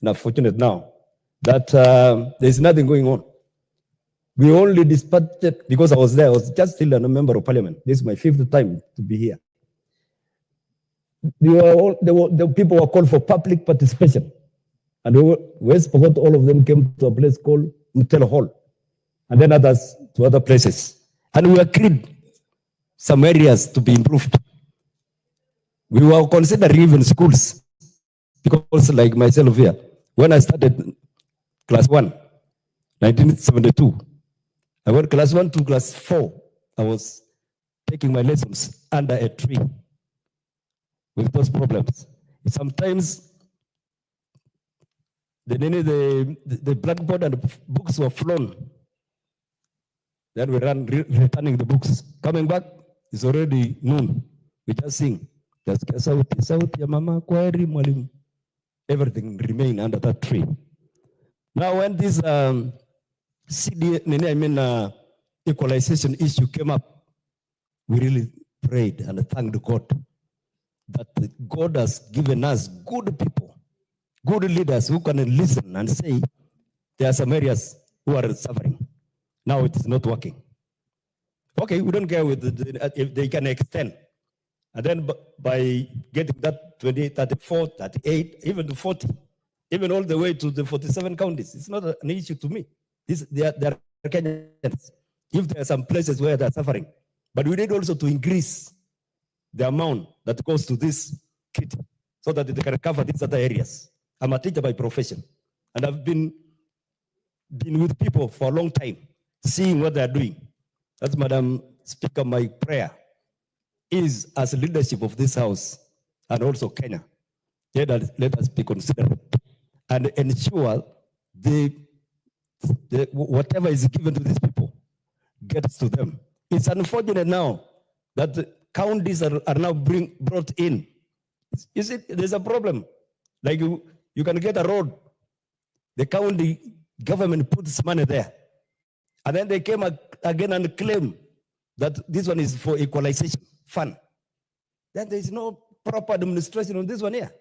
now that there's nothing going on. We only dispatched it because I was there. I was just still a member of parliament. This is my 5th time to be here. The people were called for public participation. And West Pokot, all of them came to a place called Mutelo Hall. And then others to other places. And we agreed some areas to be improved. We were considering even schools. Because like myself here, when I started class 1, 1972, I went class 1 to class 4. I was taking my lessons under a tree with those problems. Sometimes the blackboard and the books were flown. Then we ran returning the books. Coming back, it's already noon. We just sing. Just sauti ya mama kwaheri mwalimu. Everything remained under that tree. Now when this equalization issue came up, we really prayed and thanked God that God has given us good people, good leaders who can listen and say, there are some areas who are suffering. Now it is not working. Okay, we don't care if they can extend. And then by getting that 28, 34, 38, even to 40, even all the way to the 47 counties, it's not an issue to me. They are Kenyans. If there are some places where they are suffering, but we need also to increase the amount that goes to this kit so that they can cover these other areas. I'm a teacher by profession, and I've been with people for a long time, seeing what they are doing. That's, Madam Speaker, my prayer is as leadership of this House and also Kenya, let us be considerate and ensure whatever is given to these people gets to them. It's unfortunate now that the counties are now brought in. You see, there's a problem. Like you can get a road, the county government puts money there, and then they came again and claim that this one is for equalization fund. Then there is no proper administration on this one here.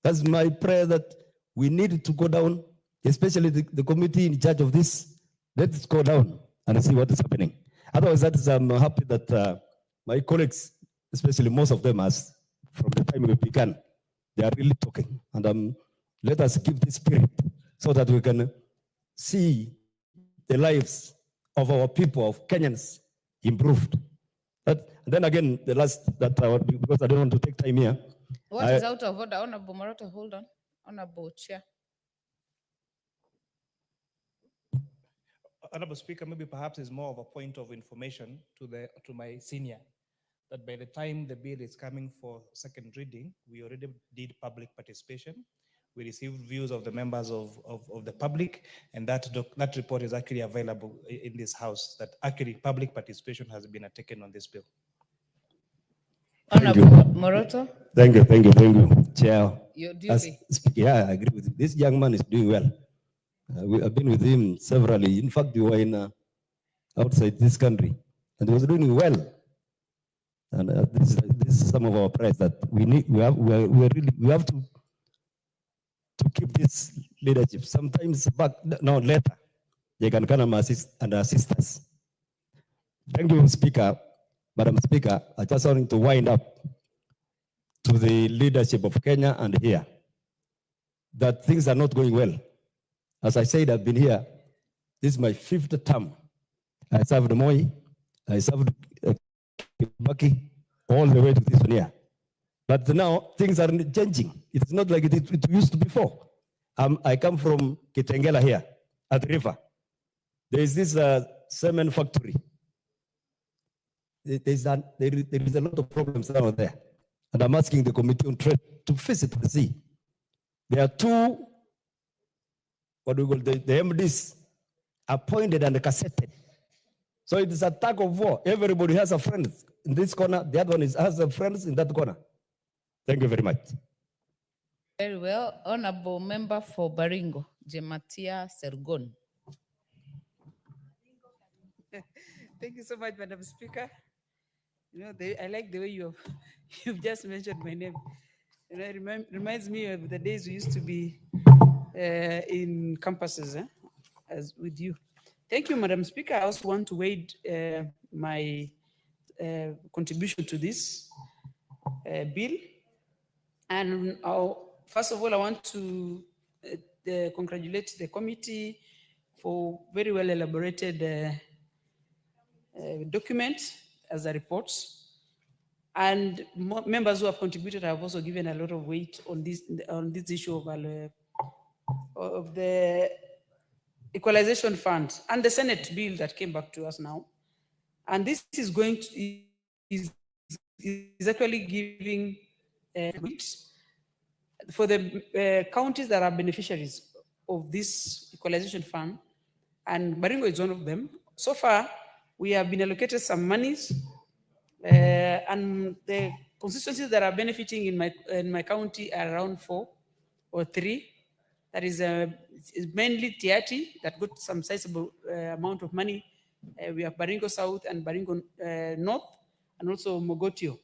That's my prayer, that we need to go down, especially the committee in charge of this. Let's go down and see what is happening. Otherwise, I'm happy that my colleagues, especially most of them, from the time we began, they are really talking. And let us keep this spirit so that we can see the lives of our people, of Kenyans, improved. And then again, the last because I don't want to take time here. What is out of order? Honorable Morata, hold on. Honorable Chair. Honorable Speaker, maybe perhaps is more of a point of information to my senior, that by the time the bill is coming for second reading, we already did public participation. We received views of the members of the public, and that report is actually available in this House, that actually public participation has been taken on this bill. Thank you. Honorable Moroto, Thank you, Chair. your As duty. yeah, I agree with you. This young man is doing well. I've been with him severally. In fact, we were in outside this country, and he was doing well. And this is some of our pride that we need. We have to keep this leadership. Sometimes later, they can come and assist us. Thank you, Speaker. Madam Speaker, I just want to wind up to the leadership of Kenya and here that things are not going well. As I said, I've been here. This is my 5th term. I served Moi, I served Kibaki, all the way to this one here. But now things are changing. It's not like it used to before. I come from Kitengela here at the river. There is this cement factory. There is a lot of problems down there. And I'm asking the Committee on Trade to visit the sea. There are 2, what we call the MDs, appointed and cassetted. So it is a tug of war. Everybody has a friend in this corner. The other one has a friend in that corner. Thank you very much. Very well. Honorable Member for Baringo, Jematia Sergon. Thank you so much, Madam Speaker. You know, I like the way you've just mentioned my name. You know, it reminds me of the days we used to be in campuses as with you. Thank you, Madam Speaker. I also want to wade my contribution to this bill. And first of all, I want to congratulate the committee for very well elaborated document as a report. And members who have contributed have also given a lot of weight on this issue of the Equalization Fund and the Senate bill that came back to us now. And this is going to is actually giving for the counties that are beneficiaries of this Equalization Fund, and Baringo is one of them. So far, we have been allocated some monies, and the constituencies that are benefiting in my county are around 4 or 3. That is mainly Tiati that got some sizable amount of money. We have Baringo South and Baringo North, and also Mogotio.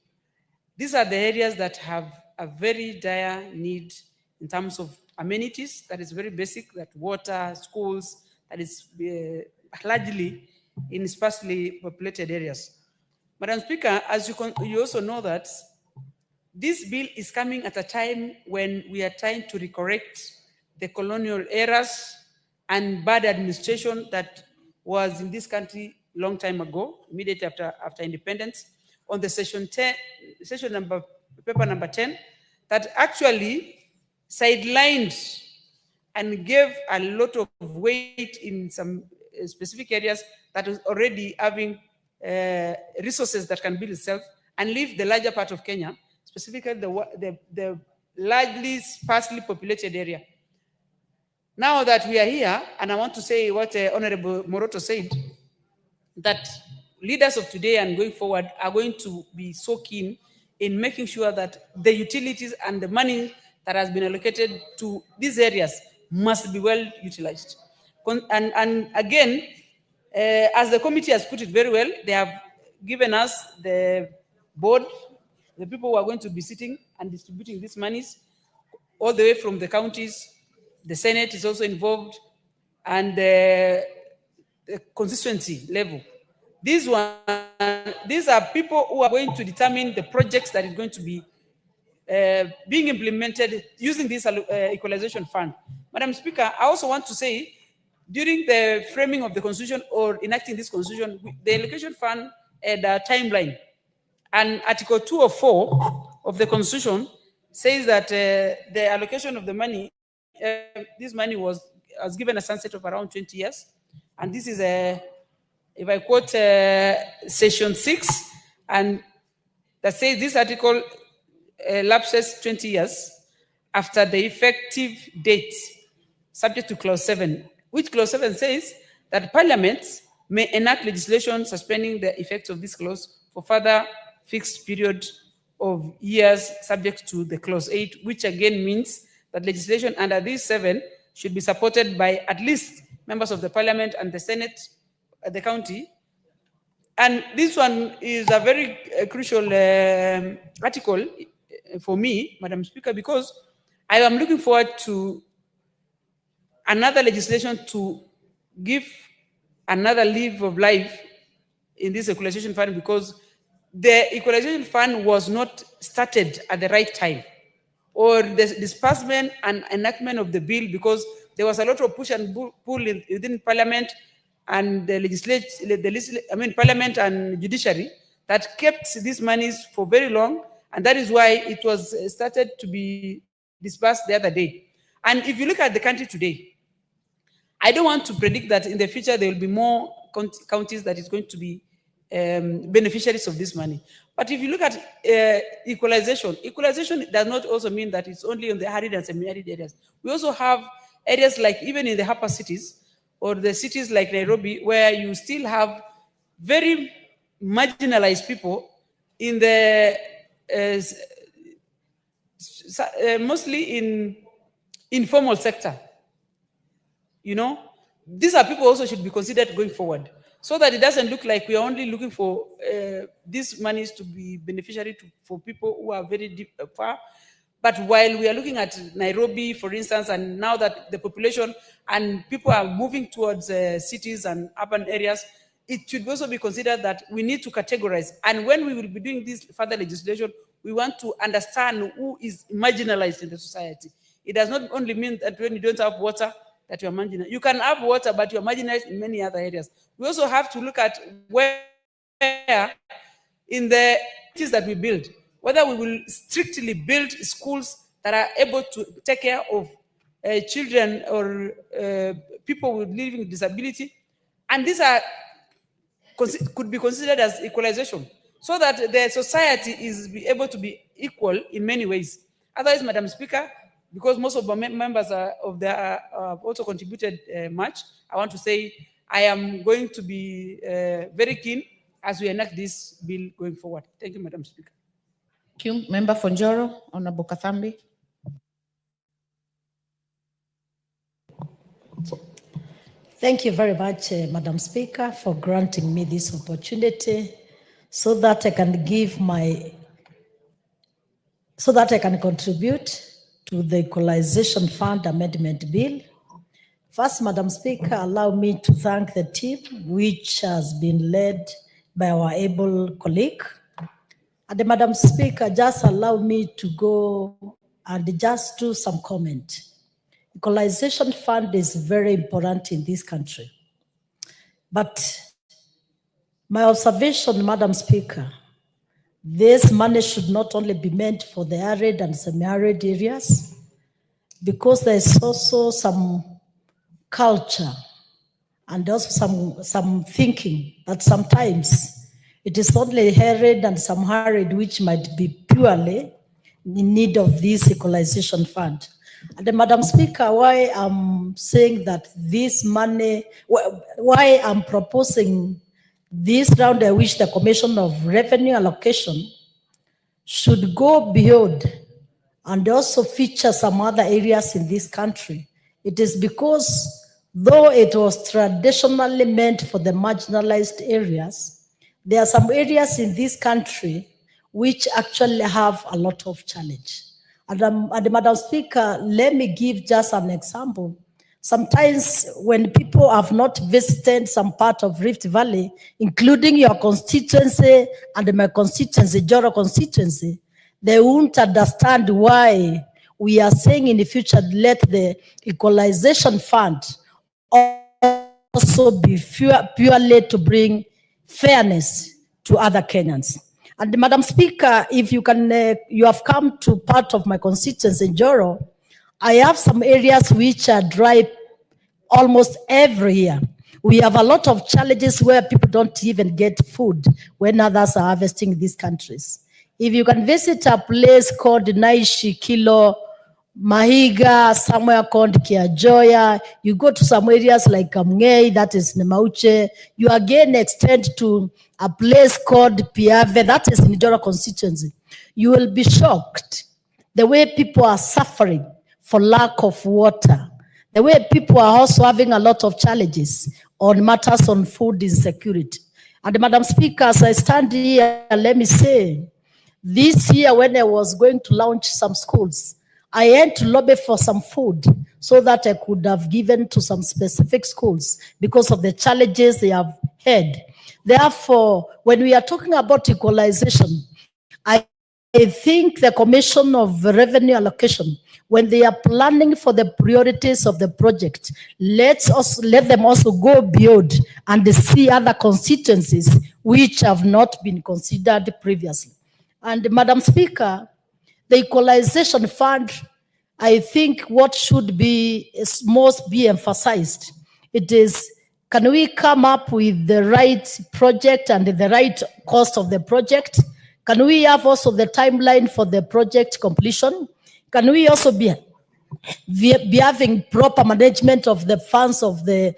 These are the areas that have a very dire need in terms of amenities. That is very basic, that water, schools, that is largely in sparsely populated areas. Madam Speaker, as you also know that this bill is coming at a time when we are trying to recorrect the colonial errors and bad administration that was in this country long time ago, immediately after independence, on the paper number 10, that actually sidelined and gave a lot of weight in some specific areas that is already having resources that can build itself, and leave the larger part of Kenya, specifically the largely sparsely populated area. Now that we are here, and I want to say what Honorable Moroto said, that leaders of today and going forward are going to be so keen in making sure that the utilities and the money that has been allocated to these areas must be well utilized. And again, as the committee has put it very well, they have given us the board, the people who are going to be sitting and distributing these monies, all the way from the counties. The Senate is also involved, and the constituency level. These are people who are going to determine the projects that is going to be being implemented using this Equalization Fund. Madam Speaker, I also want to say, during the framing of the Constitution or enacting this Constitution, the Allocation Fund had a timeline. And Article 204 of the Constitution says that the allocation of the money, this money was given a sunset of around 20 years. And this is if I quote Section 6, and that says this article lapses 20 years after the effective date, subject to Clause 7, which Clause 7 says that Parliament may enact legislation suspending the effects of this clause for further fixed period of years subject to the clause 8, which again means that legislation under these 7 should be supported by at least members of the parliament and the Senate at the county. And this one is a very crucial article for me, Madam Speaker, because I am looking forward to another legislation to give another leave of life in this equalization fund, because the equalization fund was not started at the right time, or the disbursement and enactment of the bill, because there was a lot of push and pull within Parliament and the Parliament and judiciary that kept these monies for very long, and that is why it was started to be disbursed the other day. And if you look at the country today, I don't want to predict that in the future there will be more counties that is going to be beneficiaries of this money. But if you look at equalization does not also mean that it's only on the arid and semi-arid areas. We also have areas like even in the upper cities or the cities like Nairobi, where you still have very marginalized people in the mostly in informal sector. You know, these are people also should be considered going forward, so that it doesn't look like we are only looking for these monies to be beneficiary for people who are very deep far. But while we are looking at Nairobi, for instance, and now that the population and people are moving towards cities and urban areas, it should also be considered that we need to categorize. And when we will be doing this further legislation, we want to understand who is marginalized in the society. It does not only mean that when you don't have water, that you are marginalized. You can have water, but you are marginalized in many other areas. We also have to look at where in the cities that we build, whether we will strictly build schools that are able to take care of children or people with living disability. And these are could be considered as equalization, so that the society is able to be equal in many ways. Otherwise, Madam Speaker, because most of our members also contributed much, I want to say I am going to be very keen as we enact this bill going forward. Thank you, Madam Speaker. Thank you. Member for Njoro, Honorable Kathambi. Thank you very much, Madam Speaker, for granting me this opportunity so that I can contribute to the Equalization Fund Amendment Bill. First, Madam Speaker, allow me to thank the team, which has been led by our able colleague. And Madam Speaker, just allow me to go and just do some comment. Equalization Fund is very important in this country. But my observation, Madam Speaker, this money should not only be meant for the arid and semi-arid areas, because there is also some culture and also some thinking that sometimes it is only arid and semi-arid which might be purely in need of this equalization fund. And Madam Speaker, why I'm saying that this money, why I'm proposing this round, I wish the Commission of Revenue Allocation should go beyond and also feature some other areas in this country. It is because though it was traditionally meant for the marginalized areas, there are some areas in this country which actually have a lot of challenge. And Madam Speaker, let me give just an example. Sometimes when people have not visited some part of Rift Valley, including your constituency and my constituency, Joro constituency, they won't understand why we are saying in the future, let the equalization fund also be purely to bring fairness to other Kenyans. And Madam Speaker, if you can, you have come to part of my constituency in Joro, I have some areas which are dry almost every year. We have a lot of challenges where people don't even get food when others are harvesting these countries. If you can visit a place called Naishi Kilo Mahiga, somewhere called Kiajoya. You go to some areas like Kamngei, that is Nemauche. You again extend to a place called Piave, that is Nijora constituency. You will be shocked the way people are suffering for lack of water. The way people are also having a lot of challenges on matters on food insecurity. And Madam Speaker, as I stand here, let me say, this year when I was going to launch some schools, I had to lobby for some food so that I could have given to some specific schools because of the challenges they have had. Therefore, when we are talking about equalization, I think the Commission of Revenue Allocation, when they are planning for the priorities of the project, let them also go beyond and see other constituencies which have not been considered previously. And Madam Speaker, the equalization fund, I think what should be most be emphasized, it is, can we come up with the right project and the right cost of the project? Can we have also the timeline for the project completion? Can we also be having proper management of the funds of the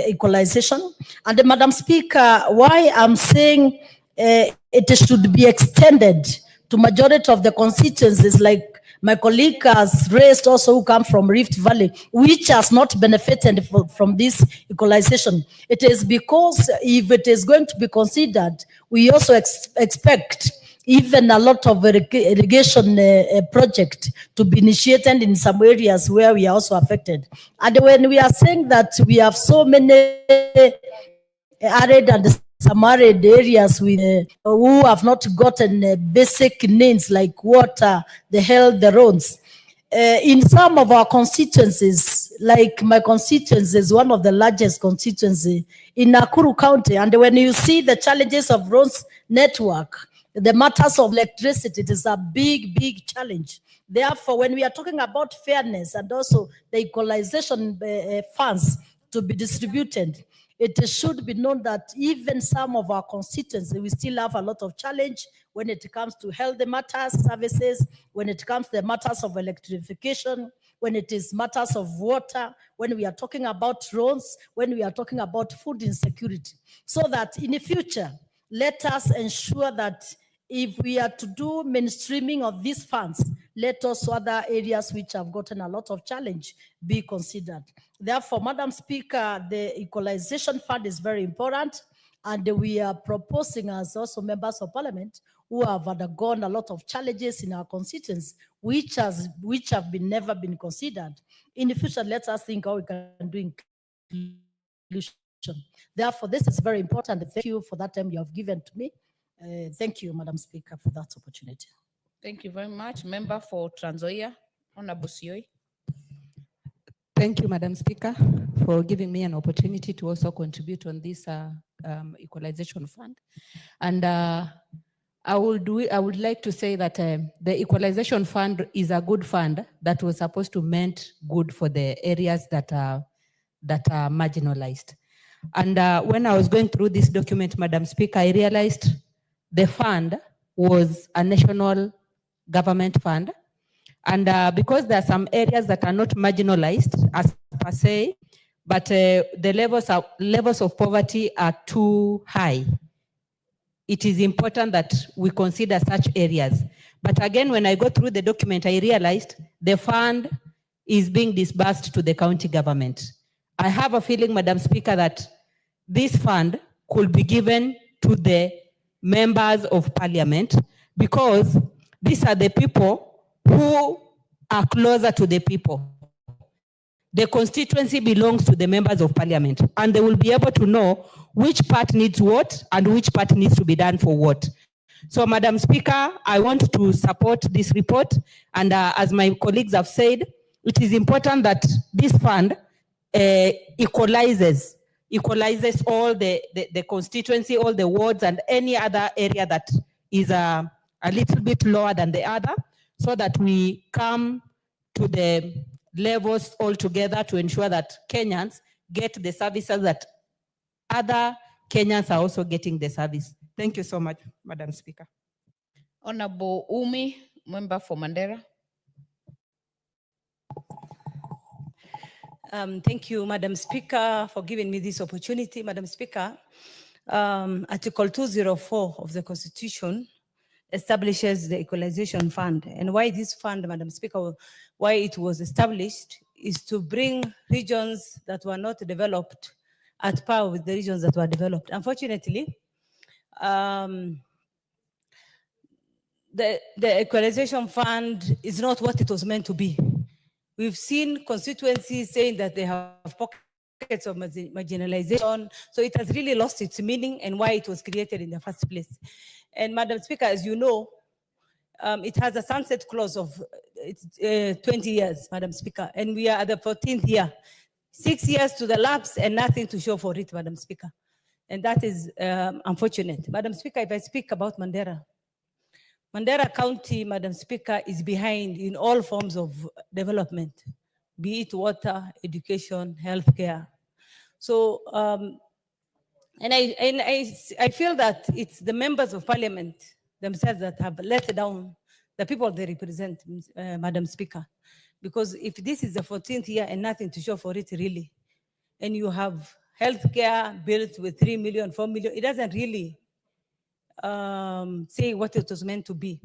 equalization? And Madam Speaker, why I'm saying it should be extended to majority of the constituencies, like my colleague has raised also, who come from Rift Valley, which has not benefited from this equalization. It is because if it is going to be considered, we also expect even a lot of irrigation project to be initiated in some areas where we are also affected. And when we are saying that we have so many arid and some arid areas with who have not gotten basic needs like water, the health, the roads. In some of our constituencies, like my constituency is one of the largest constituency in Nakuru County, and when you see the challenges of roads network, the matters of electricity, it is a big, big challenge. Therefore, when we are talking about fairness and also the equalization funds to be distributed, it should be known that even some of our constituencies, we still have a lot of challenge when it comes to health matters, services, when it comes to the matters of electrification, when it is matters of water, when we are talking about roads, when we are talking about food insecurity. So that in the future, let us ensure that if we are to do mainstreaming of these funds, let also other areas which have gotten a lot of challenge be considered. Therefore, Madam Speaker, the equalization fund is very important, and we are proposing as also members of parliament who have undergone a lot of challenges in our constituents, which have never been considered. In the future, let us think how we can do inclusion. Therefore, this is very important. Thank you for that time you have given to me. Thank you, Madam Speaker, for that opportunity. Thank you very much. Member for Trans Nzoia, Honorable Sioi. Thank you, Madam Speaker, for giving me an opportunity to also contribute on this equalization fund. And I would like to say that the equalization fund is a good fund that was supposed to meant good for the areas that are marginalized. And when I was going through this document, Madam Speaker, I realized the fund was a national government fund. And because there are some areas that are not marginalized as per se, but the levels of poverty are too high, it is important that we consider such areas. But again, when I go through the document, I realized the fund is being disbursed to the county government. I have a feeling, Madam Speaker, that this fund could be given to the members of parliament, because these are the people who are closer to the people. The constituency belongs to the members of parliament, and they will be able to know which part needs what and which part needs to be done for what. So, Madam Speaker, I want to support this report, and as my colleagues have said, it is important that this fund equalizes all the constituency, all the wards, and any other area that is a little bit lower than the other, so that we come to the levels all together to ensure that Kenyans get the services that other Kenyans are also getting the service. Thank you so much, Madam Speaker. Honorable Umi, member for Mandera. Thank you, Madam Speaker, for giving me this opportunity. Madam Speaker, Article 204 of the Constitution establishes the Equalization Fund. And why this fund, Madam Speaker, why it was established is to bring regions that were not developed at par with the regions that were developed. Unfortunately, the Equalization Fund is not what it was meant to be. We've seen constituencies saying that they have pockets of marginalization, so it has really lost its meaning and why it was created in the first place. And Madam Speaker, as you know, it has a sunset clause of 20 years, Madam Speaker, and we are at the 14th year. 6 years to the lapse and nothing to show for it, Madam Speaker. And that is unfortunate. Madam Speaker, if I speak about Mandera County, Madam Speaker, is behind in all forms of development, be it water, education, healthcare. So, and I feel that it's the members of parliament themselves that have let down the people they represent, Madam Speaker. Because if this is the 14th year and nothing to show for it really, and you have healthcare built with 3 million, 4 million, it doesn't really say what it was meant to be.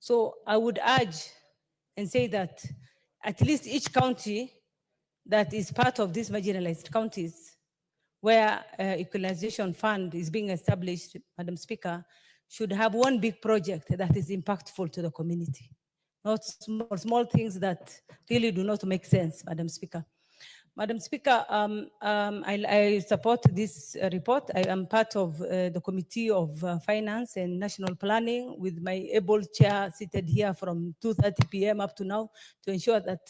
So I would urge and say that at least each county that is part of these marginalized counties where equalization fund is being established, Madam Speaker, should have one big project that is impactful to the community, not small things that really do not make sense, Madam Speaker. Madam Speaker, I support this report. I am part of the Committee of Finance and National Planning with my able chair seated here from 2:30 p.m. up to now to ensure that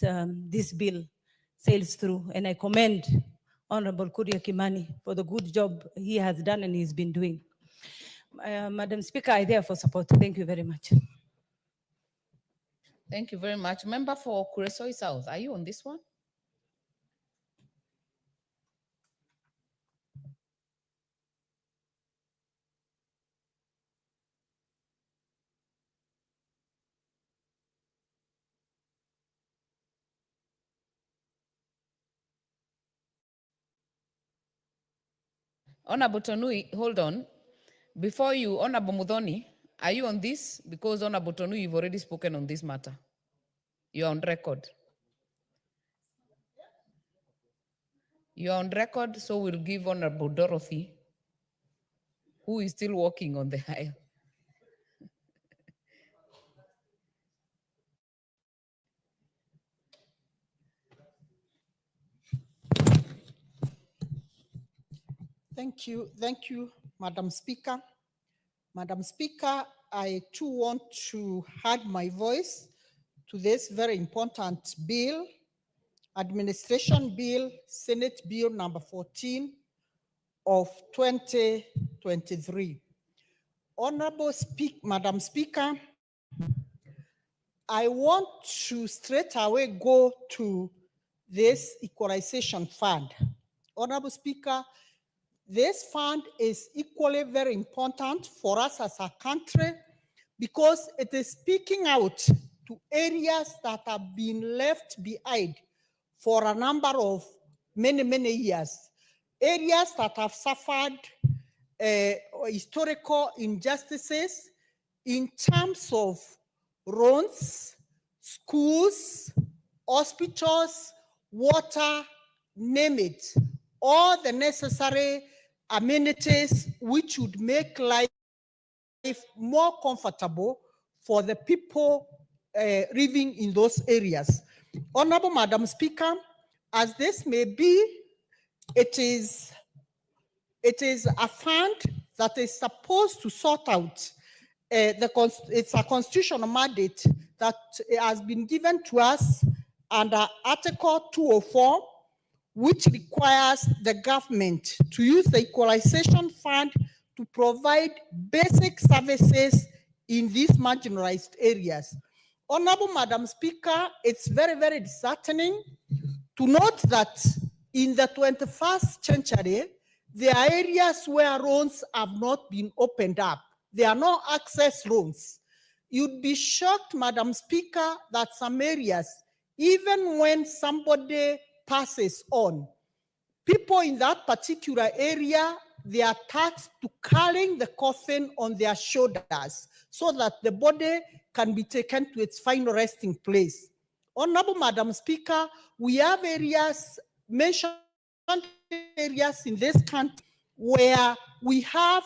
this bill sails through. And I commend Honorable Kuria Kimani for the good job he has done and he's been doing. Madam Speaker, I therefore support. Thank you very much. Thank you very much. Member for Kuresoi South, are you on this one? Honorable Tonui, hold on. Before you, Honorable Mudhoni, are you on this? Because Honorable Tonui, you've already spoken on this matter. You're on record. You're on record, so we'll give Honorable Dorothy, who is still walking on the aisle. Thank you, Madam Speaker. Madam Speaker, I too want to add my voice to this very important bill, Administration Bill, Senate Bill number 14 of 2023. Madam Speaker, I want to straight away go to this equalization fund. Honorable Speaker, this fund is equally very important for us as a country because it is speaking out to areas that have been left behind for a number of many years. Areas that have suffered historical injustices in terms of roads, schools, hospitals, water, name it, all the necessary amenities which would make life more comfortable for the people living in those areas. Honorable Madam Speaker, as this may be, it is a fund that is supposed to sort out it's a constitutional mandate that has been given to us under Article 204, which requires the government to use the equalization fund to provide basic services in these marginalized areas. Honorable Madam Speaker, it's very disheartening to note that in the 21st century, there are areas where roads have not been opened up. There are no access roads. You'd be shocked, Madam Speaker, that some areas, even when somebody passes on, people in that particular area, they are tasked to carrying the coffin on their shoulders so that the body can be taken to its final resting place. Honorable Madam Speaker, we have areas, mentioned areas in this country where we have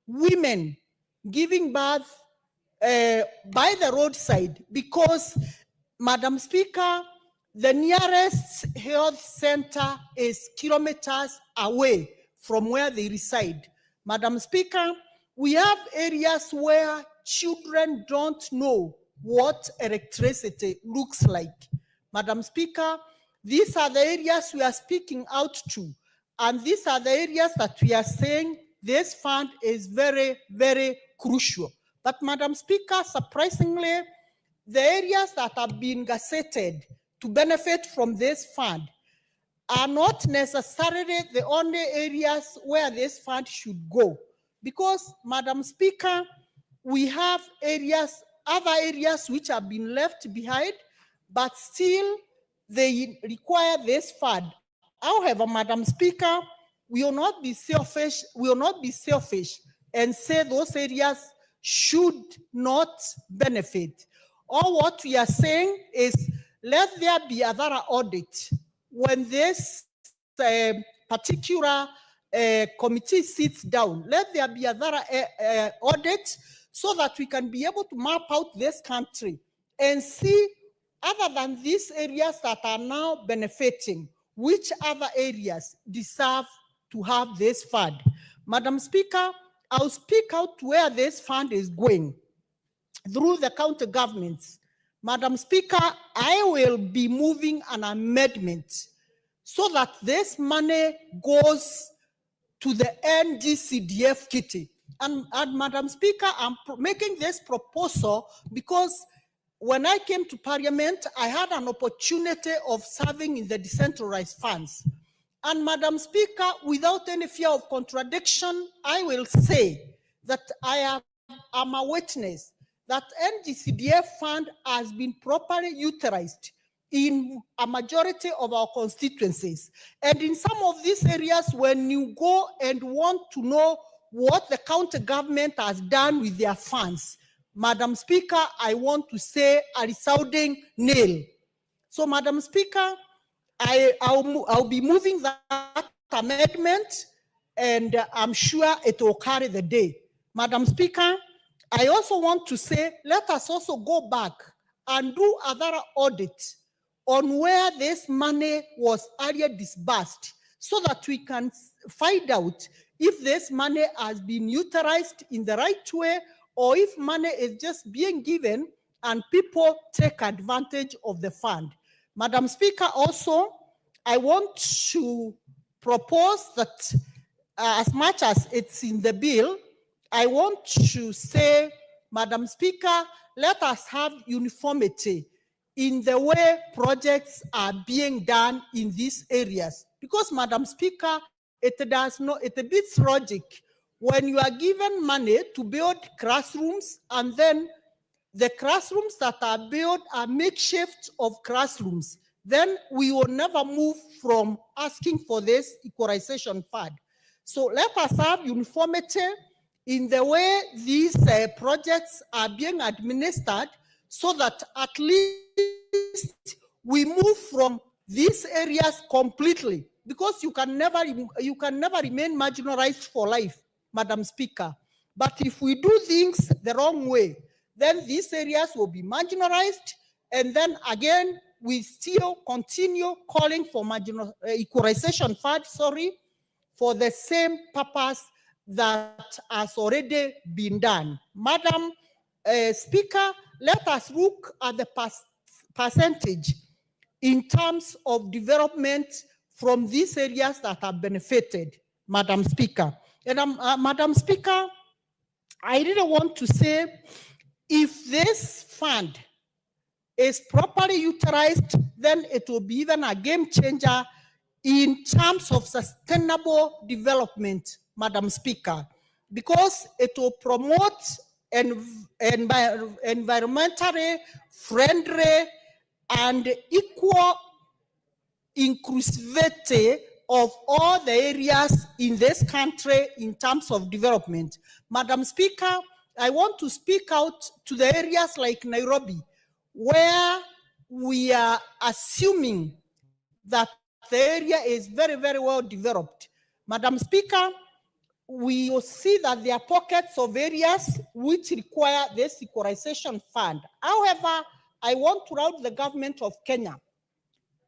women giving birth by the roadside because, Madam Speaker, the nearest health center is kilometers away from where they reside. Madam Speaker, we have areas where children don't know what electricity looks like. Madam Speaker, these are the areas we are speaking out to, and these are the areas that we are saying this fund is very, very crucial. But Madam Speaker, surprisingly, the areas that have been gazetted to benefit from this fund are not necessarily the only areas where this fund should go. Because, Madam Speaker, we have areas, other areas which have been left behind, but still they require this fund. However, Madam Speaker, we will not be selfish, and say those areas should not benefit. All what we are saying is let there be a thorough audit when this particular committee sits down. Let there be a thorough audit so that we can be able to map out this country and see, other than these areas that are now benefiting, which other areas deserve to have this fund. Madam Speaker, I'll speak out where this fund is going through the county governments. Madam Speaker, I will be moving an amendment so that this money goes to the NGCDF kitty. And Madam Speaker, I'm making this proposal because when I came to Parliament, I had an opportunity of serving in the decentralized funds. And Madam Speaker, without any fear of contradiction, I will say that I am a witness that NGCDF fund has been properly utilized in a majority of our constituencies. And in some of these areas, when you go and want to know what the county government has done with their funds, Madam Speaker, I want to say a resounding nil. So, Madam Speaker, I'll be moving that amendment, and I'm sure it will carry the day. Madam Speaker, I also want to say, let us also go back and do another audit on where this money was earlier disbursed so that we can find out if this money has been utilized in the right way or if money is just being given and people take advantage of the fund. Madam Speaker, also, I want to propose that as much as it's in the bill, I want to say, Madam Speaker, let us have uniformity in the way projects are being done in these areas. Because, Madam Speaker, it beats logic when you are given money to build classrooms and then the classrooms that are built are makeshift of classrooms, then we will never move from asking for this equalization fund. So let us have uniformity in the way these projects are being administered so that at least we move from these areas completely, because you can never remain marginalized for life, Madam Speaker. But if we do things the wrong way, then these areas will be marginalized, and then again, we still continue calling for equalization fund, for the same purpose that has already been done. Madam Speaker, let us look at the percentage in terms of development from these areas that are benefited, Madam Speaker. And Madam Speaker, I really want to say, if this fund is properly utilized, then it will be even a game changer in terms of sustainable development, Madam Speaker, because it will promote environmentally friendly and inclusivity of all the areas in this country in terms of development. Madam Speaker, I want to speak out to the areas like Nairobi, where we are assuming that the area is very, very well developed. Madam Speaker, we will see that there are pockets of areas which require this equalization fund. However, I want to route the government of Kenya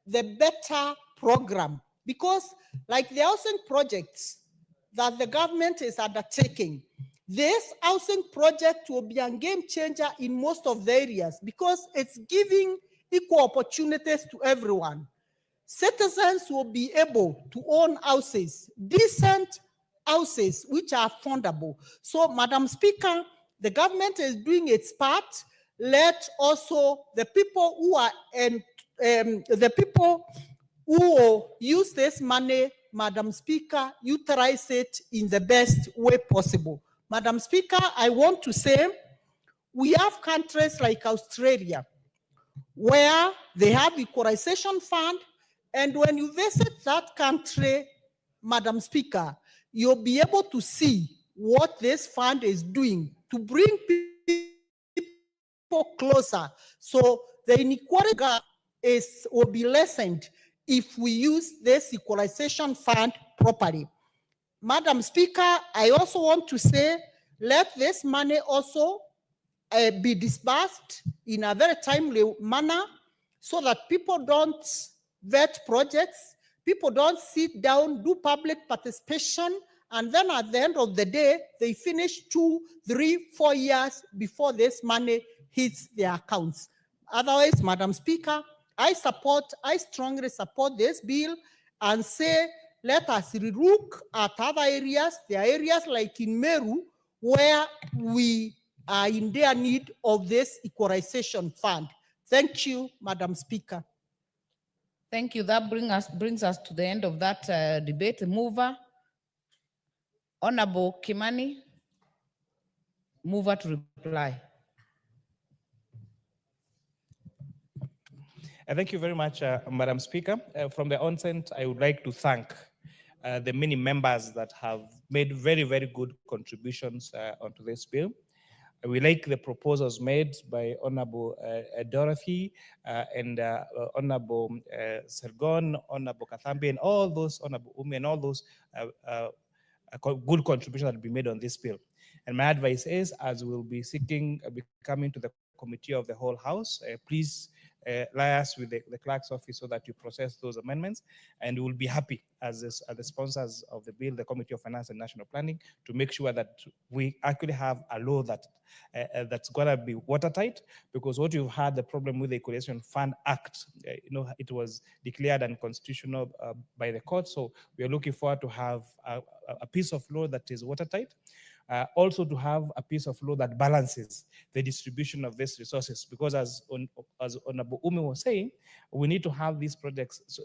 the better program, because like the housing projects that the government is undertaking, this housing project will be a game changer in most of the areas because it's giving equal opportunities to everyone. Citizens will be able to own houses, decent houses, which are affordable. So, Madam Speaker, the government is doing its part. Let also the people who are the people who will use this money, Madam Speaker, utilize it in the best way possible. Madam Speaker, I want to say we have countries like Australia where they have equalization fund, and when you visit that country, Madam Speaker, you'll be able to see what this fund is doing to bring people closer. So the inequality gap will be lessened if we use this equalization fund properly. Madam Speaker, I also want to say, let this money also be disbursed in a very timely manner so that people don't vet projects, people don't sit down, do public participation, and then at the end of the day, they finish 2, 3, 4 years before this money hits their accounts. Otherwise, Madam Speaker, I strongly support this bill and say, let us relook at other areas. There are areas like in Meru where we are in their need of this equalization fund. Thank you, Madam Speaker. Thank you. That brings us to the end of that debate. Mover, Honorable Kimani, mover to reply. Thank you very much, Madam Speaker. From the onset, I would like to thank the many members that have made very, very good contributions onto this bill. We like the proposals made by Honorable Dorothy and Honorable Sergon, Honorable Kathambi, and all those, Honorable Umi, and all those good contributions that will be made on this bill. And my advice is, as we'll be coming to the committee of the whole House, please liaise with the clerk's office so that you process those amendments, and we will be happy as the sponsors of the bill, the Committee of Finance and National Planning, to make sure that we actually have a law that that's going to be watertight, because what you've had, the problem with the Equalization Fund Act, it was declared unconstitutional by the court, so we are looking forward to have a piece of law that is watertight. Also to have a piece of law that balances the distribution of these resources, because as Honorable Umi was saying, we need to have these projects so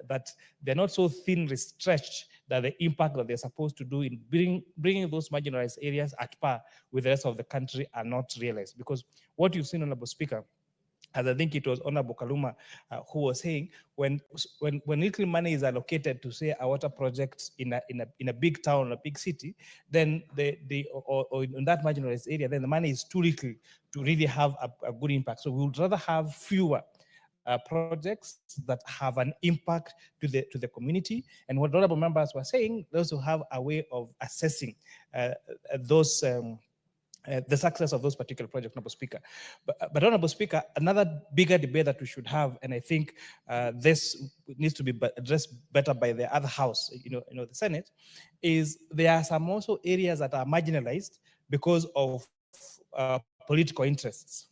that they're not so thinly stretched that the impact that they're supposed to do in bringing those marginalized areas at par with the rest of the country are not realized. Because what you've seen, Honorable Speaker, as I think it was Honorable Kaluma who was saying, when little money is allocated to say a water project in a big town, a big city, then or in that marginalized area, then the money is too little to really have a good impact. So we would rather have fewer projects that have an impact to the community. And what honorable members were saying, those who have a way of assessing those. The success of those particular projects, Honorable Speaker. But Honorable Speaker, another bigger debate that we should have, and I think this needs to be addressed better by the other house, the Senate, is there are some also areas that are marginalized because of political interests.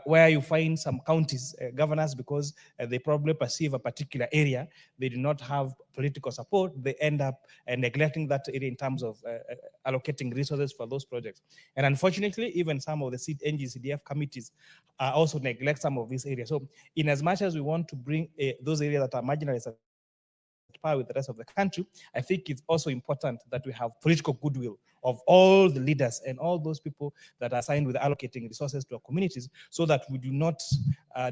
Where you find some counties, governors, because they probably perceive a particular area, they do not have political support, they end up neglecting that area in terms of allocating resources for those projects. And unfortunately, even some of the NGCDF committees also neglect some of these areas. So in as much as we want to bring those areas that are marginalized par with the rest of the country, I think it's also important that we have political goodwill of all the leaders and all those people that are assigned with allocating resources to our communities, so that we do not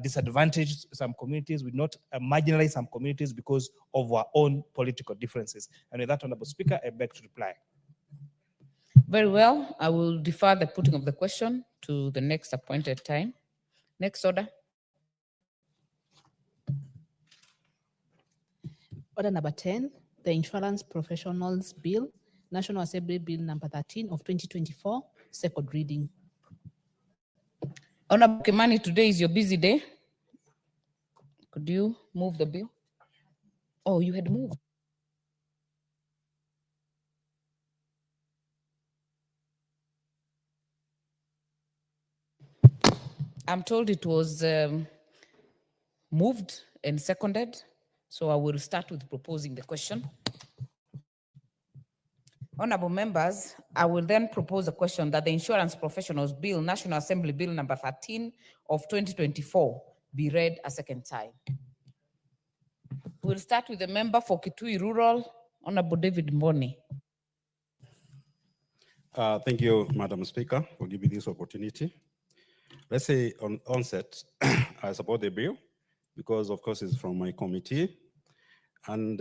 disadvantage some communities, we do not marginalize some communities because of our own political differences. And with that, Honorable Speaker, I beg to reply. Very well. I will defer the putting of the question to the next appointed time. Next order. Order number 10, the Insurance Professionals Bill, National Assembly Bill number 13 of 2024, second reading. Honorable Kimani, today is your busy day. Could you move the bill? Oh, you had moved. I'm told it was moved and seconded, so I will start with proposing the question. Honorable members, I will then propose a question that the Insurance Professionals Bill, National Assembly Bill number 13 of 2024, be read a second time. We'll start with the member for Kitui Rural, Honorable David Mboni. Thank you, Madam Speaker, for giving this opportunity. Let's say on onset, I support the bill because, of course, it's from my committee. And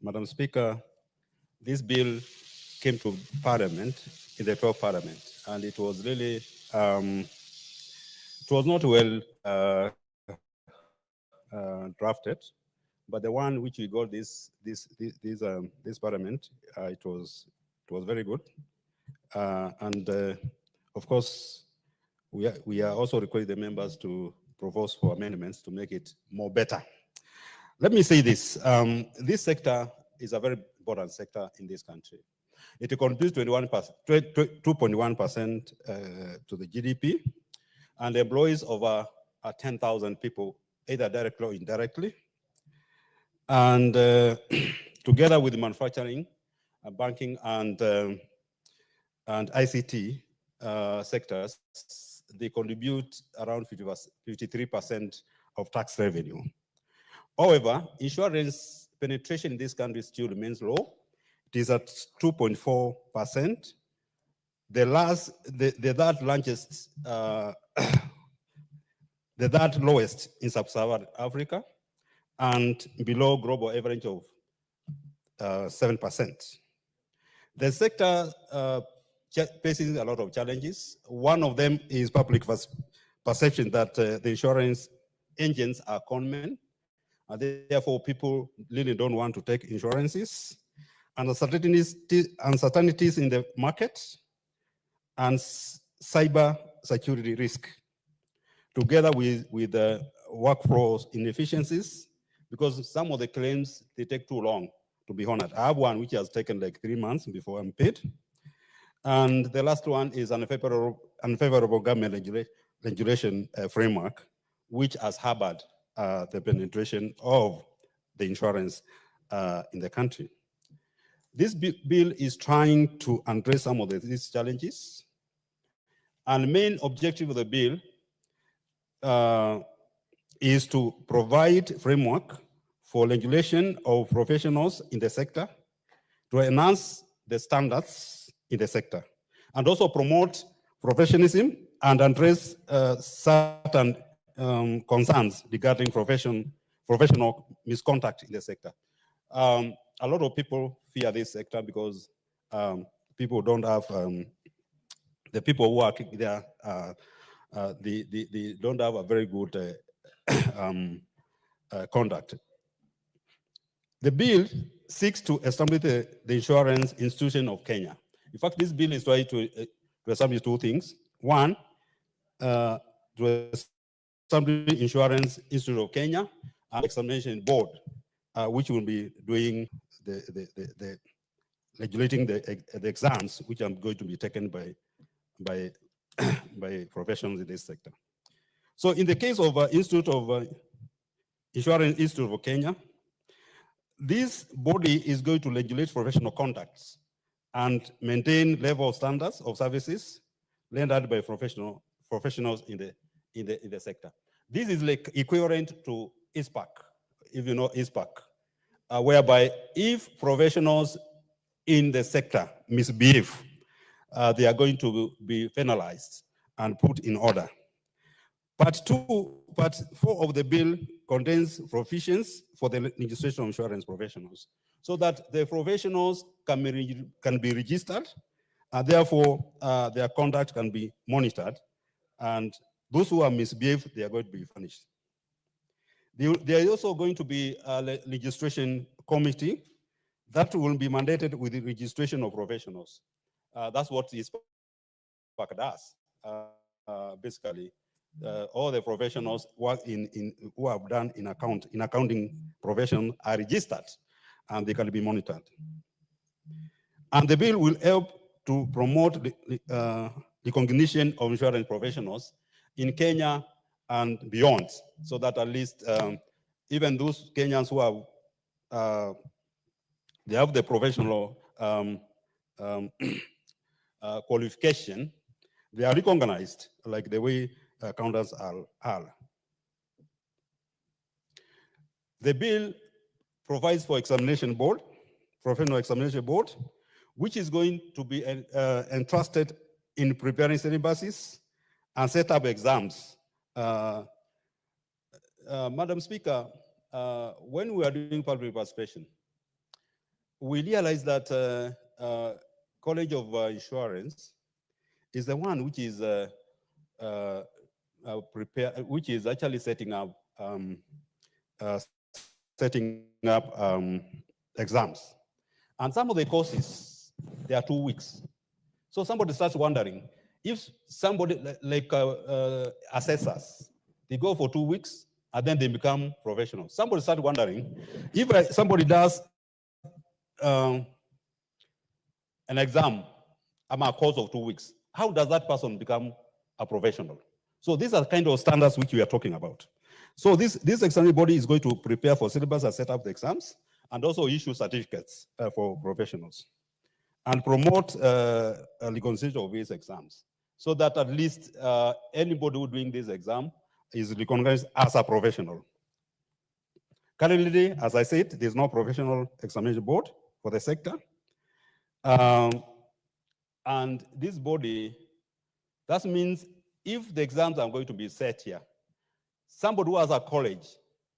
Madam Speaker, this bill came to Parliament, in the 12th Parliament, and it was really, it was not well drafted, but the one which we got this Parliament, it was very good. Of course, we are also requesting the members to propose for amendments to make it more better. Let me say this. This sector is a very important sector in this country. It contributes 2.1% to the GDP and employs over 10,000 people, either directly or indirectly. And together with manufacturing, banking, and ICT sectors, they contribute around 53% of tax revenue. However, insurance penetration in this country still remains low. It is at 2.4%. The third lowest in sub-Saharan Africa, and below global average of 7%. The sector faces a lot of challenges. One of them is public perception that the insurance agents are conmen, and therefore people really don't want to take insurances. And uncertainties in the market and cyber security risk, together with the workforce inefficiencies, because some of the claims, they take too long to be honored. I have one which has taken like 3 months before I'm paid. And the last one is unfavorable government regulation framework, which has harbored the penetration of the insurance in the country. This bill is trying to address some of these challenges. And the main objective of the bill is to provide framework for regulation of professionals in the sector, to enhance the standards in the sector, and also promote professionalism and address certain concerns regarding professional misconduct in the sector. A lot of people fear this sector because people don't have, the people who are there, they don't have a very good conduct. The bill seeks to establish the Insurance Institution of Kenya. In fact, this bill is trying to establish two things. One, to establish Insurance Institute of Kenya and Examination Board, which will be doing the regulating the exams, which are going to be taken by professionals in this sector. So in the case of Insurance Institute of Kenya, this body is going to regulate professional conducts and maintain level of standards of services rendered by professionals in the sector. This is like equivalent to ISPAC, if you know ISPAC. whereby if professionals in the sector misbehave, they are going to be penalized and put in order. Part 4 of the bill contains provisions for the registration of insurance professionals, so that the professionals can be registered, and therefore their conduct can be monitored, and those who are misbehaved, they are going to be punished. There is also going to be a registration committee that will be mandated with the registration of professionals. That's what this PAC does. Basically, all the professionals work who have done in accounting profession are registered, and they can be monitored. And the bill will help to promote the recognition of insurance professionals in Kenya and beyond, so that at least even those Kenyans who have they have the professional qualification, they are recognized like the way accountants are. The bill provides for examination board, professional examination board, which is going to be entrusted in preparing syllabuses and set up exams. Madam Speaker, when we are doing public participation, we realize that College of Insurance is the one which is which is actually setting up exams. And some of the courses, they are 2 weeks. So somebody starts wondering, if somebody like assessors, they go for 2 weeks and then they become professionals. Somebody starts wondering, if somebody does an exam, a course of 2 weeks, how does that person become a professional? So these are kind of standards which we are talking about. So this examining body is going to prepare for syllabus and set up the exams, and also issue certificates for professionals, and promote reconciliation of these exams, so that at least anybody who doing this exam is recognized as a professional. Currently, as I said, there's no professional examination board for the sector. And this body, that means if the exams are going to be set here, somebody who has a college,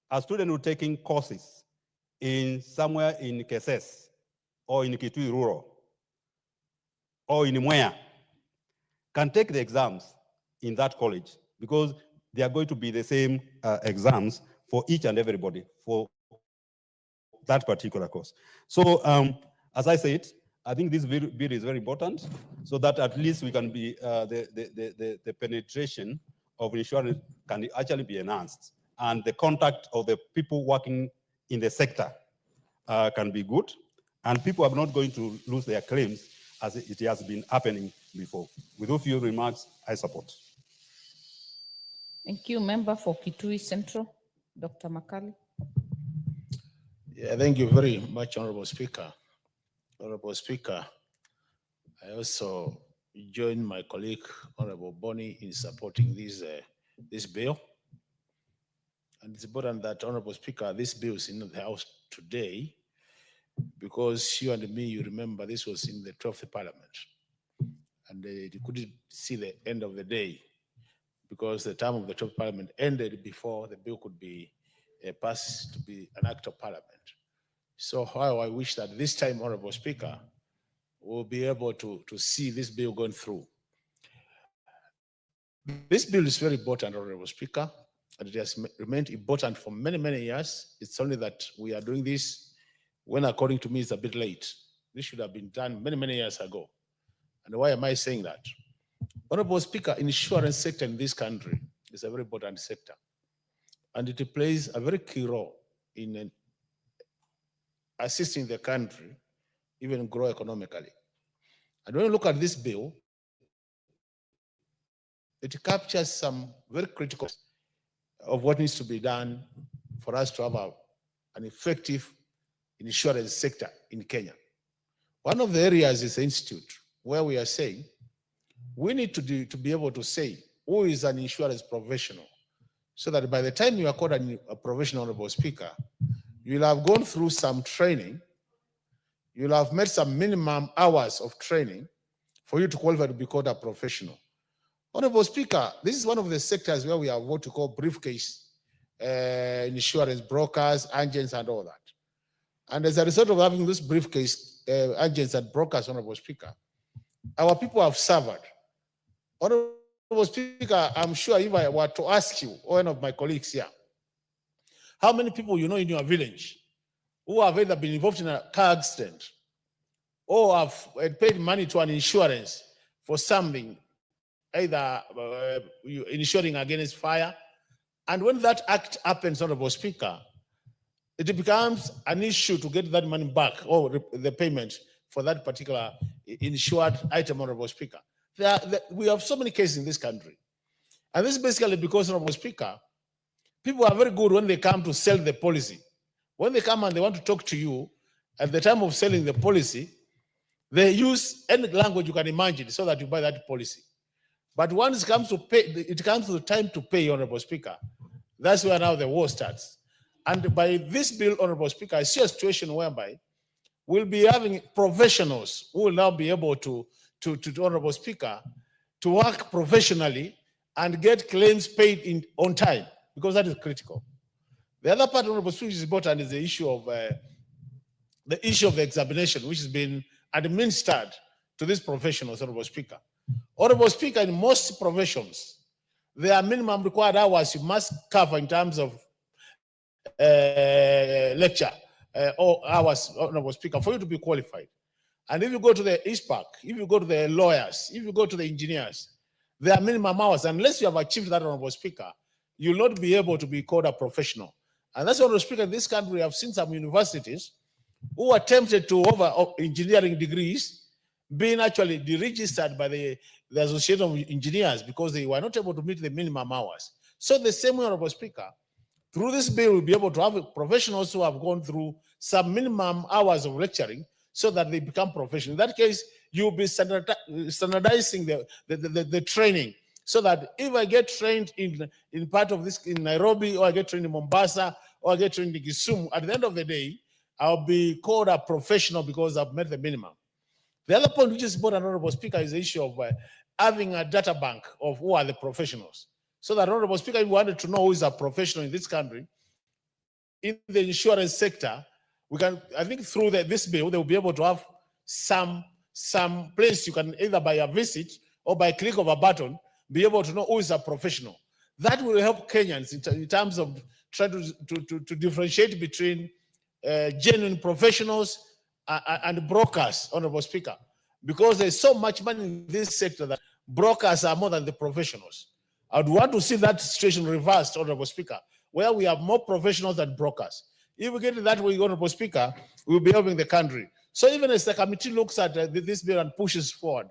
a student who taking courses in somewhere in Keses, or in Kitui Rural, or in Mwea, can take the exams in that college, because they are going to be the same exams for each and everybody for that particular course. So as I said, I think this bill is very important, so that at least we can be, the penetration of insurance can actually be enhanced, and the contact of the people working in the sector can be good, and people are not going to lose their claims as it has been happening before. With those few remarks, I support. Thank you. Member for Kitui Central, Dr. Makali. Yeah, thank you very much, Honorable Speaker. Honorable Speaker, I also join my colleague, Honorable Bonnie, in supporting this bill. And it's important that, Honorable Speaker, this bill is in the House today, because you and me, you remember this was in the 12th Parliament. And they couldn't see the end of the day, because the term of the 12th Parliament ended before the bill could be passed to be an act of Parliament. So how I wish that this time, Honorable Speaker, we'll be able to see this bill going through. This bill is very important, Honorable Speaker, and it has remained important for many, many years. It's only that we are doing this when, according to me, it's a bit late. This should have been done many, many years ago. And why am I saying that? Honorable Speaker, insurance sector in this country is a very important sector, and it plays a very key role in assisting the country even grow economically. And when you look at this bill, it captures some very critical of what needs to be done for us to have an effective insurance sector in Kenya. One of the areas is the institute, where we are saying we need to be able to say who is an insurance professional, so that by the time you accord a professional, Honorable Speaker, you'll have gone through some training, you'll have met some minimum hours of training for you to qualify to be called a professional. Honorable Speaker, this is one of the sectors where we have what we call briefcase insurance brokers, agents, and all that. And as a result of having this briefcase agents and brokers, Honorable Speaker, our people have suffered. Honorable Speaker, I'm sure if I were to ask you, one of my colleagues here, how many people you know in your village who have either been involved in a car accident or have paid money to an insurance for something, either insuring against fire, and when that act happens, Honorable Speaker, it becomes an issue to get that money back or the payment for that particular insured item, Honorable Speaker. We have so many cases in this country. And this is basically because, Honorable Speaker, people are very good when they come to sell the policy. When they come and they want to talk to you, at the time of selling the policy, they use any language you can imagine so that you buy that policy. But once it comes to pay, it comes to the time to pay, Honorable Speaker. That's where now the war starts. And by this bill, Honorable Speaker, I see a situation whereby we'll be having professionals who will now be able to Honorable Speaker, to work professionally and get claims paid on time, because that is critical. The other part, Honorable Speaker, is important is the issue of the examination, which has been administered to these professionals, Honorable Speaker. Honorable Speaker, in most professions, there are minimum required hours you must cover in terms of lecture or hours, Honorable Speaker, for you to be qualified. And if you go to the ISPAC, if you go to the lawyers, if you go to the engineers, there are minimum hours. Unless you have achieved that, Honorable Speaker, you'll not be able to be called a professional. And that's why, Honorable Speaker, in this country, we have seen some universities who attempted to offer engineering degrees being actually deregistered by the Association of Engineers because they were not able to meet the minimum hours. So the same way, Honorable Speaker, through this bill, we'll be able to have professionals who have gone through some minimum hours of lecturing so that they become professional. In that case, you'll be standardizing the training so that if I get trained in part of this in Nairobi, or I get trained in Mombasa, or I get trained in Kisumu, at the end of the day, I'll be called a professional because I've met the minimum. The other point which is important, Honorable Speaker, is the issue of having a data bank of who are the professionals. So that, Honorable Speaker, if you wanted to know who is a professional in this country, in the insurance sector, we can, I think through this bill, they will be able to have some place you can either by a visit or by a click of a button, be able to know who is a professional. That will help Kenyans in terms of trying to differentiate between genuine professionals and brokers, Honorable Speaker, because there's so much money in this sector that brokers are more than the professionals. I'd want to see that situation reversed, Honorable Speaker, where we have more professionals than brokers. If we get it that way, Honorable Speaker, we'll be helping the country. So even as the committee looks at this bill and pushes forward,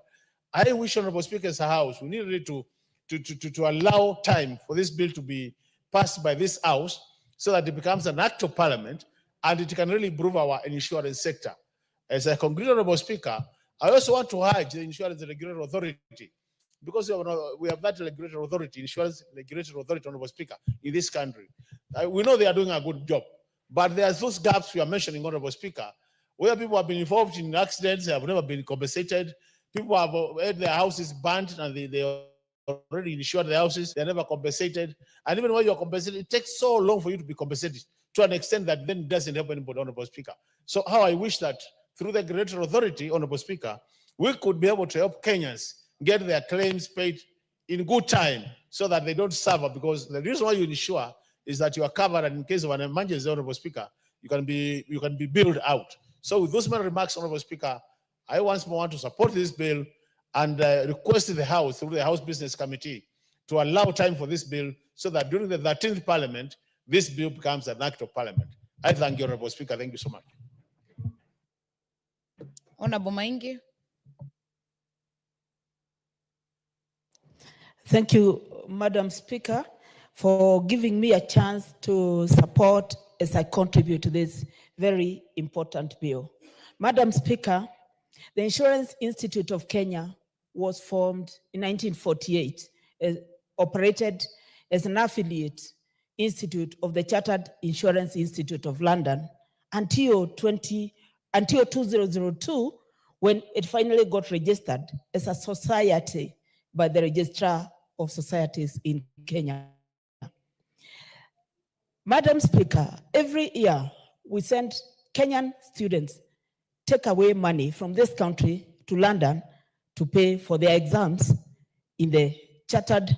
I wish, Honorable Speaker, as a House, we need really to allow time for this bill to be passed by this House so that it becomes an act of Parliament and it can really improve our insurance sector. As I conclude, Honorable Speaker, I also want to urge the Insurance Regulatory Authority, because we have that regulatory authority, Insurance Regulatory Authority, Honorable Speaker, in this country. We know they are doing a good job, but there's those gaps we are mentioning, Honorable Speaker, where people have been involved in accidents, they have never been compensated. People have had their houses burnt and they already insured their houses, they're never compensated. And even when you're compensated, it takes so long for you to be compensated to an extent that then doesn't help anybody, Honorable Speaker. So how I wish that through the regulatory authority, Honorable Speaker, we could be able to help Kenyans get their claims paid in good time so that they don't suffer, because the reason why you insure is that you are covered, and in case of an emergency, Honorable Speaker, you can be billed out. So with those many remarks, Honorable Speaker, I once more want to support this bill and request the House through the House Business Committee to allow time for this bill so that during the 13th Parliament, this bill becomes an act of Parliament. I thank you, Honorable Speaker. Thank you so much. Honorable Maingi. Thank you, Madam Speaker, for giving me a chance to support as I contribute to this very important bill. Madam Speaker, the Insurance Institute of Kenya was formed in 1948, operated as an affiliate Institute of the Chartered Insurance Institute of London until 2002, when it finally got registered as a society by the Registrar of Societies in Kenya. Madam Speaker, every year we send Kenyan students take away money from this country to London to pay for their exams in the Chartered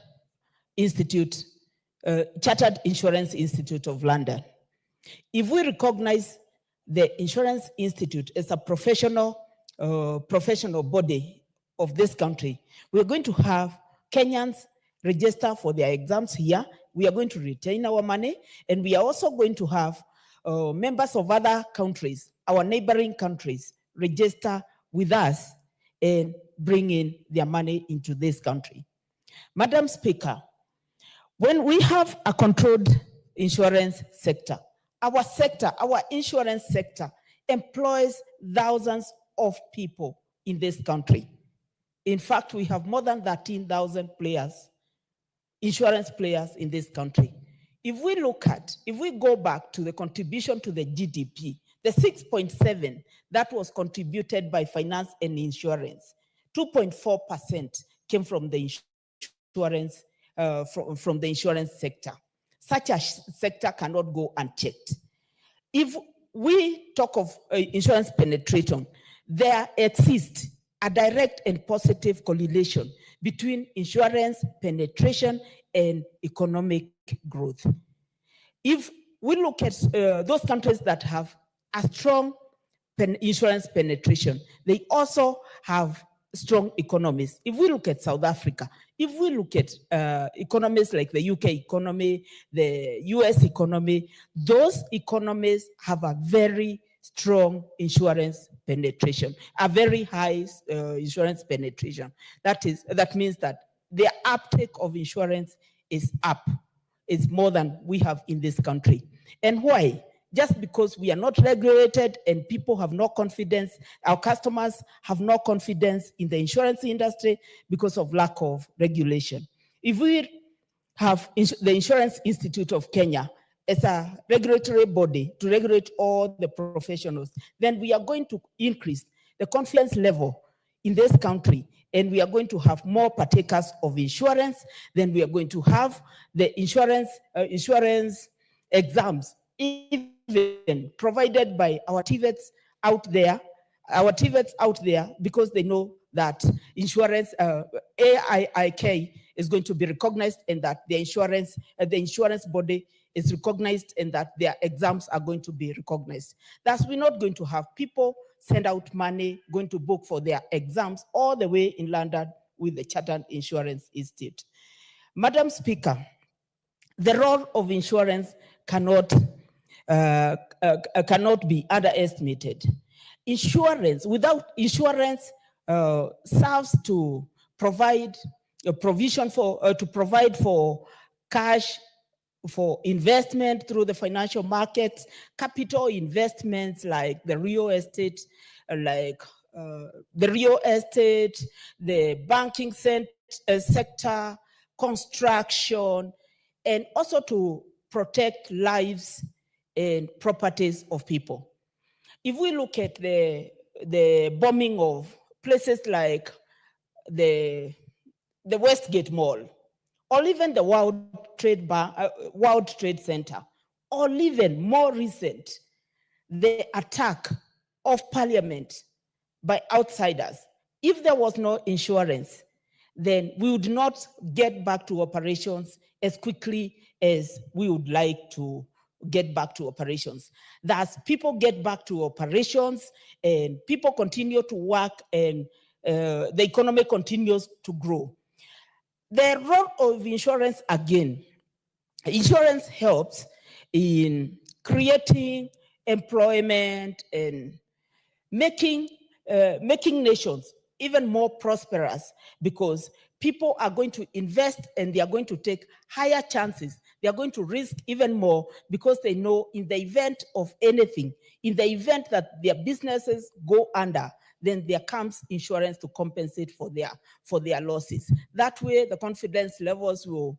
Insurance Institute of London. If we recognize the Insurance Institute as a professional body of this country, we're going to have Kenyans register for their exams here. We are going to retain our money, and we are also going to have members of other countries, our neighboring countries, register with us and bring in their money into this country. Madam Speaker, when we have a controlled insurance sector, our insurance sector employs thousands of people in this country. In fact, we have more than 13,000 insurance players in this country. If we go back to the contribution to the GDP, the 6.7 that was contributed by finance and insurance, 2.4% came from the insurance, from the insurance sector. Such a sector cannot go unchecked. If we talk of insurance penetration, there exists a direct and positive correlation between insurance penetration and economic growth. If we look at those countries that have a strong insurance penetration, they also have strong economies. If we look at South Africa, if we look at economies like the UK economy, the US economy, those economies have a very strong insurance penetration, a very high insurance penetration. That means that the uptake of insurance is up. It's more than we have in this country. And why? Just because we are not regulated and people have no confidence, our customers have no confidence in the insurance industry because of lack of regulation. If we have the Insurance Institute of Kenya as a regulatory body to regulate all the professionals, then we are going to increase the confidence level in this country, and we are going to have more partakers of insurance. Then we are going to have the insurance exams even provided by our TVETs out there, because they know that insurance, AIIK is going to be recognized, and that the insurance body is recognized, and that their exams are going to be recognized. Thus, we're not going to have people send out money, going to book for their exams all the way in London with the Chartered Insurance Institute. Madam Speaker, the role of insurance cannot be underestimated. Without insurance serves to provide a provision to provide for cash for investment through the financial markets, capital investments like the real estate, the banking sector, construction, and also to protect lives and properties of people. If we look at the bombing of places like the Westgate Mall, or even the World Trade Center, or even more recent, the attack of Parliament by outsiders, if there was no insurance, then we would not get back to operations as quickly as we would like to get back to operations. Thus, people get back to operations and people continue to work, and the economy continues to grow. The role of insurance, again, insurance helps in creating employment and making nations even more prosperous, because people are going to invest and they are going to take higher chances. They are going to risk even more, because they know in the event of anything, in the event that their businesses go under, then there comes insurance to compensate for their losses. That way, the confidence levels will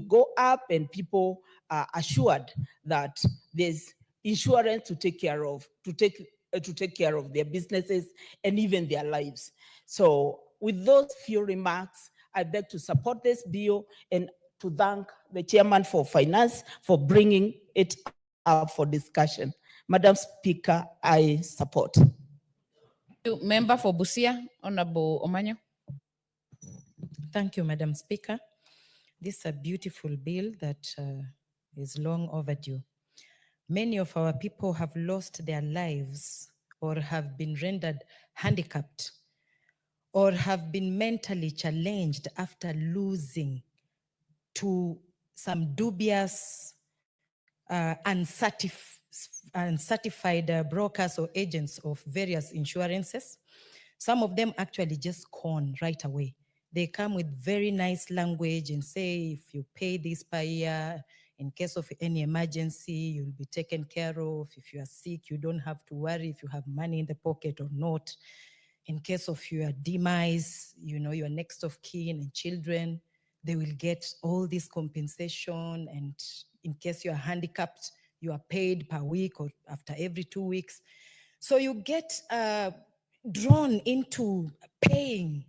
go up, and people are assured that there's insurance to take care of their businesses and even their lives. So with those few remarks, I beg to support this bill and to thank the chairman for finance for bringing it up for discussion. Madam Speaker, I support. Member for Busia, Honorable Omanyo. Thank you, Madam Speaker. This is a beautiful bill that is long overdue. Many of our people have lost their lives or have been rendered handicapped or have been mentally challenged after losing to some dubious, uncertified brokers or agents of various insurances. Some of them actually just con right away. They come with very nice language and say, if you pay this per year, in case of any emergency, you'll be taken care of. If you are sick, you don't have to worry if you have money in the pocket or not. In case of your demise, you know, your next of kin and children, they will get all this compensation. And in case you are handicapped, you are paid per week or after every 2 weeks. So you get drawn into paying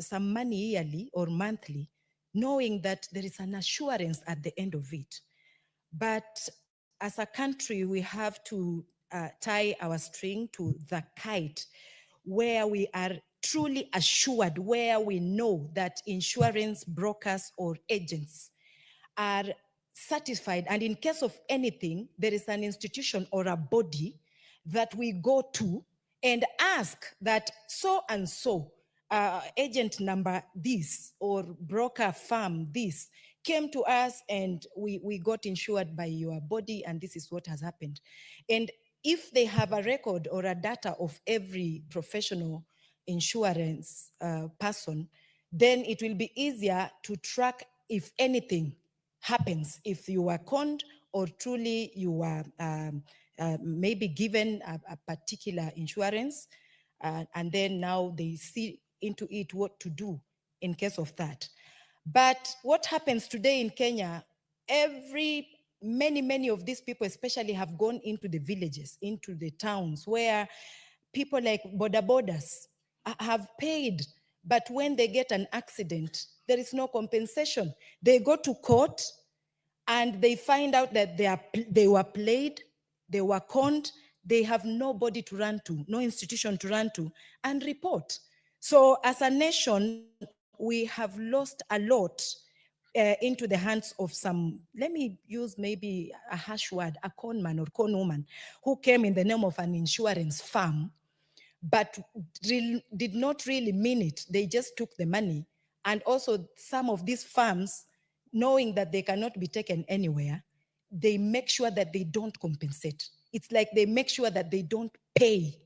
some money yearly or monthly, knowing that there is an assurance at the end of it. But as a country, we have to tie our string to the kite where we are truly assured, where we know that insurance brokers or agents are satisfied. And in case of anything, there is an institution or a body that we go to and ask that so and so agent number this or broker firm this came to us and we got insured by your body and this is what has happened. And if they have a record or a data of every professional insurance person, then it will be easier to track if anything happens, if you are conned or truly you are maybe given a particular insurance, and then now they see into it what to do in case of that. But what happens today in Kenya, many of these people especially have gone into the villages, into the towns where people like border borders have paid, but when they get an accident, there is no compensation. They go to court and they find out that they were played, they were conned, they have nobody to run to, no institution to run to and report. So as a nation, we have lost a lot into the hands of some, let me use maybe a harsh word, a con man or con woman who came in the name of an insurance firm, but did not really mean it. They just took the money. And also some of these firms, knowing that they cannot be taken anywhere, they make sure that they don't compensate. It's like they make sure that they don't pay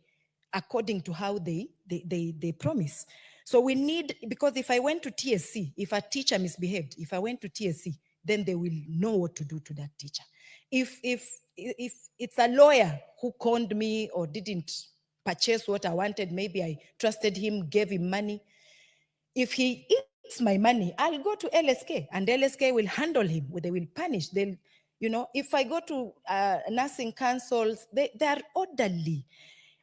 according to how they promise. So we need, because if I went to TSC, if a teacher misbehaved, if I went to TSC, then they will know what to do to that teacher. If it's a lawyer who conned me or didn't purchase what I wanted, maybe I trusted him, gave him money. If he eats my money, I'll go to LSK and LSK will handle him, they will punish. They'll, you know, if I go to nursing councils, they are orderly.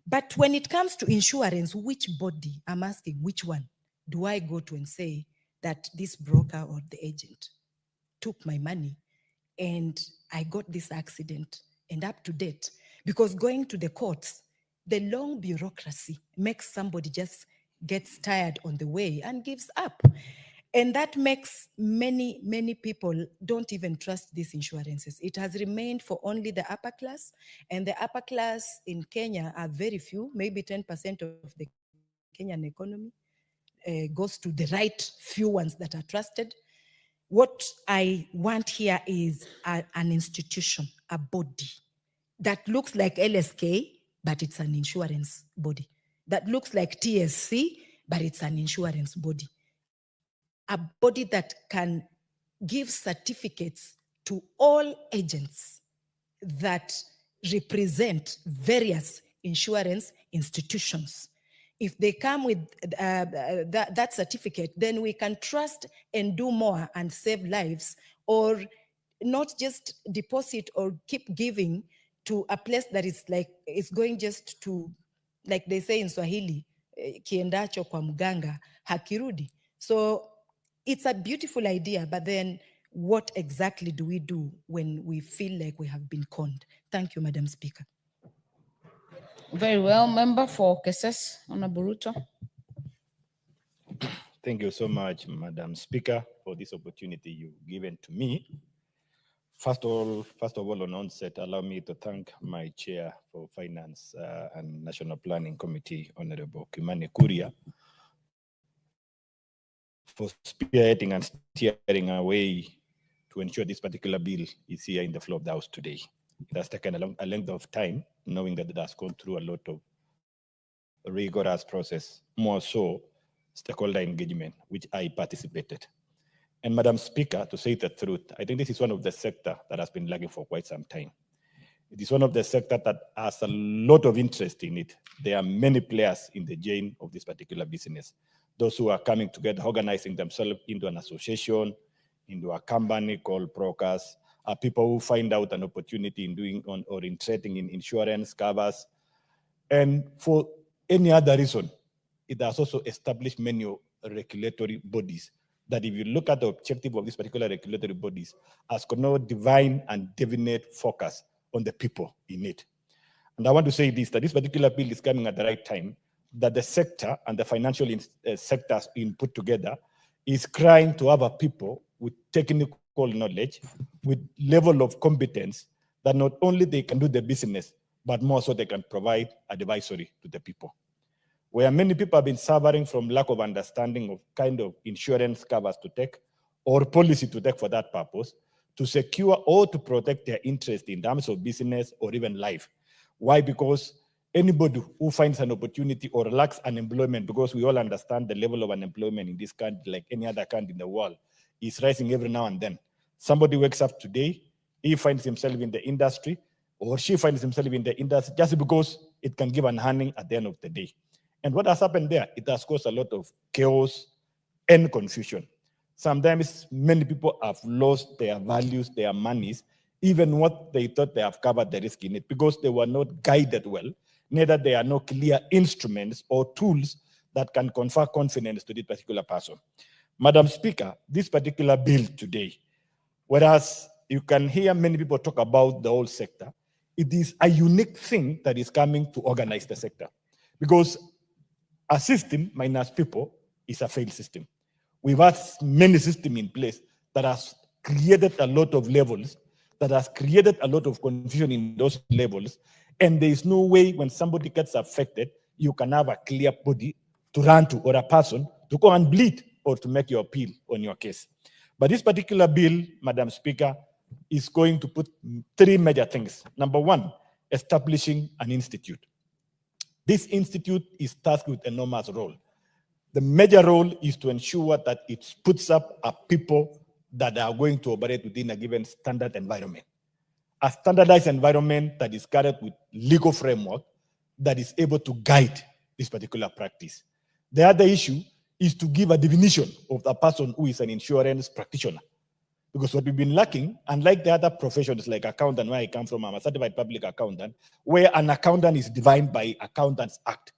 But when it comes to insurance, which body, I'm asking, which one do I go to and say that this broker or the agent took my money and I got this accident and up to date? Because going to the courts, the long bureaucracy makes somebody just gets tired on the way and gives up. And that makes many people don't even trust these insurances. It has remained for only the upper class, and the upper class in Kenya are very few, maybe 10% of the Kenyan economy goes to the right few ones that are trusted. What I want here is an institution, a body that looks like LSK, but it's an insurance body. That looks like TSC, but it's an insurance body. A body that can give certificates to all agents that represent various insurance institutions. If they come with that certificate, then we can trust and do more and save lives, or not just deposit or keep giving to a place that is like, it's going just to, like they say in Swahili, kiendacho kwa mganga hakirudi. So it's a beautiful idea, but then what exactly do we do when we feel like we have been conned? Thank you, Madam Speaker. Very well, member for Keses, Honorable Ruto. Thank you so much, Madam Speaker, for this opportunity you've given to me. First of all, on onset, allow me to thank my chair for Finance and National Planning Committee, Honorable Kimani Kuria, for spearheading and steering our way to ensure this particular bill is here in the floor of the House today. It has taken a length of time, knowing that it has gone through a lot of rigorous process, more so stakeholder engagement, which I participated. And Madam Speaker, to say the truth, I think this is one of the sector that has been lagging for quite some time. It is one of the sector that has a lot of interest in it. There are many players in the chain of this particular business. Those who are coming together, organizing themselves into an association, into a company called brokers, are people who find out an opportunity in doing or in trading in insurance covers. And for any other reason, it has also established many regulatory bodies that, if you look at the objective of these particular regulatory bodies, has got no divine and definite focus on the people in it. And I want to say this, that this particular bill is coming at the right time, that the sector and the financial sectors being put together is crying to have a people with technical knowledge, with level of competence, that not only they can do the business, but more so they can provide advisory to the people. Where many people have been suffering from lack of understanding of kind of insurance covers to take or policy to take for that purpose, to secure or to protect their interest in terms of business or even life. Why? Because anybody who finds an opportunity or lacks unemployment, because we all understand the level of unemployment in this country, like any other country in the world, is rising every now and then. Somebody wakes up today, he finds himself in the industry, or she finds himself in the industry just because it can give an earning at the end of the day. And what has happened there? It has caused a lot of chaos and confusion. Sometimes many people have lost their values, their monies, even what they thought they have covered the risk in it, because they were not guided well. Neither there are no clear instruments or tools that can confer confidence to this particular person. Madam Speaker, this particular bill today, whereas you can hear many people talk about the whole sector, it is a unique thing that is coming to organize the sector. Because a system minus people is a failed system. We've had many systems in place that has created a lot of levels, that has created a lot of confusion in those levels, and there is no way when somebody gets affected, you can have a clear body to run to, or a person to go and bleed or to make your appeal on your case. But this particular bill, Madam Speaker, is going to put three major things. Number one, establishing an institute. This institute is tasked with an enormous role. The major role is to ensure that it puts up a people that are going to operate within a given standard environment. A standardized environment that is guided with legal framework that is able to guide this particular practice. The other issue is to give a definition of the person who is an insurance practitioner. Because what we've been lacking, unlike the other professions like accountant, where I come from, I'm a certified public accountant, where an accountant is defined by Accountants Act.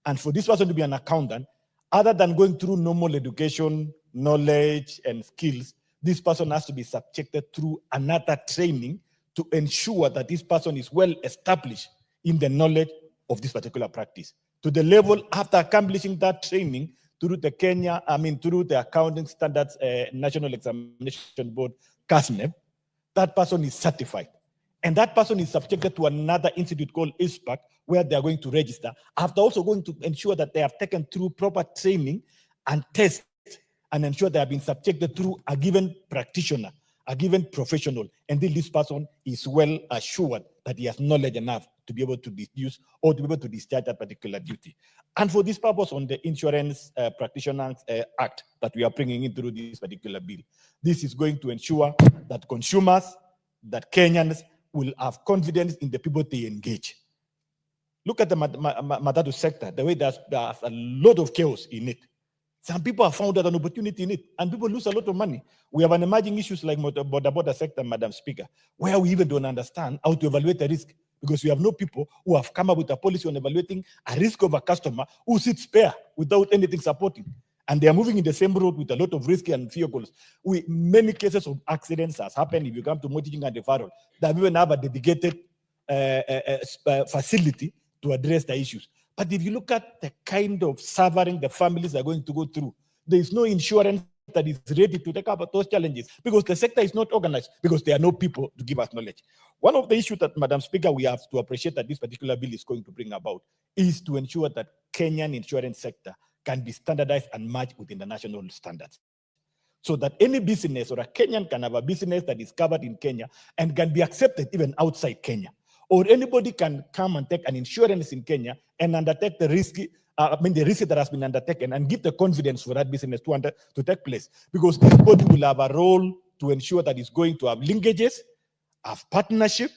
And for this person to be an accountant, other than going through normal education, knowledge, and skills, this person has to be subjected through another training to ensure that this person is well established in the knowledge of this particular practice. To the level, after accomplishing that training, through the Accounting Standards National Examination Board, CASNEB, that person is certified. And that person is subjected to another institute called ISPAC, where they are going to register, after also going to ensure that they have taken through proper training and tests, and ensure they have been subjected through a given practitioner, a given professional, and this person is well assured that he has knowledge enough to be able to deduce or to be able to discharge that particular duty. And for this purpose, on the Insurance Practitioners Act that we are bringing in through this particular bill, this is going to ensure that consumers, that Kenyans will have confidence in the people they engage. Look at the Matatu sector, the way there's a lot of chaos in it. Some people have found an opportunity in it, and people lose a lot of money. We have an emerging issues like border sector, Madam Speaker, where we even don't understand how to evaluate the risk, because we have no people who have come up with a policy on evaluating a risk of a customer who sits spare without anything supporting. And they are moving in the same road with a lot of risk and vehicles. Many cases of accidents has happened if you come to Motiching and Defarol, that we even have a dedicated facility to address the issues. But if you look at the kind of suffering the families are going to go through, there is no insurance that is ready to take up those challenges, because the sector is not organized, because there are no people to give us knowledge. One of the issues that, Madam Speaker, we have to appreciate that this particular bill is going to bring about is to ensure that Kenyan insurance sector can be standardized and matched with international standards, so that any business or a Kenyan can have a business that is covered in Kenya and can be accepted even outside Kenya. Or anybody can come and take an insurance in Kenya and undertake the risk, the risk that has been undertaken, and give the confidence for that business to take place. Because this body will have a role to ensure that it's going to have linkages, have partnership,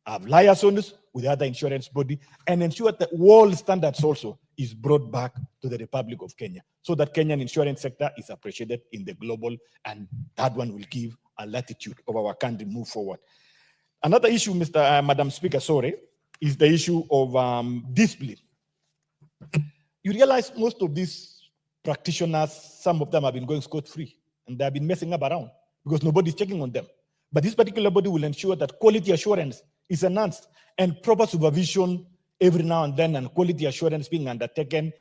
have liaisons with the other insurance body, and ensure that world standards also is brought back to the Republic of Kenya, so that Kenyan insurance sector is appreciated in the global, and that one will give a latitude of our country move forward. Another issue, Madam Speaker, is the issue of discipline. You realize most of these practitioners, some of them have been going scot-free, and they have been messing up around because nobody's checking on them. But this particular body will ensure that quality assurance is enhanced and proper supervision every now and then, and quality assurance being undertaken,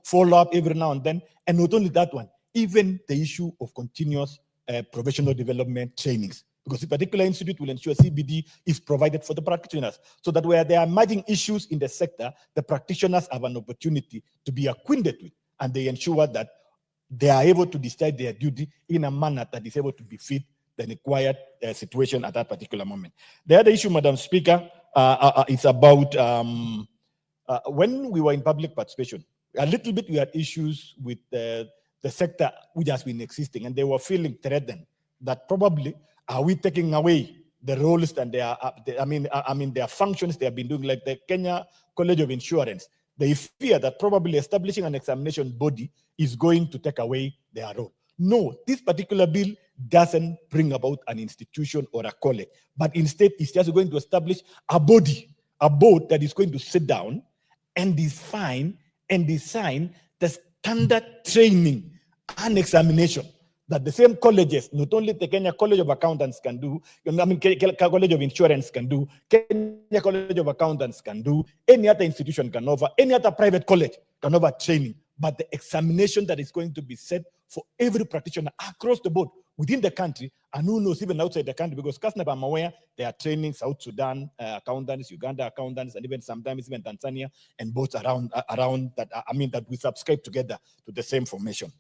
follow up every now and then. And not only that one, even the issue of continuous professional development trainings, because the particular institute will ensure CBD is provided for the practitioners, so that where there are emerging issues in the sector, the practitioners have an opportunity to be acquainted with, and they ensure that they are able to discharge their duty in a manner that is able to befit the required situation at that particular moment. The other issue, Madam Speaker, is about when we were in public participation, a little bit we had issues with the sector which has been existing, and they were feeling threatened that probably are we taking away the roles and their functions they have been doing, like the Kenya College of Insurance. They fear that probably establishing an examination body is going to take away their role. No, this particular bill doesn't bring about an institution or a college, but instead it's just going to establish a body, a board that is going to sit down and define and design the standard training and examination that the same colleges, not only the Kenya College of Accountants can do, Kenya College of Insurance can do, Kenya College of Accountants can do, any other institution can offer, any other private college can offer training, but the examination that is going to be set for every practitioner across the board within the country, and who knows even outside the country, because Kasnab, I'm aware they are training South Sudan accountants, Uganda accountants, and even sometimes even Tanzania, and both around that, that we subscribe together to the same formation.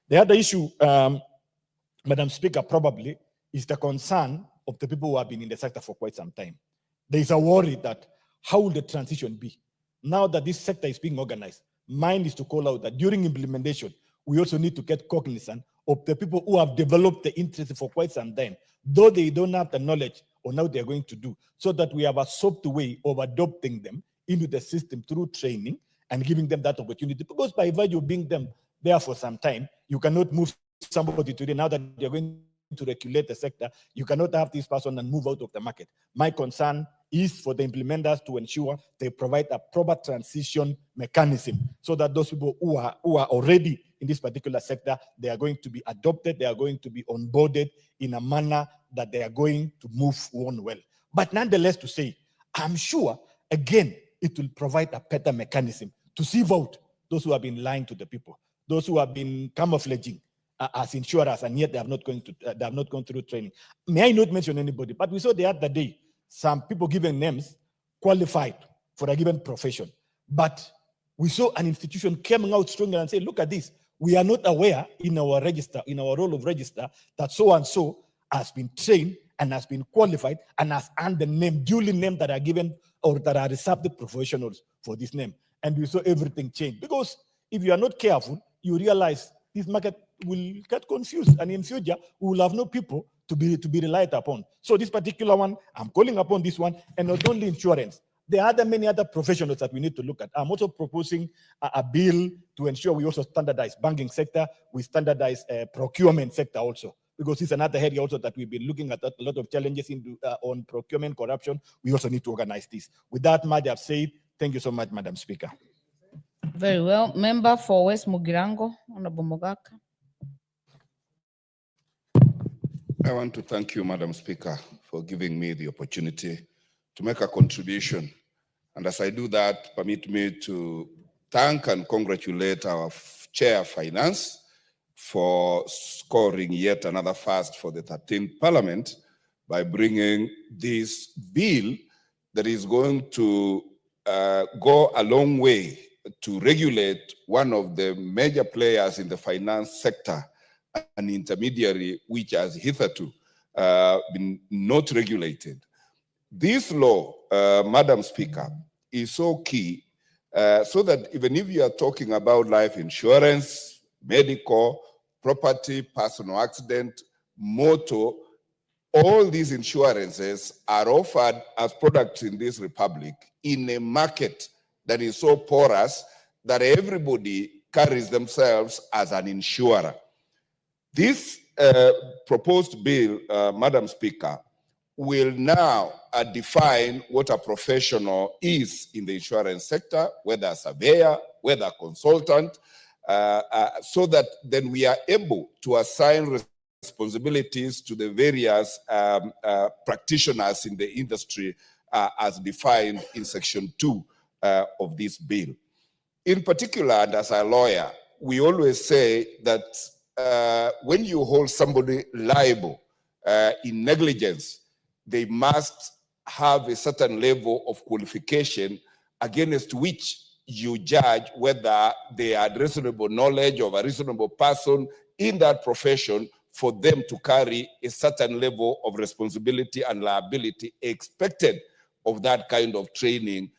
The other issue, Madam Speaker, probably is the concern of the people who have been in the sector for quite some time. There is a worry that how will the transition be? Now that this sector is being organized, mine is to call out that during implementation, we also need to get cognizant of the people who have developed the interest for quite some time, though they don't have the knowledge on how they're going to do, so that we have a soft way of adopting them into the system through training and giving them that opportunity. Because by virtue of being them there for some time, you cannot move somebody today. Now that you're going to regulate the sector, you cannot have this person and move out of the market. My concern is for the implementers to ensure they provide a proper transition mechanism, so that those people who are already in this particular sector, they are going to be adopted, they are going to be onboarded in a manner that they are going to move on well. But nonetheless, to say, I'm sure, again, it will provide a better mechanism to sieve out those who have been lying to the people, those who have been camouflaging as insurers, and yet they have not gone through training. May I not mention anybody, but we saw the other day some people given names qualified for a given profession, but we saw an institution coming out stronger and say, look at this, we are not aware in our register, in our role of register, that so and so has been trained and has been qualified and has earned the name, duly named, that are given or that are reserved professionals for this name. And we saw everything change, because if you are not careful, you realize this market will get confused, and in future we will have no people to be relied upon. So this particular one, I'm calling upon this one, and not only insurance, There are many other professionals that we need to look at. I'm also proposing a bill to ensure we also standardize banking sector, we standardize procurement sector also, because it's another area also that we've been looking at a lot of challenges on procurement corruption. We also need to organize this. With that much I've said, thank you so much, Madam Speaker. Very well. Member for West Mugirango, Honorable Mogaka. I want to thank you, Madam Speaker, for giving me the opportunity to make a contribution. And as I do that, permit me to thank and congratulate our Chair of Finance for scoring yet another first for the 13th Parliament by bringing this bill that is going to go a long way to regulate one of the major players in the finance sector, an intermediary which has hitherto been not regulated. This law, Madam Speaker, is so key so that even if you are talking about life insurance, medical, property, personal accident, motor, all these insurances are offered as products in this republic in a market that is so porous that everybody carries themselves as an insurer. This proposed bill, Madam Speaker, will now define what a professional is in the insurance sector, whether a surveyor, whether a consultant, so that then we are able to assign responsibilities to the various practitioners in the industry as defined in Section 2 of this bill. In particular, and as a lawyer, we always say that when you hold somebody liable in negligence, they must have a certain level of qualification against which you judge whether they had reasonable knowledge of a reasonable person in that profession for them to carry a certain level of responsibility and liability expected of that kind of training,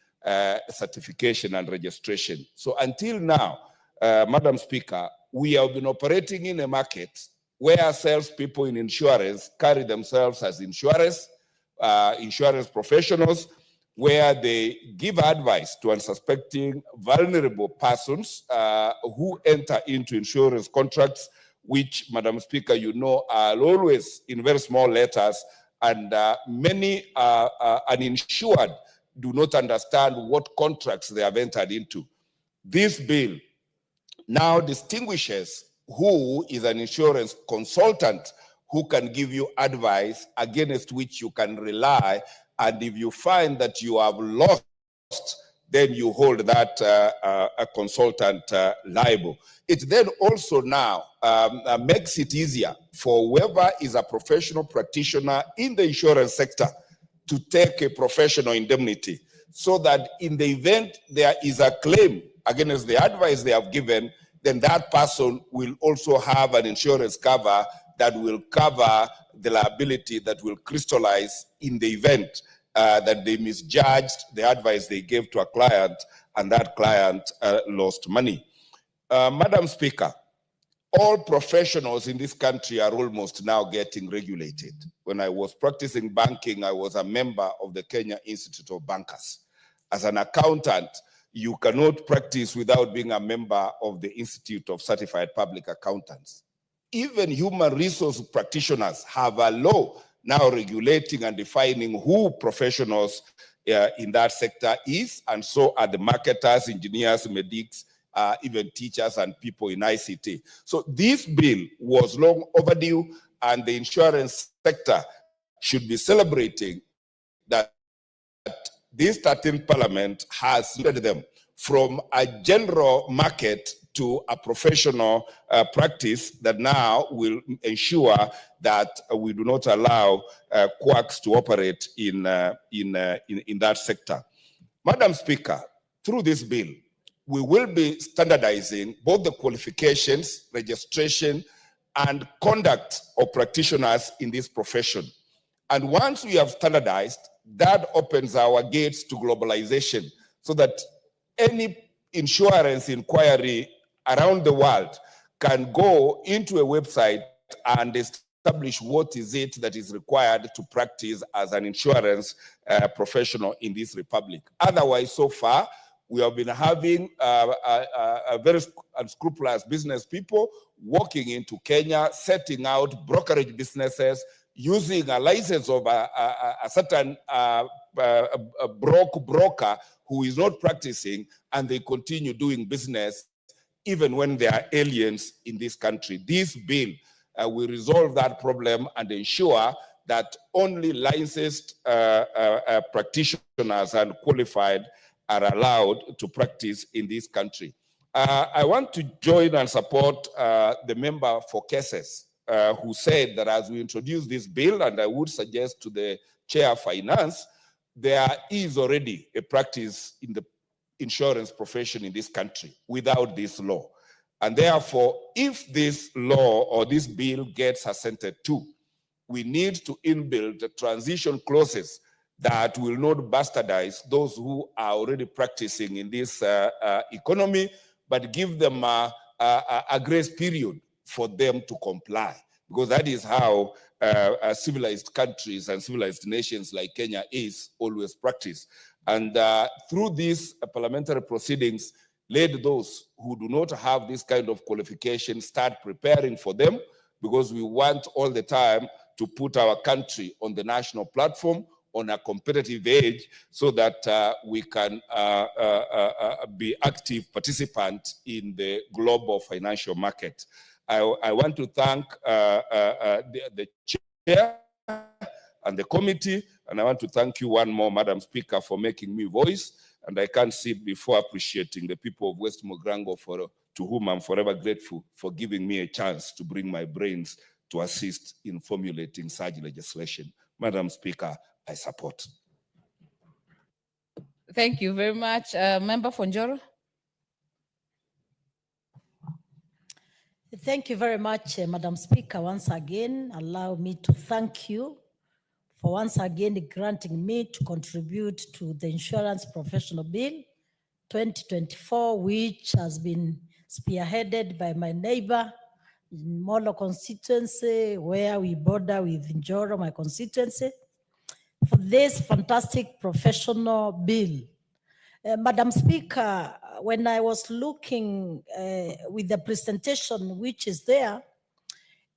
certification, and registration. So until now, Madam Speaker, we have been operating in a market where salespeople in insurance carry themselves as insurers, insurance professionals, where they give advice to unsuspecting, vulnerable persons who enter into insurance contracts, which, Madam Speaker, you know, are always in very small letters, and many uninsured do not understand what contracts they have entered into. This bill now distinguishes who is an insurance consultant who can give you advice against which you can rely, and if you find that you have lost, then you hold that a consultant liable. It then also now makes it easier for whoever is a professional practitioner in the insurance sector to take a professional indemnity, so that in the event there is a claim against the advice they have given, then that person will also have an insurance cover that will cover the liability that will crystallize in the event that they misjudged the advice they gave to a client and that client lost money. Madam Speaker, all professionals in this country are almost now getting regulated. When I was practicing banking, I was a member of the Kenya Institute of Bankers. As an accountant, you cannot practice without being a member of the Institute of Certified Public Accountants. Even human resource practitioners have a law now regulating and defining who professionals in that sector is, and so are the marketers, engineers, medics, even teachers and people in ICT. So this bill was long overdue, and the insurance sector should be celebrating that this 13th Parliament has led them from a general market to a professional practice that now will ensure that we do not allow quacks to operate in that sector. Madam Speaker, through this bill, we will be standardizing both the qualifications, registration, and conduct of practitioners in this profession. And once we have standardized, that opens our gates to globalization, so that any insurance inquiry around the world can go into a website and establish what is it that is required to practice as an insurance professional in this republic. Otherwise, so far, we have been having a very unscrupulous business people walking into Kenya, setting out brokerage businesses, using a license of a certain broker who is not practicing, and they continue doing business even when they are aliens in this country. This bill will resolve that problem and ensure that only licensed practitioners and qualified are allowed to practice in this country. I want to join and support the member for cases who said that as we introduce this bill, and I would suggest to the Chair of Finance, there is already a practice in the insurance profession in this country without this law. And therefore, if this law or this bill gets assented to, we need to inbuild the transition clauses that will not bastardize those who are already practicing in this economy, but give them a grace period for them to comply, because that is how civilized countries and civilized nations like Kenya is always practice. And through these parliamentary proceedings, let those who do not have this kind of qualification start preparing for them, because we want all the time to put our country on the national platform on a competitive edge, so that we can be active participants in the global financial market. I want to thank the chair and the committee, and I want to thank you one more, Madam Speaker, for making me voice. And I can't sit before appreciating the people of West Mogrango, to whom I'm forever grateful for giving me a chance to bring my brains to assist in formulating such legislation. Madam Speaker, I support. Thank you very much. Member Fonjoro. Thank you very much, Madam Speaker. Once again, allow me to thank you for once again granting me to contribute to the Insurance Professional Bill 2024, which has been spearheaded by my neighbor in Molo constituency, where we border with Njoro, my constituency, for this fantastic professional bill. Madam Speaker, when I was looking with the presentation which is there,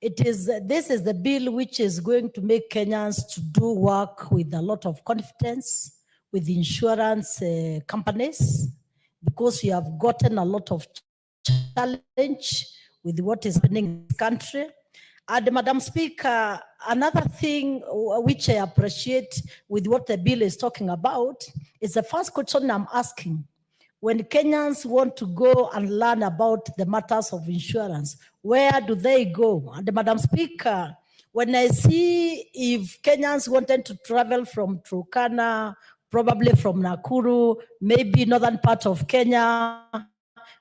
this is the bill which is going to make Kenyans to do work with a lot of confidence with insurance companies, because we have gotten a lot of challenge with what is happening in the country. And Madam Speaker, another thing which I appreciate with what the bill is talking about is the first question I'm asking. When Kenyans want to go and learn about the matters of insurance, where do they go? And Madam Speaker, when I see if Kenyans wanted to travel from Turkana, probably from Nakuru, maybe northern part of Kenya,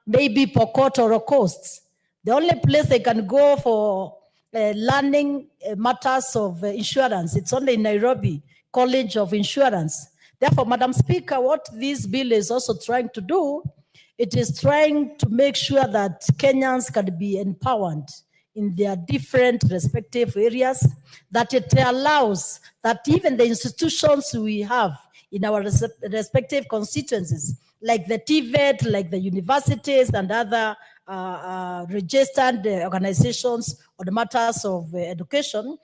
maybe Pokot or Coast, the only place they can go for learning matters of insurance, it's only in Nairobi College of Insurance. Therefore, Madam Speaker, what this bill is also trying to do, it is trying to make sure that Kenyans can be empowered in their different respective areas, that it allows that even the institutions we have in our respective constituencies, like the TVET, like the universities and other registered organizations on the matters of education,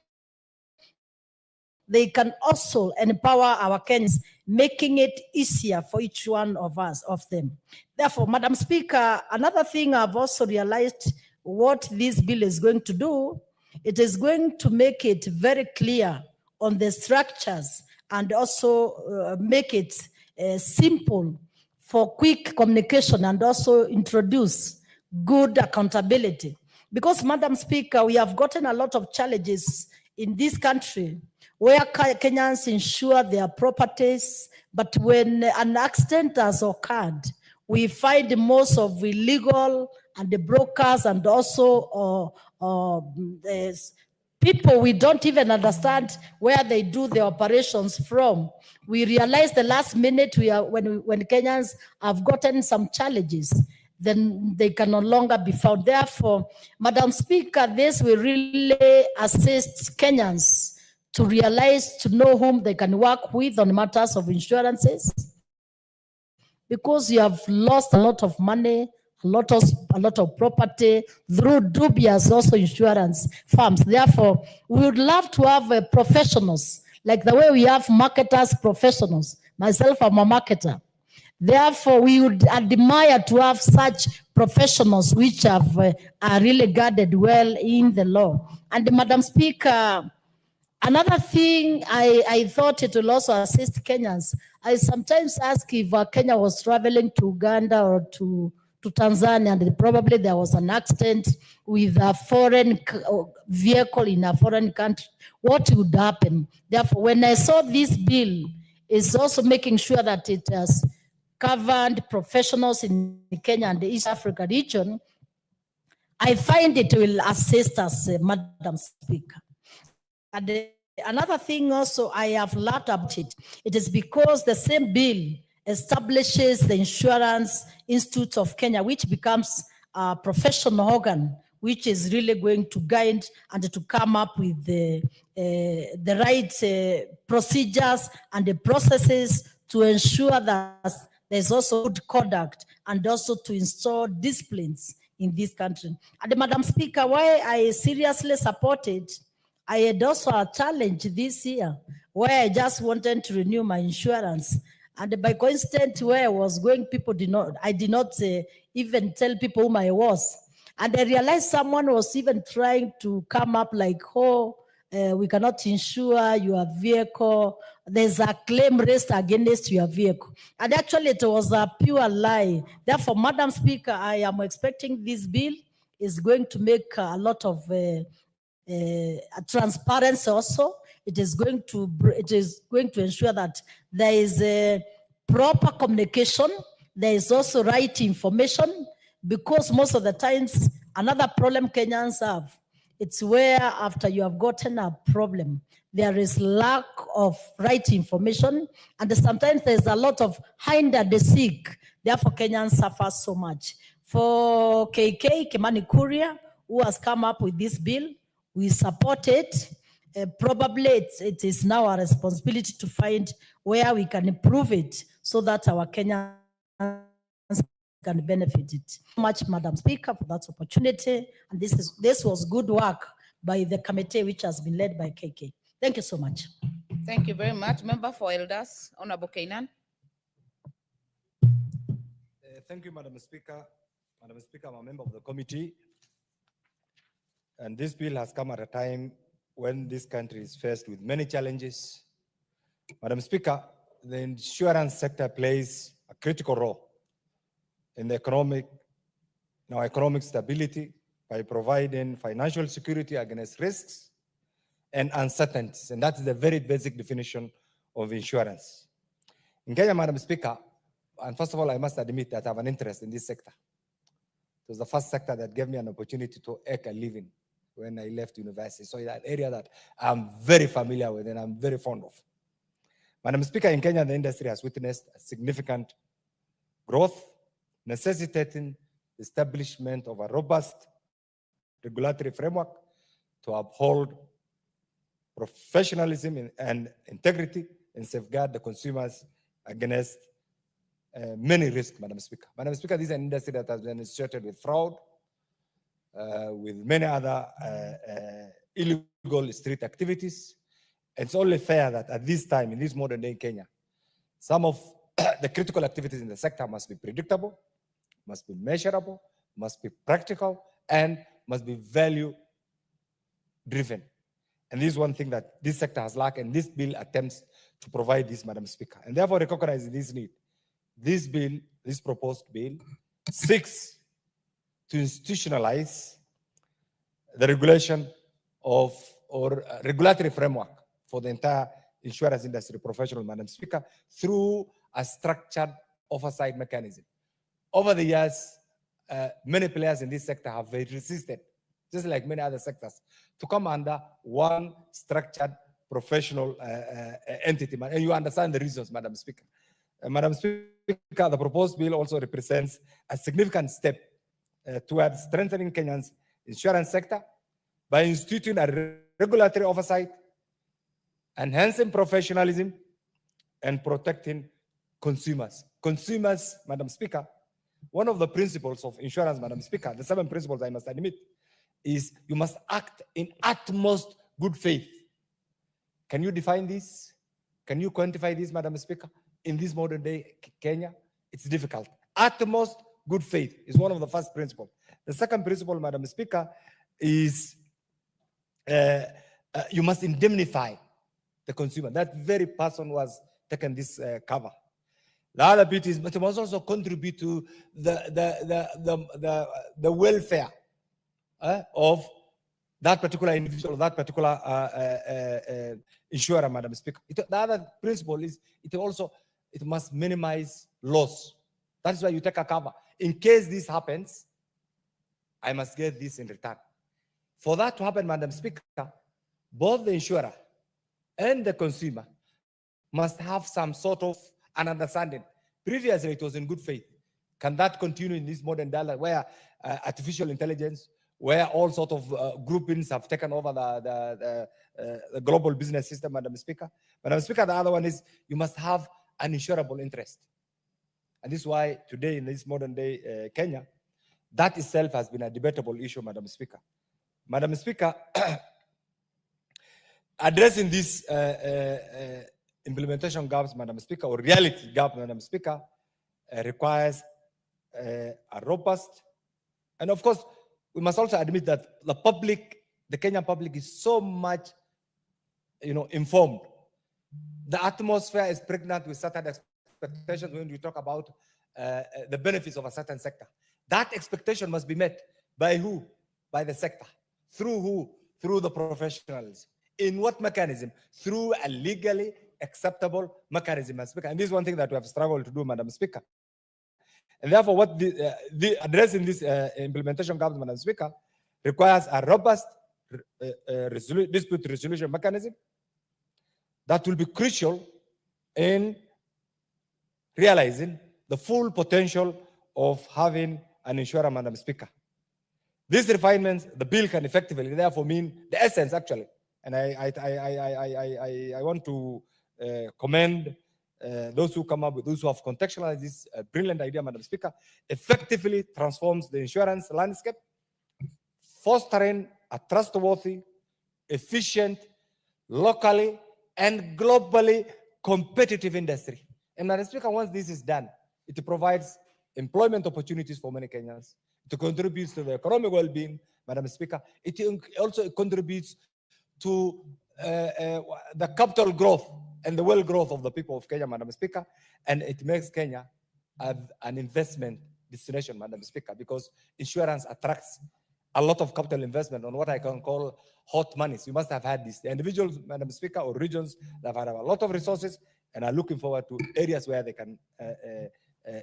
they can also empower our Kenyans, making it easier for each one of us, of them. Therefore, Madam Speaker, another thing I've also realized what this bill is going to do, it is going to make it very clear on the structures and also make it simple for quick communication and also introduce good accountability. Because, Madam Speaker, we have gotten a lot of challenges in this country where Kenyans insure their properties, but when an accident has occurred, we find most of illegal and the brokers and also people we don't even understand where they do their operations from. We realize the last minute when Kenyans have gotten some challenges, then they can no longer be found. Therefore, Madam Speaker, this will really assist Kenyans to realize, to know whom they can work with on matters of insurances, because you have lost a lot of money, a lot of property through dubious also insurance firms. Therefore, we would love to have professionals, like the way we have marketers professionals. Myself, I'm a marketer. Therefore, we would admire to have such professionals which have are really guarded well in the law. And Madam Speaker, another thing I thought it will also assist Kenyans. I sometimes ask if Kenya was traveling to Uganda or to Tanzania, and probably there was an accident with a foreign vehicle in a foreign country, what would happen? Therefore, when I saw this bill, it's also making sure that it has covered professionals in Kenya and the East Africa region. I find it will assist us, Madam Speaker. And another thing also I have learned about it, it is because the same bill establishes the Insurance Institute of Kenya, which becomes a professional organ, which is really going to guide and to come up with the right procedures and the processes to ensure that there's also good conduct and also to install disciplines in this country. And Madam Speaker, why I seriously support it, I had also a challenge this year where I just wanted to renew my insurance. And by coincidence, where I was going, I did not even tell people whom I was. And I realized someone was even trying to come up like, we cannot insure your vehicle. There's a claim raised against your vehicle. And actually it was a pure lie. Therefore, Madam Speaker, I am expecting this bill is going to make a lot of transparency also. It is going to ensure that there is a proper communication. There is also right information, because most of the times another problem Kenyans have, it's where after you have gotten a problem, there is lack of right information, and sometimes there's a lot of hide and seek. Therefore, Kenyans suffer so much. For KK, Kimani Kuria, who has come up with this bill, we support it. Probably it is now our responsibility to find where we can improve it so that our Kenyans can benefit it. Much, Madam Speaker, for that opportunity. And this was good work by the committee, which has been led by KK. Thank you so much. Thank you very much. Member for Elders, Honorable Kainan. Thank you, Madam Speaker. Madam Speaker, I'm a member of the committee. And this bill has come at a time when this country is faced with many challenges. Madam Speaker, the insurance sector plays a critical role in the economic stability by providing financial security against risks and uncertainties. And that's the very basic definition of insurance. In Kenya, Madam Speaker, and first of all, I must admit that I have an interest in this sector. It was the first sector that gave me an opportunity to make a living when I left university. So it's an area that I'm very familiar with and I'm very fond of. Madam Speaker, in Kenya, the industry has witnessed a significant growth, necessitating the establishment of a robust regulatory framework to uphold professionalism and integrity and safeguard the consumers against many risks, Madam Speaker. Madam Speaker, this is an industry that has been associated with fraud, with many other illegal street activities. It's only fair that at this time, in this modern day in Kenya, some of the critical activities in the sector must be predictable, must be measurable, must be practical, and must be value-driven. And this is one thing that this sector has lacked, and this bill attempts to provide this, Madam Speaker. And therefore, recognizing this need, this bill, this proposed bill, seeks to institutionalize the regulation of or regulatory framework for the entire insurance industry professional, Madam Speaker, through a structured oversight mechanism. Over the years, many players in this sector have resisted, just like many other sectors, to come under one structured professional entity. And you understand the reasons, Madam Speaker. Madam Speaker, the proposed bill also represents a significant step towards strengthening Kenya's insurance sector by instituting a regulatory oversight, enhancing professionalism, and protecting consumers. Consumers, Madam Speaker, one of the principles of insurance, Madam Speaker, the 7 principles I must admit, is you must act in utmost good faith. Can you define this? Can you quantify this, Madam Speaker? In this modern day Kenya, it's difficult. Utmost good faith is one of the first principles. The second principle, Madam Speaker, is you must indemnify the consumer. That very person who has taken this cover. The other bit is, but it must also contribute to the welfare of that particular individual, that particular insurer, Madam Speaker. The other principle is it must minimize loss. That's why you take a cover. In case this happens, I must get this in return. For that to happen, Madam Speaker, both the insurer and the consumer must have some sort of an understanding. Previously, it was in good faith. Can that continue in this modern dialogue where artificial intelligence, where all sort of groupings have taken over the global business system, Madam Speaker? Madam Speaker, the other one is you must have an insurable interest. And this is why today in this modern day Kenya, that itself has been a debatable issue, Madam Speaker. Madam Speaker, addressing these implementation gaps, Madam Speaker, or reality gap, Madam Speaker, requires a robust, and of course, we must also admit that the public, the Kenyan public is so much, informed. The atmosphere is pregnant with certain expectations when we talk about the benefits of a certain sector. That expectation must be met by who? By the sector. Through who? Through the professionals. In what mechanism? Through a legally acceptable mechanism, Madam Speaker. And this is one thing that we have struggled to do, Madam Speaker. And therefore, what addressing this implementation gaps, Madam Speaker, requires a robust dispute resolution mechanism that will be crucial in realizing the full potential of having an insurer, Madam Speaker. These refinements, the bill can effectively, therefore, mean the essence, actually. And I want to commend those who come up with, those who have contextualized this brilliant idea, Madam Speaker, effectively transforms the insurance landscape, fostering a trustworthy, efficient, locally and globally competitive industry. And Madam Speaker, once this is done, it provides employment opportunities for many Kenyans. It contributes to the economic well-being, Madam Speaker. It also contributes to the capital growth and the wealth growth of the people of Kenya, Madam Speaker. And it makes Kenya an investment destination, Madam Speaker, because insurance attracts a lot of capital investment on what I can call hot monies. You must have had this. The individuals, Madam Speaker, or regions that have a lot of resources and are looking forward to areas where they can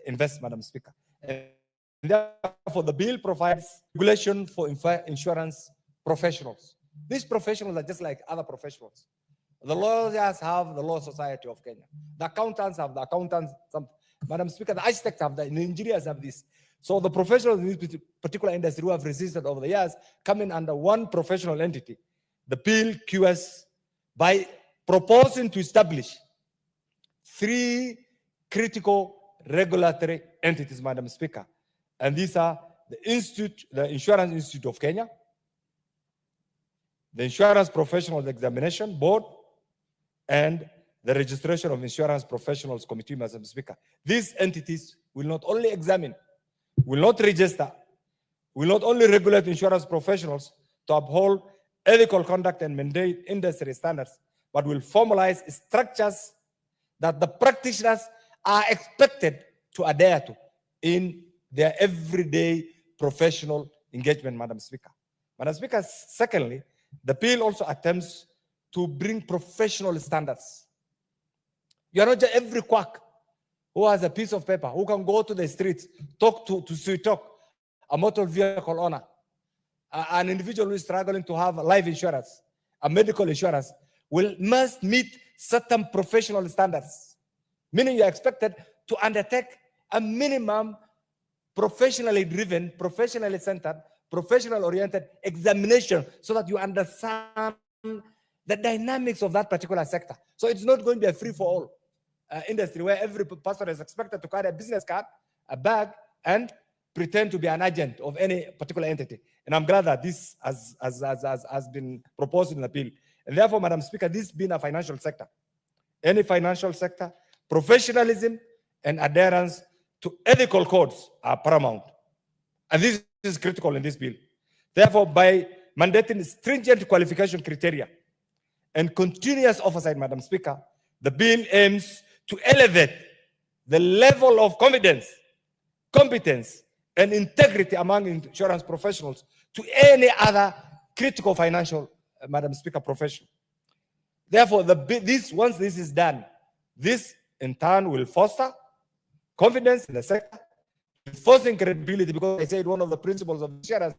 invest, Madam Speaker. And therefore, the bill provides regulation for insurance professionals. These professionals are just like other professionals. The lawyers have the Law Society of Kenya. The accountants have the accountants. Madam Speaker, the architects have that, the engineers have this. So the professionals in this particular industry who have resisted over the years come in under one professional entity. The bill cures by proposing to establish 3 critical regulatory entities, Madam Speaker. And these are the Insurance Institute of Kenya, the Insurance Professionals Examination Board, and the Registration of Insurance Professionals Committee, Madam Speaker. These entities will not only examine, will not register, will not only regulate insurance professionals to uphold ethical conduct and mandate industry standards, but will formalize structures that the practitioners are expected to adhere to in their everyday professional engagement, Madam Speaker. Madam Speaker, secondly, the bill also attempts to bring professional standards. You are not just every quack who has a piece of paper, who can go to the streets, talk to Sweet Talk, a motor vehicle owner, an individual who is struggling to have life insurance, a medical insurance, must meet certain professional standards. meaning you are expected to undertake a minimum professionally driven, professionally centered, professional oriented examination so that you understand the dynamics of that particular sector. So it's not going to be a free for all industry where every person is expected to carry a business card, a bag, and pretend to be an agent of any particular entity. And I'm glad that this has been proposed in the bill. And therefore, Madam Speaker, this being a financial sector, any financial sector, professionalism and adherence to ethical codes are paramount. And this is critical in this bill. Therefore, by mandating stringent qualification criteria and continuous oversight, Madam Speaker, the bill aims to elevate the level of confidence, competence, and integrity among insurance professionals to any other critical financial, Madam Speaker, profession. Therefore, once this is done, this in turn will foster confidence in the sector, enforcing credibility, because I said one of the principles of insurance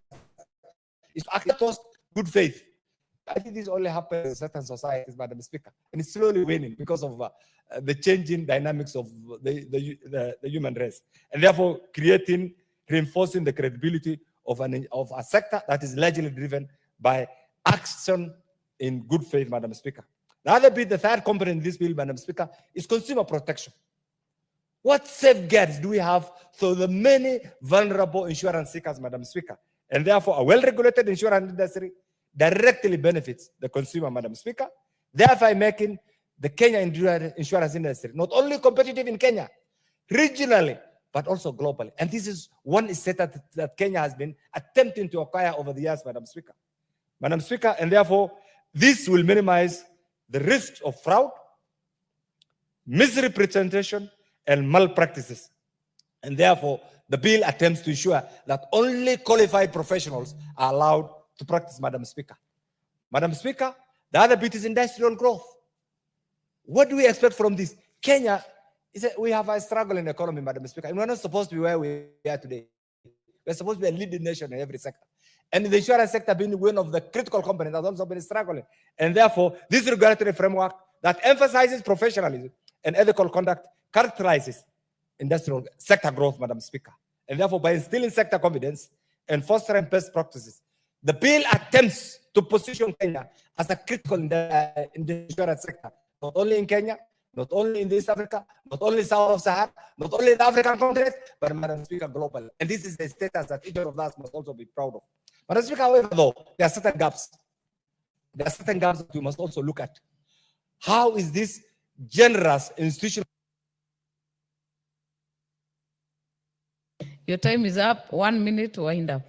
is to act towards good faith. I think this only happens in certain societies, Madam Speaker, and it's slowly waning because of the changing dynamics of the human race, and therefore reinforcing the credibility of a sector that is largely driven by action in good faith, Madam Speaker. The other bit, the third component in this bill, Madam Speaker, is consumer protection. What safeguards do we have for the many vulnerable insurance seekers, Madam Speaker? And therefore, a well-regulated insurance industry directly benefits the consumer, Madam Speaker, thereby making the Kenya insurance industry not only competitive in Kenya, regionally, but also globally. And this is one status that Kenya has been attempting to acquire over the years, Madam Speaker. Madam Speaker, and therefore, this will minimize the risks of fraud, misrepresentation, and malpractices. And therefore, the bill attempts to ensure that only qualified professionals are allowed to practice, Madam Speaker. Madam Speaker, the other bit is industrial growth. What do we expect from this? Kenya, we have a struggling economy, Madam Speaker, and we're not supposed to be where we are today. We're supposed to be a leading nation in every sector. And the insurance sector being one of the critical components has also been struggling. And therefore, this regulatory framework that emphasizes professionalism and ethical conduct characterizes industrial sector growth, Madam Speaker. And therefore, by instilling sector confidence and fostering best practices, the bill attempts to position Kenya as a critical in the insurance sector, not only in Kenya, not only in East Africa, not only south of Sahara, not only the African continent, but, Madam Speaker, globally. And this is the status that each of us must also be proud of. Madam Speaker, however, though, there are certain gaps. There are certain gaps that we must also look at. How is this generous institutional? Your time is up. 1 minute to wind up.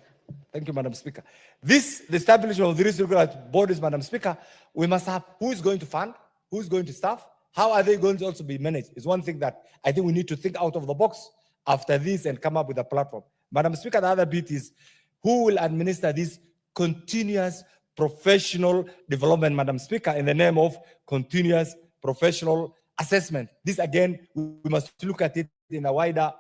Thank you, Madam Speaker. The establishment of these regulatory bodies, Madam Speaker, we must have who is going to fund, who is going to staff, how are they going to also be managed? Is one thing that I think we need to think out of the box after this and come up with a platform. Madam Speaker, the other bit is who will administer this continuous professional development, Madam Speaker, in the name of continuous professional assessment. This again, we must look at it in a wider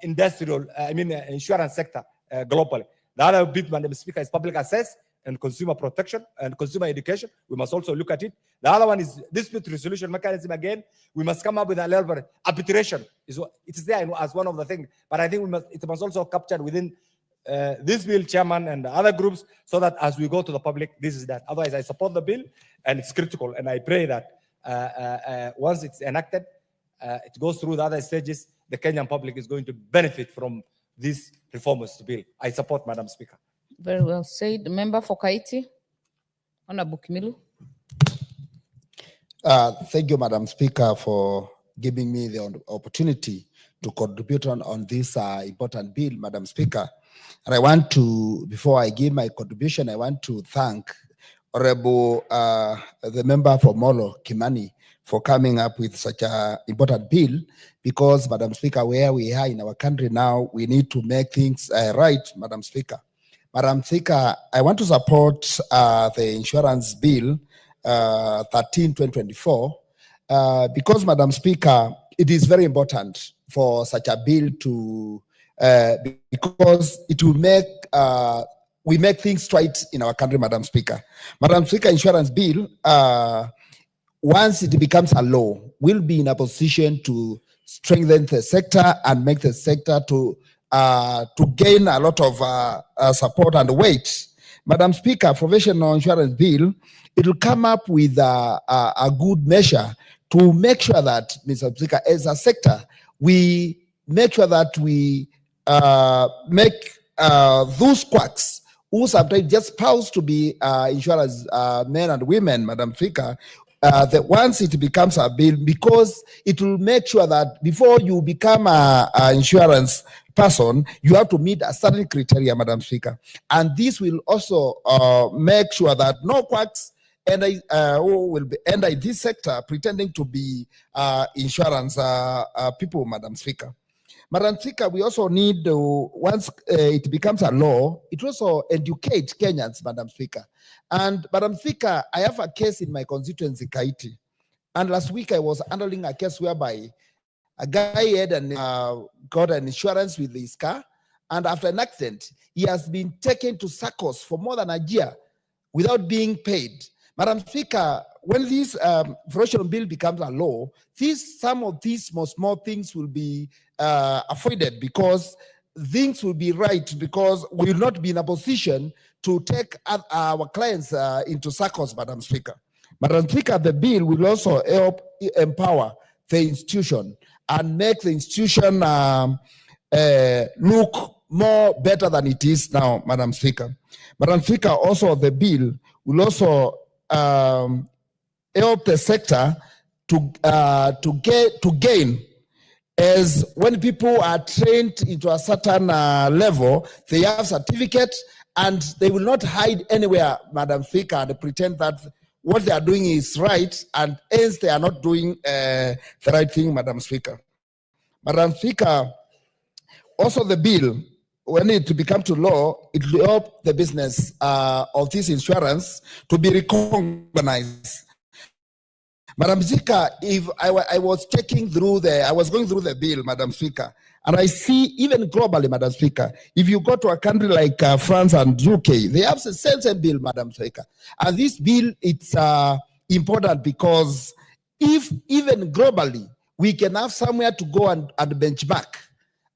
insurance sector globally. The other bit, Madam Speaker, is public access and consumer protection and consumer education. We must also look at it. The other one is dispute resolution mechanism. Again, we must come up with a level of arbitration. It is there as one of the things, but I think it must also capture within this bill, Chairman, and the other groups, so that as we go to the public, this is that. Otherwise, I support the bill, and it's critical, and I pray that once it's enacted, it goes through the other stages, the Kenyan public is going to benefit from this reformist bill. I support, Madam Speaker. Very well said. The member for Kaiti, Honorable Kimilu. Thank you, Madam Speaker, for giving me the opportunity to contribute on this important bill, Madam Speaker. And I want to, before I give my contribution, I want to thank Honorable the member for Molo, Kimani, for coming up with such an important bill, because, Madam Speaker, where we are in our country now, we need to make things right, Madam Speaker. Madam Speaker, I want to support the insurance bill 13/2024 because, Madam Speaker, it is very important for such a bill to, because it will make, we make things right in our country, Madam Speaker. Madam Speaker, insurance bill, once it becomes a law, we'll be in a position to strengthen the sector and make the sector to gain a lot of support and weight. Madam Speaker, professional insurance bill, it will come up with a good measure to make sure that, Mr. Speaker, as a sector, we make sure that we make those quacks who sometimes just spouse to be insurance men and women, Madam Speaker, that once it becomes a bill, because it will make sure that before you become a insurance person, you have to meet a certain criteria, Madam Speaker. And this will also make sure that no quacks who will be enter this sector pretending to be insurance people, Madam Speaker. Madam Speaker, we also need, once it becomes a law, it also educate Kenyans, Madam Speaker. And Madam Speaker, I have a case in my constituency, Kaiti. And last week I was handling a case whereby a guy had got an insurance with his car. And after an accident, he has been taken to SACCOs for more than a year without being paid. Madam Speaker, when this professional bill becomes a law, some of these small things will be avoided, because things will be right, because we will not be in a position to take our clients into SACCOs, Madam Speaker. Madam Speaker, the bill will also help empower the institution and make the institution look more better than it is now, Madam Speaker. Madam Speaker, also the bill will also help the sector to gain, as when people are trained into a certain level, they have certificate and they will not hide anywhere, Madam Speaker, and pretend that what they are doing is right, and hence they are not doing the right thing, Madam Speaker. Madam Speaker, also the bill, when it becomes to law, it will help the business of this insurance to be recognized. Madam Speaker, if I was checking through I was going through the bill, Madam Speaker, and I see even globally, Madam Speaker, if you go to a country like France and UK, they have the same bill, Madam Speaker. And this bill, it's important because if even globally, we can have somewhere to go and benchmark,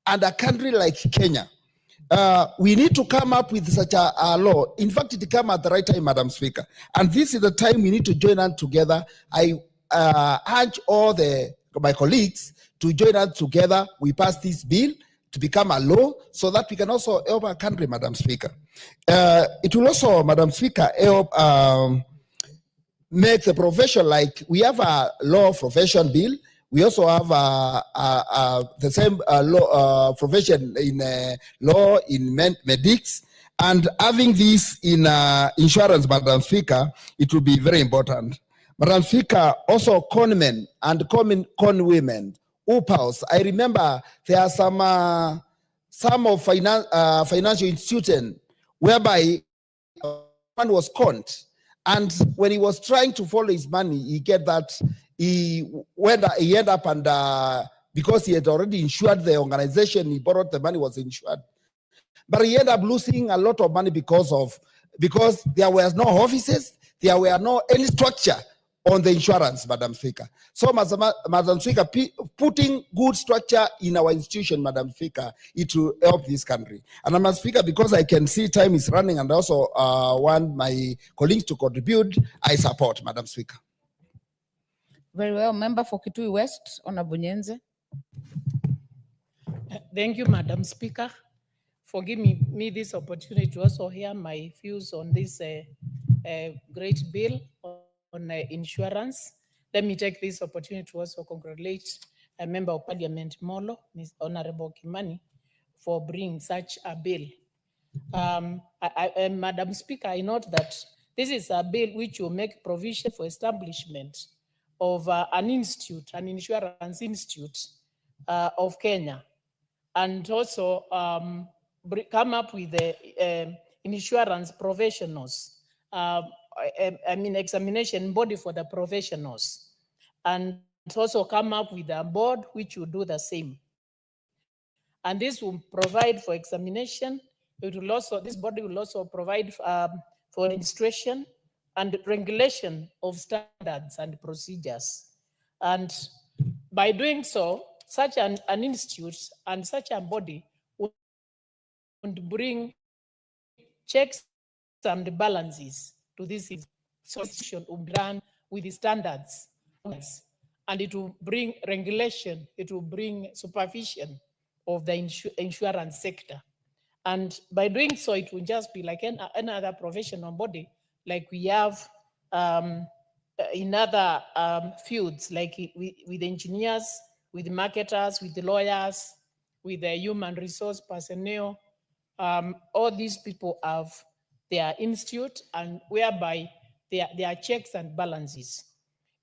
and a country like Kenya, we need to come up with such a law. In fact, it came at the right time, Madam Speaker. And this is the time we need to join hands together. I urge all my colleagues to join hands together. We pass this bill to become a law so that we can also help our country, Madam Speaker. It will also, Madam Speaker, help make the profession, like we have a law profession bill. We also have the same law profession in law in medics, and having this in insurance, Madam Speaker, it will be very important. Madam Speaker, also conmen and con women, UPAUs. I remember there are some of financial institutions whereby one was conned, and when he was trying to follow his money, he get that he ended up, and because he had already insured the organization, he borrowed the money, was insured. But he ended up losing a lot of money because there were no offices, there were no any structure on the insurance, Madam Speaker. So, Madam Speaker, putting good structure in our institution, Madam Speaker, it will help this country. And Madam Speaker, because I can see time is running and also want my colleagues to contribute, I support, Madam Speaker. Very well. Member for Kitui West, Honorable Nyenze. Thank you, Madam Speaker, for giving me this opportunity to also hear my views on this great bill on insurance. Let me take this opportunity to also congratulate a member of Parliament, Molo, Ms. Honorable Kimani, for bringing such a bill. Madam Speaker, I note that this is a bill which will make provision for establishment of an institute, an insurance institute of Kenya, and also come up with the insurance professionals, examination body for the professionals, and also come up with a board which will do the same. And this will provide for examination. It will also, this body will also provide for registration and regulation of standards and procedures. And by doing so, such an institute and such a body would bring checks and balances to this. So institution will be run with the standards, and it will bring regulation, it will bring supervision of the insurance sector. And by doing so, it will just be like any other professional body, like we have in other fields, like with engineers, with marketers, with the lawyers, with the human resource personnel. All these people have their institute, and whereby there are checks and balances.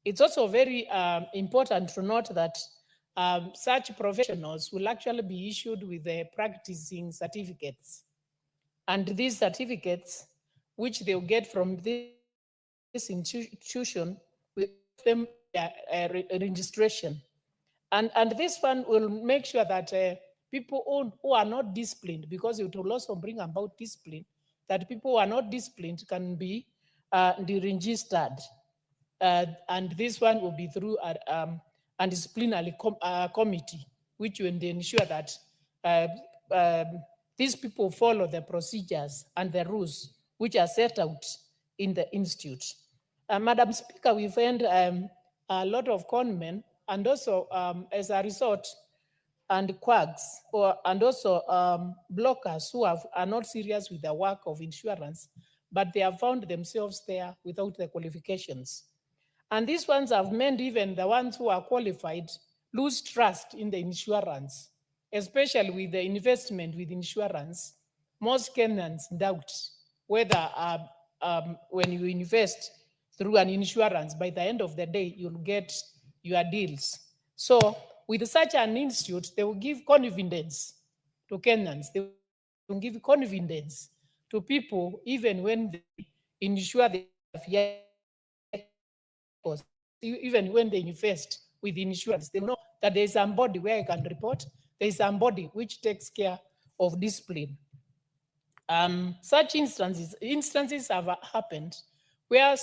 It's also very important to note that such professionals will actually be issued with the practicing certificates. And these certificates, which they'll get from this institution, will give them registration. And this one will make sure that people who are not disciplined, because it will also bring about discipline, that people who are not disciplined can be deregistered. And this one will be through a disciplinary committee, which will ensure that these people follow the procedures and the rules which are set out in the institute. Madam Speaker, we find a lot of conmen, and also as a result, and quacks, and also blockers who are not serious with the work of insurance, but they have found themselves there without the qualifications. And these ones have meant even the ones who are qualified lose trust in the insurance, especially with the investment with insurance. Most Kenyans doubt whether when you invest through an insurance, by the end of the day, you'll get your deals. So with such an institute, they will give confidence to Kenyans. They will give confidence to people, even when they insure their vehicles, even when they invest with insurance, they know that there is somebody where I can report. There is somebody which takes care of discipline. Such instances have happened where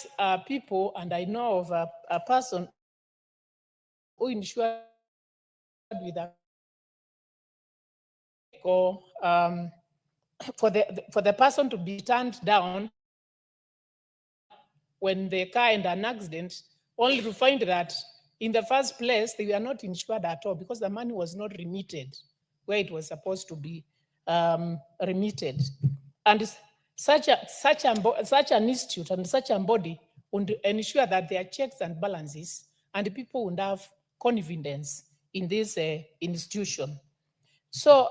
people, and I know of a person who insured with a or for the person to be turned down when the car had an accident, only to find that in the first place they were not insured at all because the money was not remitted where it was supposed to be remitted. And such an institute and such a body would ensure that there are checks and balances, and people would have confidence in this institution. So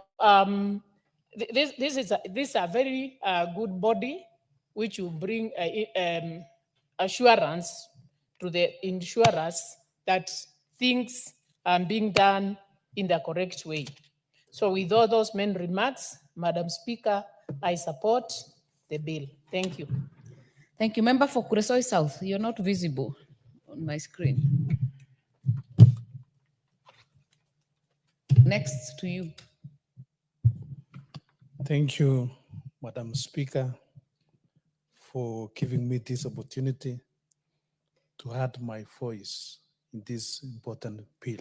this is a very good body which will bring assurance to the insurers that things are being done in the correct way. So with all those main remarks, Madam Speaker, I support the bill. Thank you. Thank you. Member for Kuresoi South, you're not visible on my screen. Next to you. Thank you, Madam Speaker, for giving me this opportunity to add my voice in this important bill.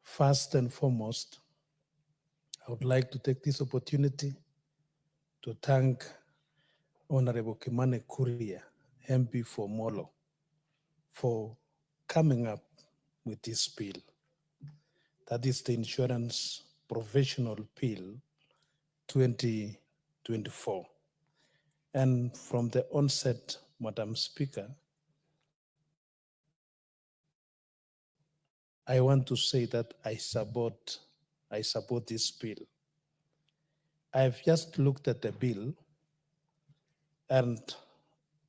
First and foremost, I would like to take this opportunity to thank Honorable Kimani Kuria, MP for Molo, for coming up with this bill. That is the Insurance Professional Bill 2024. And from the onset, Madam Speaker, I want to say that I support this bill. I've just looked at the bill, and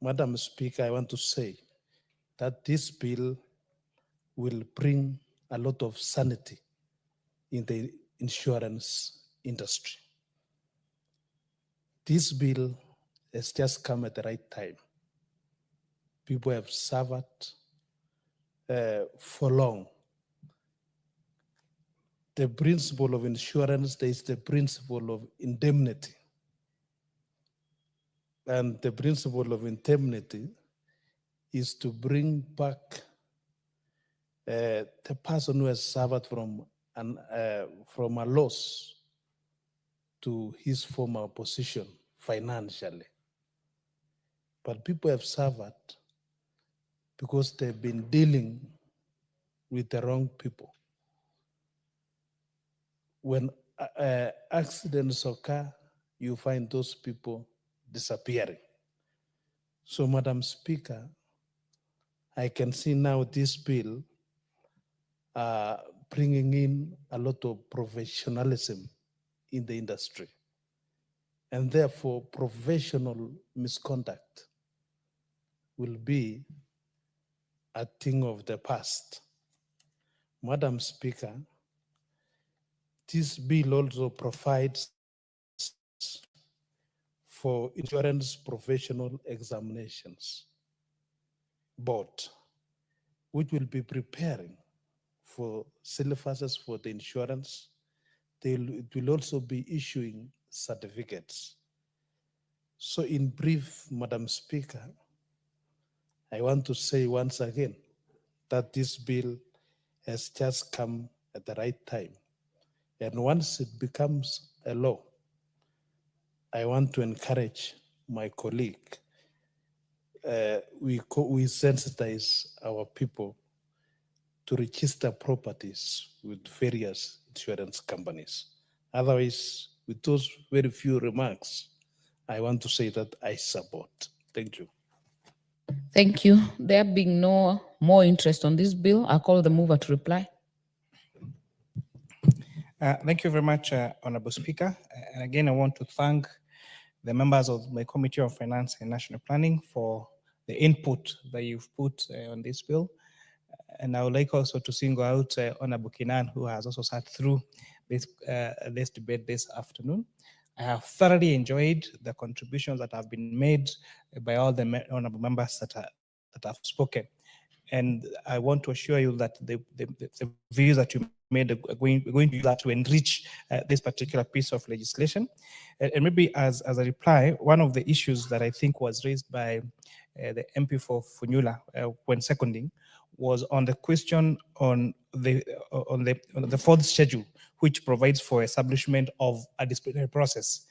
Madam Speaker, I want to say that this bill will bring a lot of sanity in the insurance industry. This bill has just come at the right time. People have suffered for long. The principle of insurance, there is the principle of indemnity. and the principle of indemnity is to bring back the person who has suffered from a loss to his former position financially. But people have suffered because they've been dealing with the wrong people. When accidents occur, you find those people disappearing. So, Madam Speaker, I can see now this bill bringing in a lot of professionalism in the industry. And therefore, professional misconduct will be a thing of the past. Madam Speaker, this bill also provides for insurance professional examinations board, which will be preparing for syllabuses for the insurance. It will also be issuing certificates. So in brief, Madam Speaker, I want to say once again that this bill has just come at the right time. And once it becomes a law, I want to encourage my colleague. We sensitize our people to register properties with various insurance companies. Otherwise, with those very few remarks, I want to say that I support. Thank you. Thank you. There being no more interest on this bill, I call the mover to reply. Thank you very much, Honorable Speaker. And again, I want to thank the members of my Committee on Finance and National Planning for the input that you've put on this bill. And I would like also to single out Honorable Kinan, who has also sat through this debate this afternoon. I have thoroughly enjoyed the contributions that have been made by all the honorable members that have spoken. And I want to assure you that the views that you made are going to use that to enrich this particular piece of legislation. And maybe as a reply, one of the issues that I think was raised by the MP for Funyula when seconding was on the question on the fourth schedule, which provides for establishment of a disciplinary process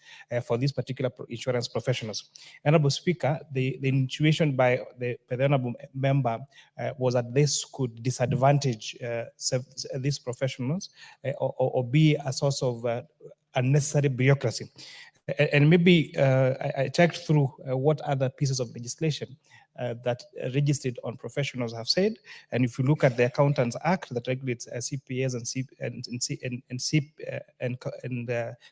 for these particular insurance professionals. Honorable Speaker, the intuition by the honorable member was that this could disadvantage these professionals or be a source of unnecessary bureaucracy. And maybe I checked through what other pieces of legislation that registered on professionals have said. And if you look at the Accountants Act that regulates CPAs and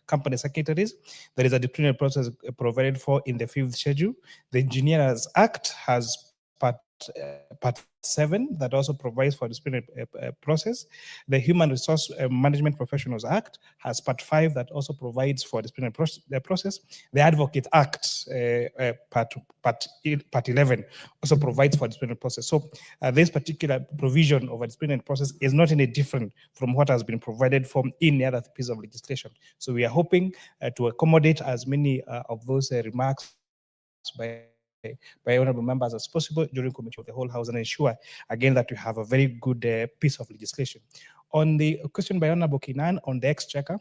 company secretaries, there is a disciplinary process provided for in the 5th schedule. The Engineers Act has part 7 that also provides for disciplinary process. The Human Resource Management Professionals Act has part 5 that also provides for disciplinary process. The Advocate Act, part 11, also provides for disciplinary process. So this particular provision of a disciplinary process is not any different from what has been provided for in the other piece of legislation. So we are hoping to accommodate as many of those remarks by honorable members as possible during committee of the whole house and ensure again that we have a very good piece of legislation. On the question by Honorable Kinan on the exchequer,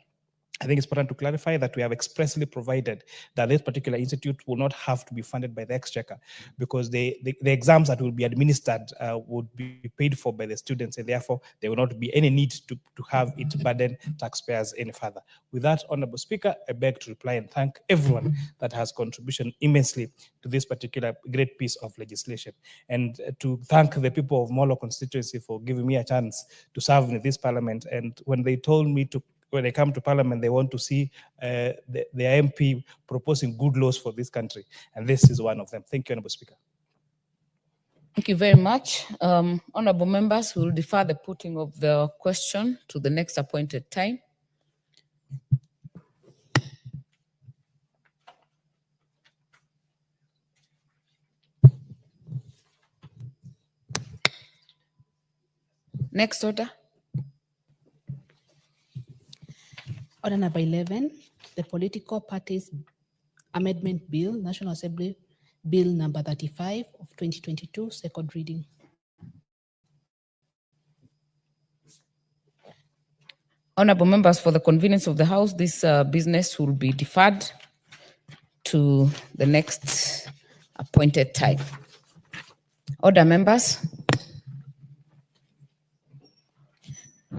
I think it's important to clarify that we have expressly provided that this particular institute will not have to be funded by the exchequer because the exams that will be administered would be paid for by the students, and therefore there will not be any need to have it burden taxpayers any further. With that, Honorable Speaker, I beg to reply and thank everyone that has contributed immensely to this particular great piece of legislation, and to thank the people of Molo constituency for giving me a chance to serve in this parliament. And when they told me when they come to parliament, they want to see the MP proposing good laws for this country. And this is one of them. Thank you, Honorable Speaker. Thank you very much. Honorable members, we will defer the putting of the question to the next appointed time. Next order. Order number 11, the political parties Amendment Bill, National Assembly Bill number 35 of 2022, second reading. Honorable members, for the convenience of the House, this business will be deferred to the next appointed time. Order, members.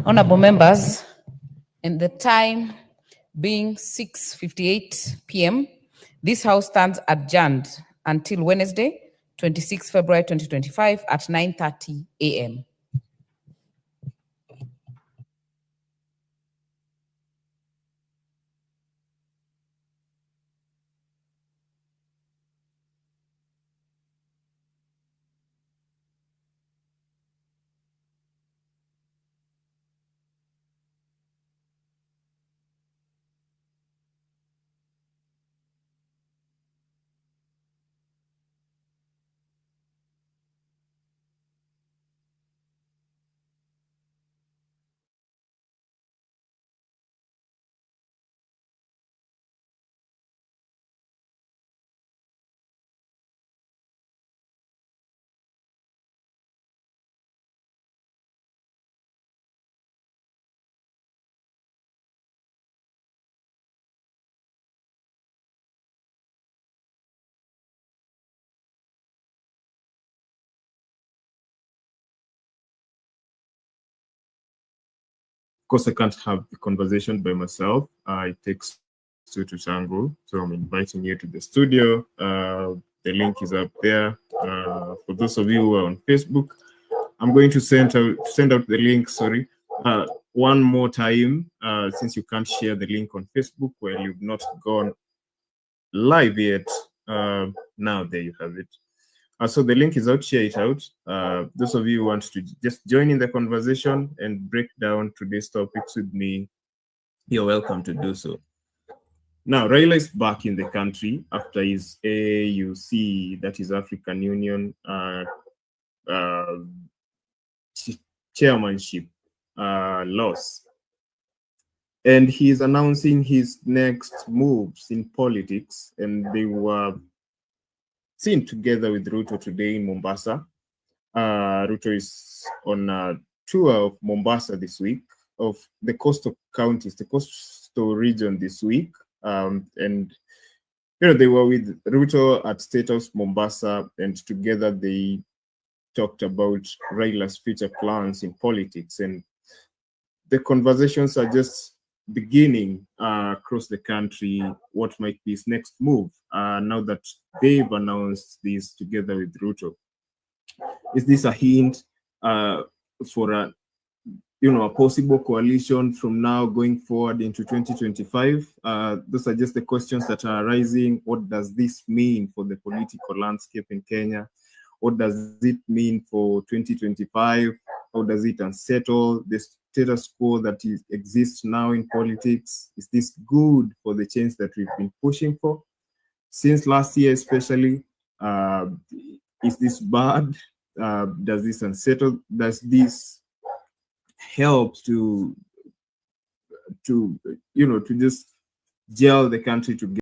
Honorable members, and the time being 6:58 p.m., this House stands adjourned until Wednesday, 26 February 2025 at 9:30 a.m. course, I can't have the conversation by myself. It takes two to tango. So I'm inviting you to the studio. The link is up there. For those of you who are on Facebook, I'm going to send out the link, sorry, one more time, since you can't share the link on Facebook while you've not gone live yet. Now there you have it. So the link is out, share it out. Those of you who want to just join in the conversation and break down today's topics with me, you're welcome to do so. Now, Raila is back in the country after his AUC, that is African Union chairmanship loss. And he is announcing his next moves in politics, and they were seen together with Ruto today in Mombasa. Ruto is on a tour of Mombasa this week, of the coastal counties, the coastal region this week. And, you know, they were with Ruto at State House Mombasa, and together they talked about Raila's future plans in politics. And the conversations are just beginning across the country. What might be his next move now that they've announced this together with Ruto? Is this a hint for a possible coalition from now going forward into 2025? Those are just the questions that are arising. What does this mean for the political landscape in Kenya? What does it mean for 2025? How does it unsettle the status quo that exists now in politics? Is this good for the change that we've been pushing for since last year, especially? Is this bad? Does this unsettle? Does this help to just gel the country together?